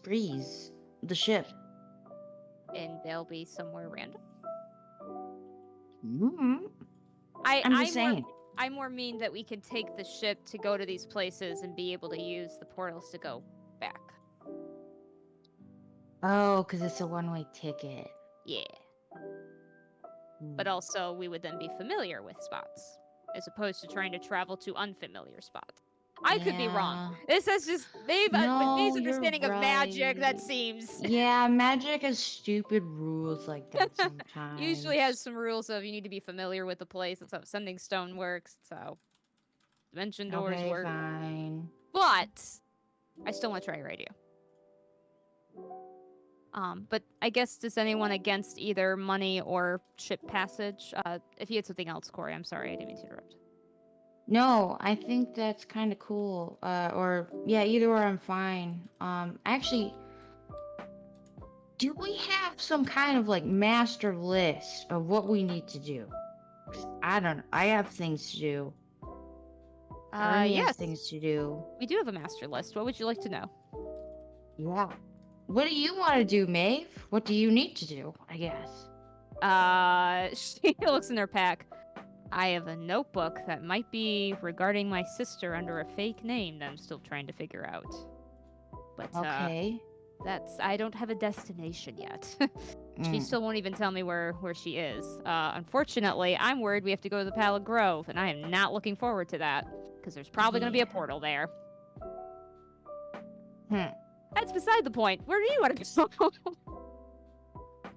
Breeze, the ship. And they'll be somewhere random. Mm-hmm. I'm just saying. I more mean that we can take the ship to go to these places and be able to use the portals to go back. Oh, because it's a one-way ticket. Yeah. Hmm. But also, we would then be familiar with spots, as opposed to trying to travel to unfamiliar spots. I could be wrong. This is just with Dave's you're understanding of magic, that right. seems Yeah, magic has stupid rules like that sometimes. usually has some rules of you need to be familiar with the place. That's how sending stone works. That's how dimension doors Okay, work. fine. But I still want to try your idea. But I guess, does anyone against either money or ship passage? If you had something else, Corey, I'm sorry, I didn't mean to interrupt. No, I think that's kind of cool. Either or I'm fine. Actually, do we have some kind of like master list of what we need to do? 'Cause I don't know. I have things to do. Ernie has Yes, things to do. we do have a master list. What would you like to know? Yeah. What do you want to do, Maeve? What do you need to do, I guess? She looks in her pack. I have a notebook that might be regarding my sister under a fake name that I'm still trying to figure out. But Okay. I don't have a destination yet. She Mm. still won't even tell me where she is. Unfortunately, I'm worried we have to go to the Pallid Grove, and I am not looking forward to that, because there's probably going to be a Yeah. portal there. Hmm. That's beside the point. Where do you want to go?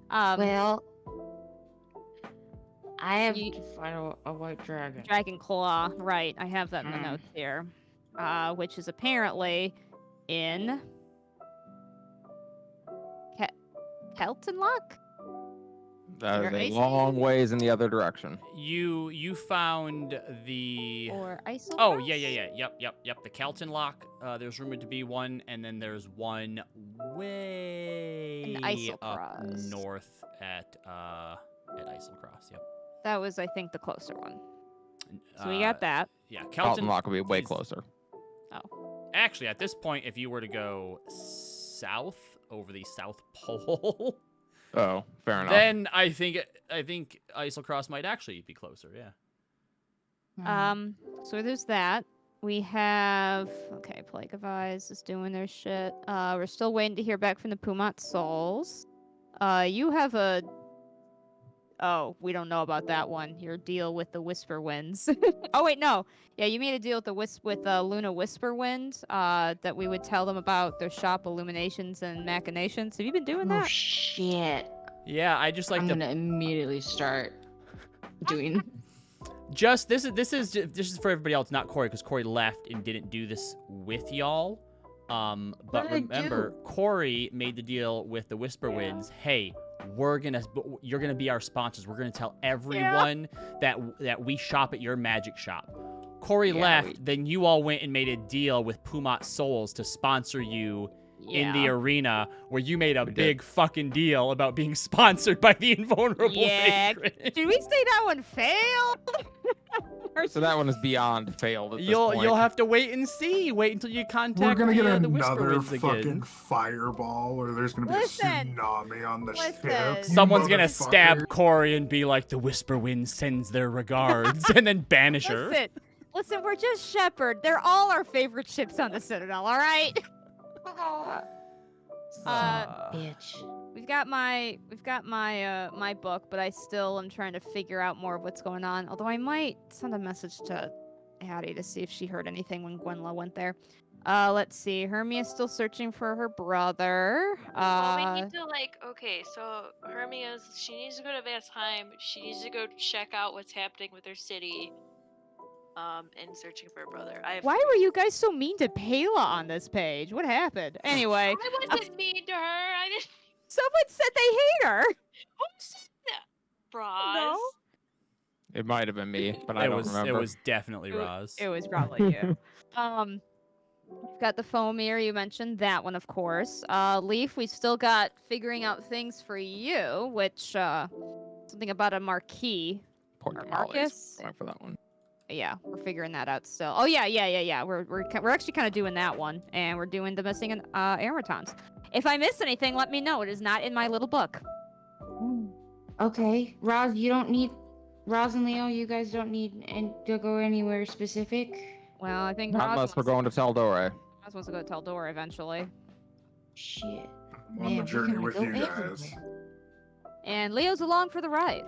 Well, I have you- to fight a white dragon. Dragon Claw, right. I have that in the Hmm. notes here. Which is apparently in Keltonlock? That Your is a ice long cream? ways in the other direction. You found the... Or Isle Oh, Cross? Yep. The Kelton Lock. There's rumored to be one, and then there's one way Isle up Cross. north at Isle Cross. Yep. That was, I think, the closer one. And, So we got that. Yeah, Kelton Lock will be way is- closer. Actually, at this point, if you were to go south over the South Pole, Oh, fair enough. then I think Islecross might actually be closer. Yeah. So there's that. We have Plague of Eyes is doing their shit. We're still waiting to hear back from the Pumat Souls. You have we don't know about that one. Your deal with the Whisper Winds. Oh wait, no. Yeah, you made a deal with the Luna Whisper Wind. That we would tell them about their shop illuminations and machinations. Have you been doing Oh that? shit! Yeah, I just like I'm to gonna immediately start doing. just this is for everybody else, not Corey, because Corey left and didn't do this with y'all. But What did I remember, do? Corey made the deal with the Whisper Winds. Hey, you're gonna be our sponsors. We're gonna tell everyone that we shop at your magic shop. Corey left, then you all went and made a deal with Pumat Souls to sponsor you in the arena, where you made a big fucking deal about being sponsored by the Invulnerable Vagrant. Did we say that one failed? So that one is beyond failed at this point. You'll have to wait and see. Wait until you contact We're gonna get the Whisper another Winds fucking again. fireball, or there's gonna be a tsunami on the ship. you Someone's gonna stab motherfucker. Corey and be like, the Whisper Wind sends their regards, and then banish her. Listen, we're just Shepherd. They're all our favorite ships on the Citadel, all right? Bitch. We've got my my book, but I still am trying to figure out more of what's going on. Although I might send a message to Addie to see if she heard anything when Gwenla went there. Let's see. Hermia's still searching for her brother. Well, we need to so she needs to go to Vasheim. She needs to go check out what's happening with her city. And searching for her brother. Why were you guys so mean to Pela on this page? What happened? Anyway. I wasn't mean to her. I didn't. Someone said they hate her. Who said that? Braz. No? It might have been me, but I don't remember. It was definitely Roz. It was probably you. We've got the Fomir, you mentioned that one, of course. Leaf, we've still got figuring out things for you, which, something about a marquee. Port Marcus? Going for that one. Yeah, we're figuring that out still. Oh, yeah. We're actually kind of doing that one, and we're doing the missing aeromatons. If I miss anything, let me know. It is not in my little book. Okay, Roz, Roz and Leo, you guys don't need to go anywhere specific. Well, I think Not unless we're going to Teldore. Roz wants to go to Teldore eventually. Shit. I'm on the journey with you guys. everywhere. And Leo's along for the ride.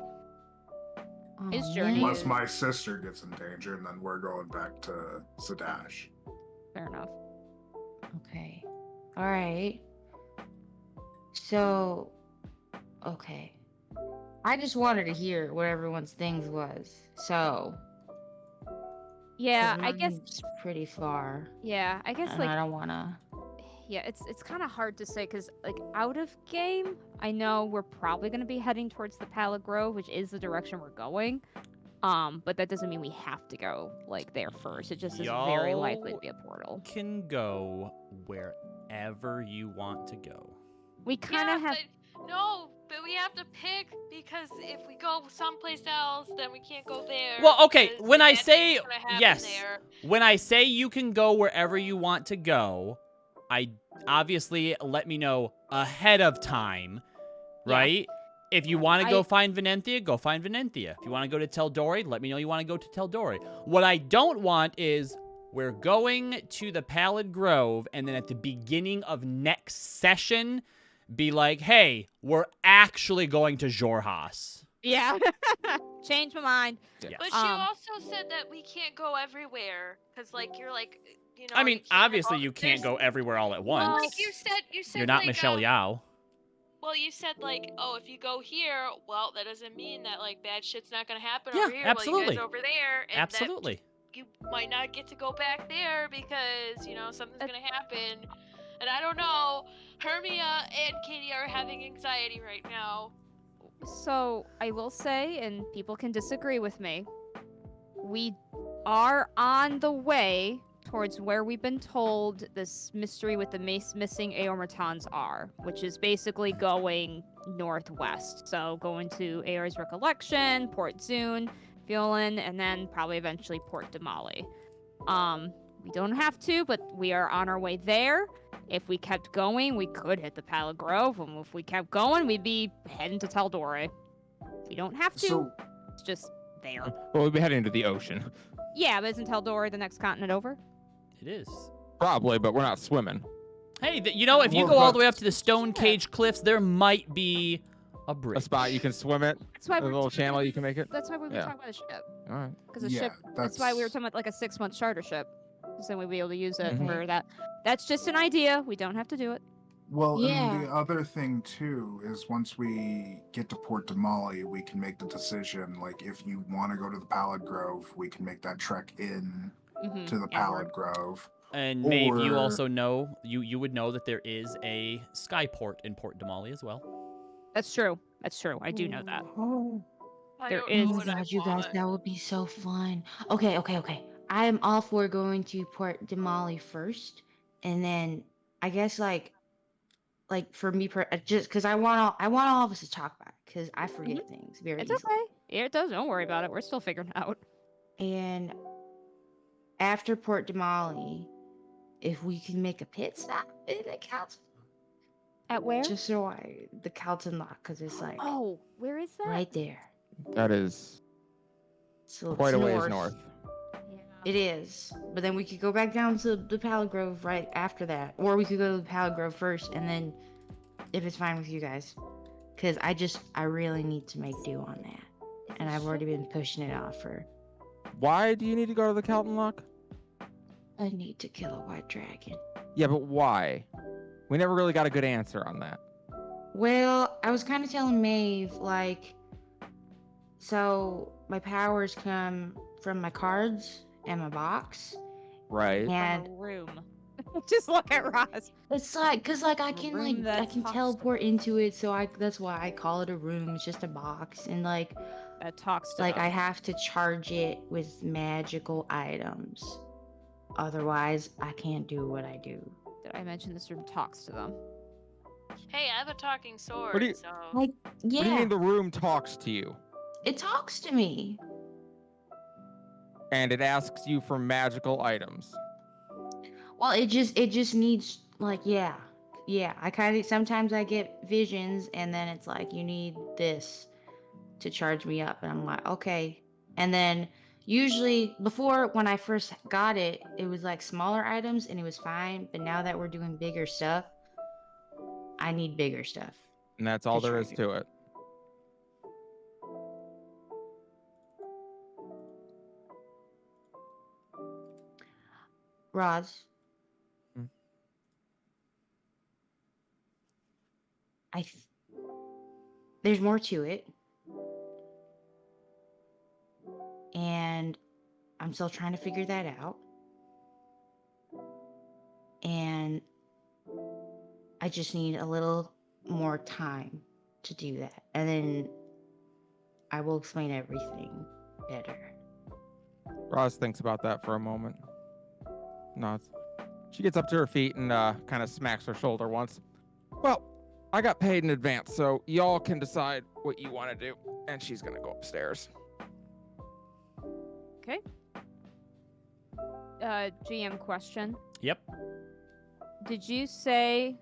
Oh, His journey man. Unless my sister gets in danger, and then we're going back to Zadash. Fair enough. Okay. All right. So, okay. I just wanted to hear what everyone's things was. So. Yeah, I guess. It's pretty far. Yeah, I guess And like. I don't wanna. Yeah, it's kind of hard to say because like out of game, I know we're probably gonna be heading towards the Pallid Grove, which is the direction we're going. But that doesn't mean we have to go like there first. It just is very likely to be a portal. Can go wherever you want to go. We kind of have. But we have to pick because if we go someplace else, then we can't go there. Well, okay, because when I bad say things gonna happen yes, there. when I say you can go wherever you want to go, I obviously let me know ahead of time, right? If you want to go find Venenthia, go find Venenthia. If you want to go to Teldore, let me know you want to go to Teldore. What I don't want is we're going to the Pallid Grove, and then at the beginning of next session, be like, hey, we're actually going to Xhorhas. Yeah. Change my mind. Yes. But she also said that we can't go everywhere because, you're I mean, you can't have obviously all- you can't go there's- everywhere all at Well, once. like you said, You're not Michelle Yao. Well, you said if you go here, well, that doesn't mean that bad shit's not gonna happen Yeah, over here. absolutely. While you guys over there, and Absolutely. that you might not get to go back there because something's gonna happen. And I don't know. Hermia and Katie are having anxiety right now. So I will say, and people can disagree with me, we are on the way towards where we've been told this mystery with the missing Aormatons are, which is basically going northwest. So going to Aor's Recollection, Port Zune, Violin, and then probably eventually Port Damali. We don't have to, but we are on our way there. If we kept going, we could hit the Pallet Grove, and if we kept going, we'd be heading to Taldore. We don't have to. So It's just there. Well, we'll be heading to the ocean. Yeah, but isn't Taldore the next continent over? It is. Probably, but we're not swimming. Hey, you know, if you Well, go all but- the way up to the Stone Cage Cliffs, there might be a bridge. A spot you can swim it. That's why A little channel you can make it. That's why we were Yeah. talking about a ship. All right. Because a Yeah, ship. That's why we were that's- talking about like a 6-month charter ship. Because then we'd be able to use it Mhm. for that. That's just an idea. We don't have to do it. Well, Yeah. and the other thing too is once we get to Port Damali, we can make the decision. Like, if you want to go to the Pallid Grove, we can make that trek in Mm-hmm. to the Pallid Grove. And Maeve, you Or- also know, you would know that there is a skyport in Port Damali as well. That's true. That's true. I do know that. Oh. I There don't is- know Oh my what I god, you guys, want. that would be so fun. Okay. I am all for going to Port Damali first, and then I guess like for me, just because I want all of us to talk about it, because I forget things very It's easily. okay. Yeah, it does. Don't worry about it. We're still figuring it out. And after Port Damali, if we can make a pit stop in the Calton, At where? just so the Calton Lock, because it's like Oh, where is that? right there. That is So quite a it's ways north. Yeah. It is, but then we could go back down to the Pallid Grove right after that, or we could go to the Pallid Grove first, and then, if it's fine with you guys, because I really need to make do on that, and I've already been pushing it off for. Why do you need to go to the Calton Lock? I need to kill a white dragon. Yeah, but why? We never really got a good answer on that. Well, I was kind of telling Maeve like, so my powers come from my cards and my box, Right. and From a room. Just look at Roz. it's like, cause like I A can room that I can talks to teleport into it, so that's why I call it a room. It's just a box, and like That talks to like them. I have to charge it with magical items. Otherwise, I can't do what I do. Did I mention this room talks to them? Hey, I have a talking sword, What do you- so Like, yeah, What do you mean the room talks to you? it talks to me. And it asks you for magical items. Well, it just needs like yeah. I kind of sometimes I get visions, and then it's like you need this to charge me up, and I'm like okay. And then usually before when I first got it, it was like smaller items and it was fine. But now that we're doing bigger stuff, I need bigger stuff. And that's all To there is charge to it. Roz. Hmm. There's more to it. And I'm still trying to figure that out. And I just need a little more time to do that. And then I will explain everything better. Roz thinks about that for a moment. Nods. She gets up to her feet and kind of smacks her shoulder once. Well, I got paid in advance, so y'all can decide what you want to do. And she's going to go upstairs. Okay. GM question. Yep. Did you say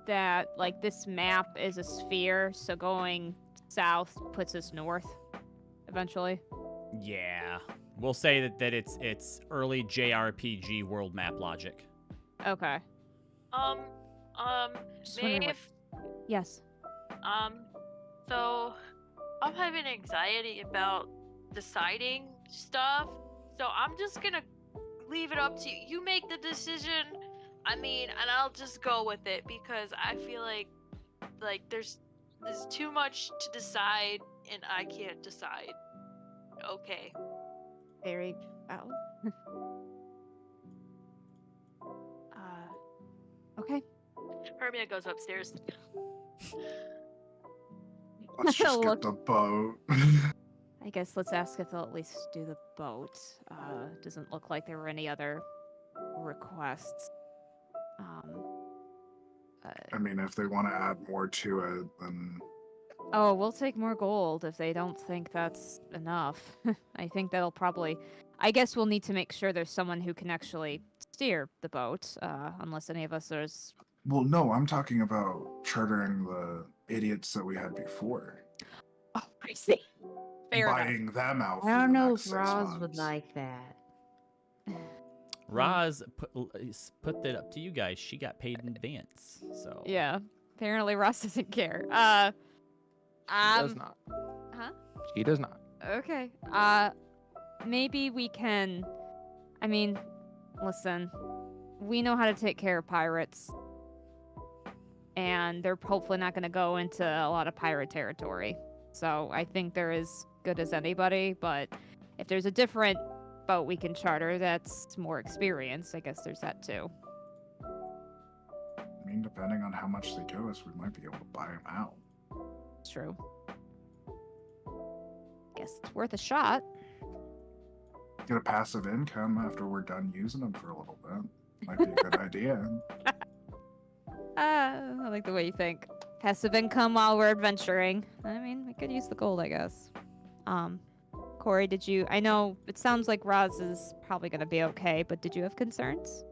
that like this map is a sphere, so going south puts us north eventually? Yeah. We'll say that it's early JRPG world map logic. Okay. Just wondering what- Maeve, Yes. so I'm having anxiety about deciding stuff, so I'm just gonna leave it up to you. You make the decision. I mean, and I'll just go with it because I feel like there's too much to decide and I can't decide. Okay. Very well. Okay. Hermia goes upstairs. Let's just Look. get the boat. I guess let's ask if they'll at least do the boat. Doesn't look like there were any other requests. I mean, if they want to add more to it, then Oh, we'll take more gold if they don't think that's enough. I think that'll probably. I guess we'll need to make sure there's someone who can actually steer the boat, unless any of us are. Well, no, I'm talking about chartering the idiots that we had before. Oh, I see. Fair enough. Buying them out for I don't the know next if 6 Roz months. would like that. Roz put that up to you guys. She got paid in advance, so Yeah. Apparently, Ross doesn't care. She does not. Huh? She does not. Okay. Maybe we can. I mean, listen. We know how to take care of pirates, and they're hopefully not going to go into a lot of pirate territory. So I think they're as good as anybody. But if there's a different boat we can charter that's more experienced, I guess there's that too. I mean, depending on how much they give us, we might be able to buy them out. It's true. Guess it's worth a shot. Get a passive income after we're done using them for a little bit. Might be a good idea. I like the way you think. Passive income while we're adventuring. I mean, we could use the gold, I guess. Corey, I know it sounds like Roz is probably going to be okay, but did you have concerns?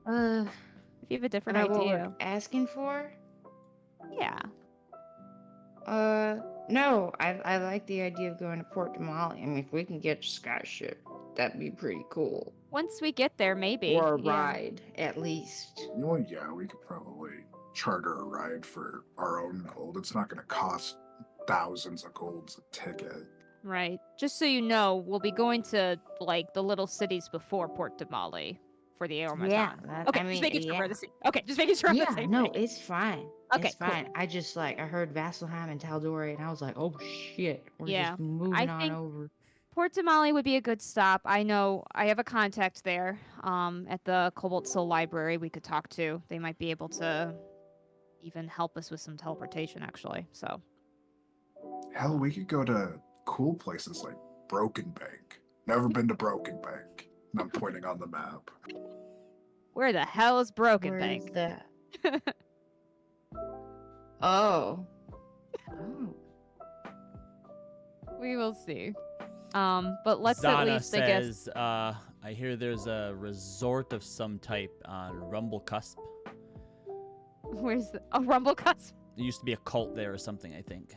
If you have a different What idea. we're asking for? Yeah. No, I like the idea of going to Port Damali. I mean, if we can get a skyship, that'd be pretty cool. Once we get there, maybe. Or a yeah. ride, at least. Well, yeah, we could probably charter a ride for our own gold. It's not going to cost thousands of golds a ticket. Right. Just so you know, we'll be going to, like, the little cities before Port Damali for the Aromaton. Yeah, Okay, I mean, just making sure yeah. we're the same. Okay, just making sure we're Yeah, the same no, page. it's fine. Okay, it's cool. fine. I just I heard Vasselheim and Tal'Dorei, and I was like, oh shit, we're Yeah, just moving on think- over. Port Damali would be a good stop. I know I have a contact there at the Cobalt Soul Library we could talk to. They might be able to even help us with some teleportation, actually. So, Hell, we could go to cool places like Broken Bank. Never been to Broken Bank. And I'm pointing on the map. where the hell is Broken Where's Bank? that? Oh. Oh. We will see. But let's Zana at least, I guess. says, I hear there's a resort of some type on Rumble Cusp. Where's the Rumble Cusp? There used to be a cult there or something, I think.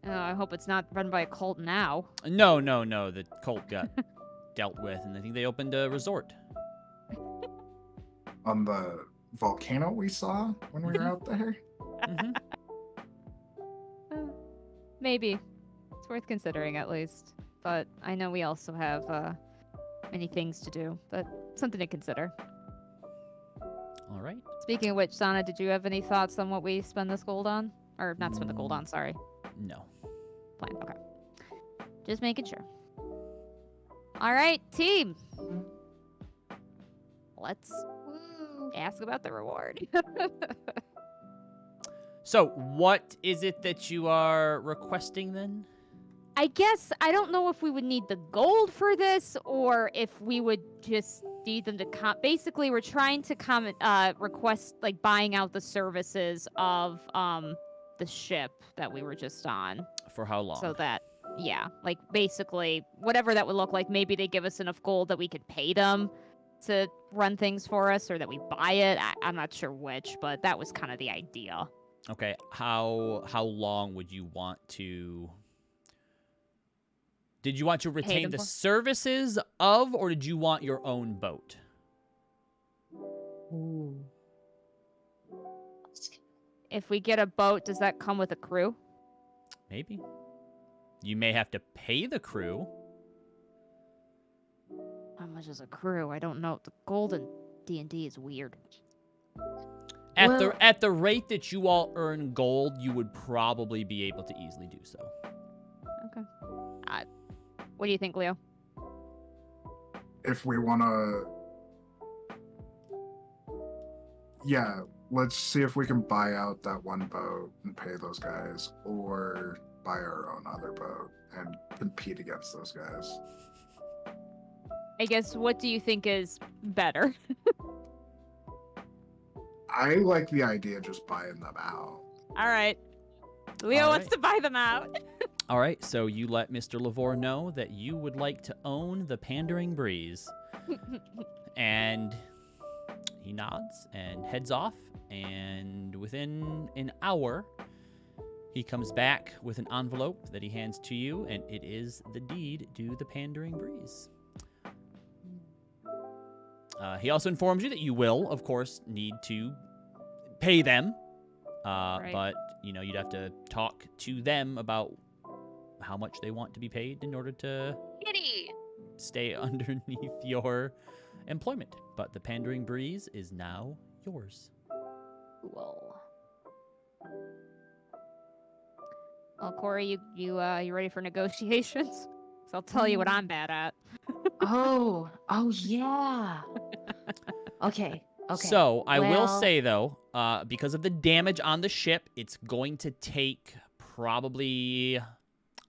Oh, I hope it's not run by a cult now. No. The cult got dealt with, and I think they opened a resort. On the volcano we saw when we were out there? Mhm. Maybe. It's worth considering at least. But I know we also have many things to do, but something to consider. All right. Speaking of which, Sana, did you have any thoughts on what we spend this gold on? Or not spend the gold on, sorry. No. Fine, okay. Just making sure. All right, team. Let's ask about the reward. So, what is it that you are requesting then? I guess I don't know if we would need the gold for this or if we would just need them to basically we're trying to request like buying out the services of the ship that we were just on. For how long? So that like basically whatever that would look like, maybe they give us enough gold that we could pay them to run things for us or that we buy it. I'm not sure which, but that was kind of the idea. Okay. How long would you want to... Did you want to retain them the for? services of, or did you want your own boat? Ooh. If we get a boat, does that come with a crew? Maybe. You may have to pay the crew. How much is a crew? I don't know. The gold in D&D is weird. At the rate that you all earn gold, you would probably be able to easily do so. Okay. What do you think, Leo? If we want to... Yeah, let's see if we can buy out that one boat and pay those guys, or buy our own other boat and compete against those guys. I guess, what do you think is better? I like the idea of just buying them out. All right. Leo All wants right. to buy them out. All right, so you let Mr. Lavore know that you would like to own the Pandering Breeze. And he nods and heads off, and within an hour, he comes back with an envelope that he hands to you, and it is the deed to the Pandering Breeze. He also informs you that you will, of course, need to pay them, but, you know, you'd have to talk to them about how much they want to be paid in order to Kitty. stay underneath your employment. But the Pandering Breeze is now yours. Cool. Well, Corey, you ready for negotiations? 'Cause I'll tell you what I'm bad at. Oh yeah. Okay. So, I will Well- say, though, because of the damage on the ship, it's going to take probably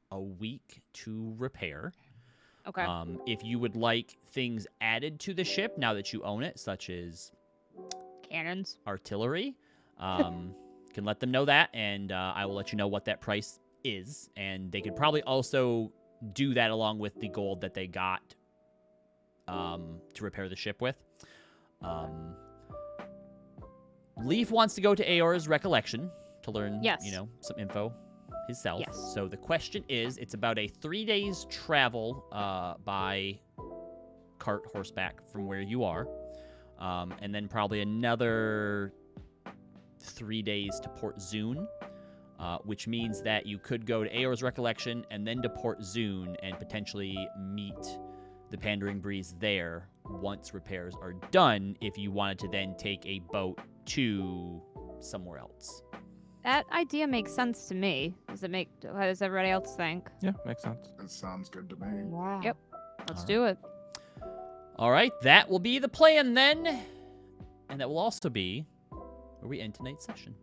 a week to repair. Okay. If you would like things added to the ship now that you own it, such as Cannons. artillery, can let them know that, and I will let you know what that price is. And they could probably also do that along with the gold that they got to repair the ship with. Leaf wants to go to Aor's recollection to learn, Yes. you know, some info himself. Yes. So the question is, it's about a 3 days travel by cart horseback from where you are, and then probably another 3 days to Port Zune, which means that you could go to Aor's recollection and then to Port Zune and potentially meet the Pandering Breeze there once repairs are done, if you wanted to then take a boat to somewhere else. That idea makes sense to me. What does everybody else think? Yeah, makes sense. That sounds good to me. Wow. Yep. Let's All do it. All right, that will be the plan then, and that will also be where we end tonight's session.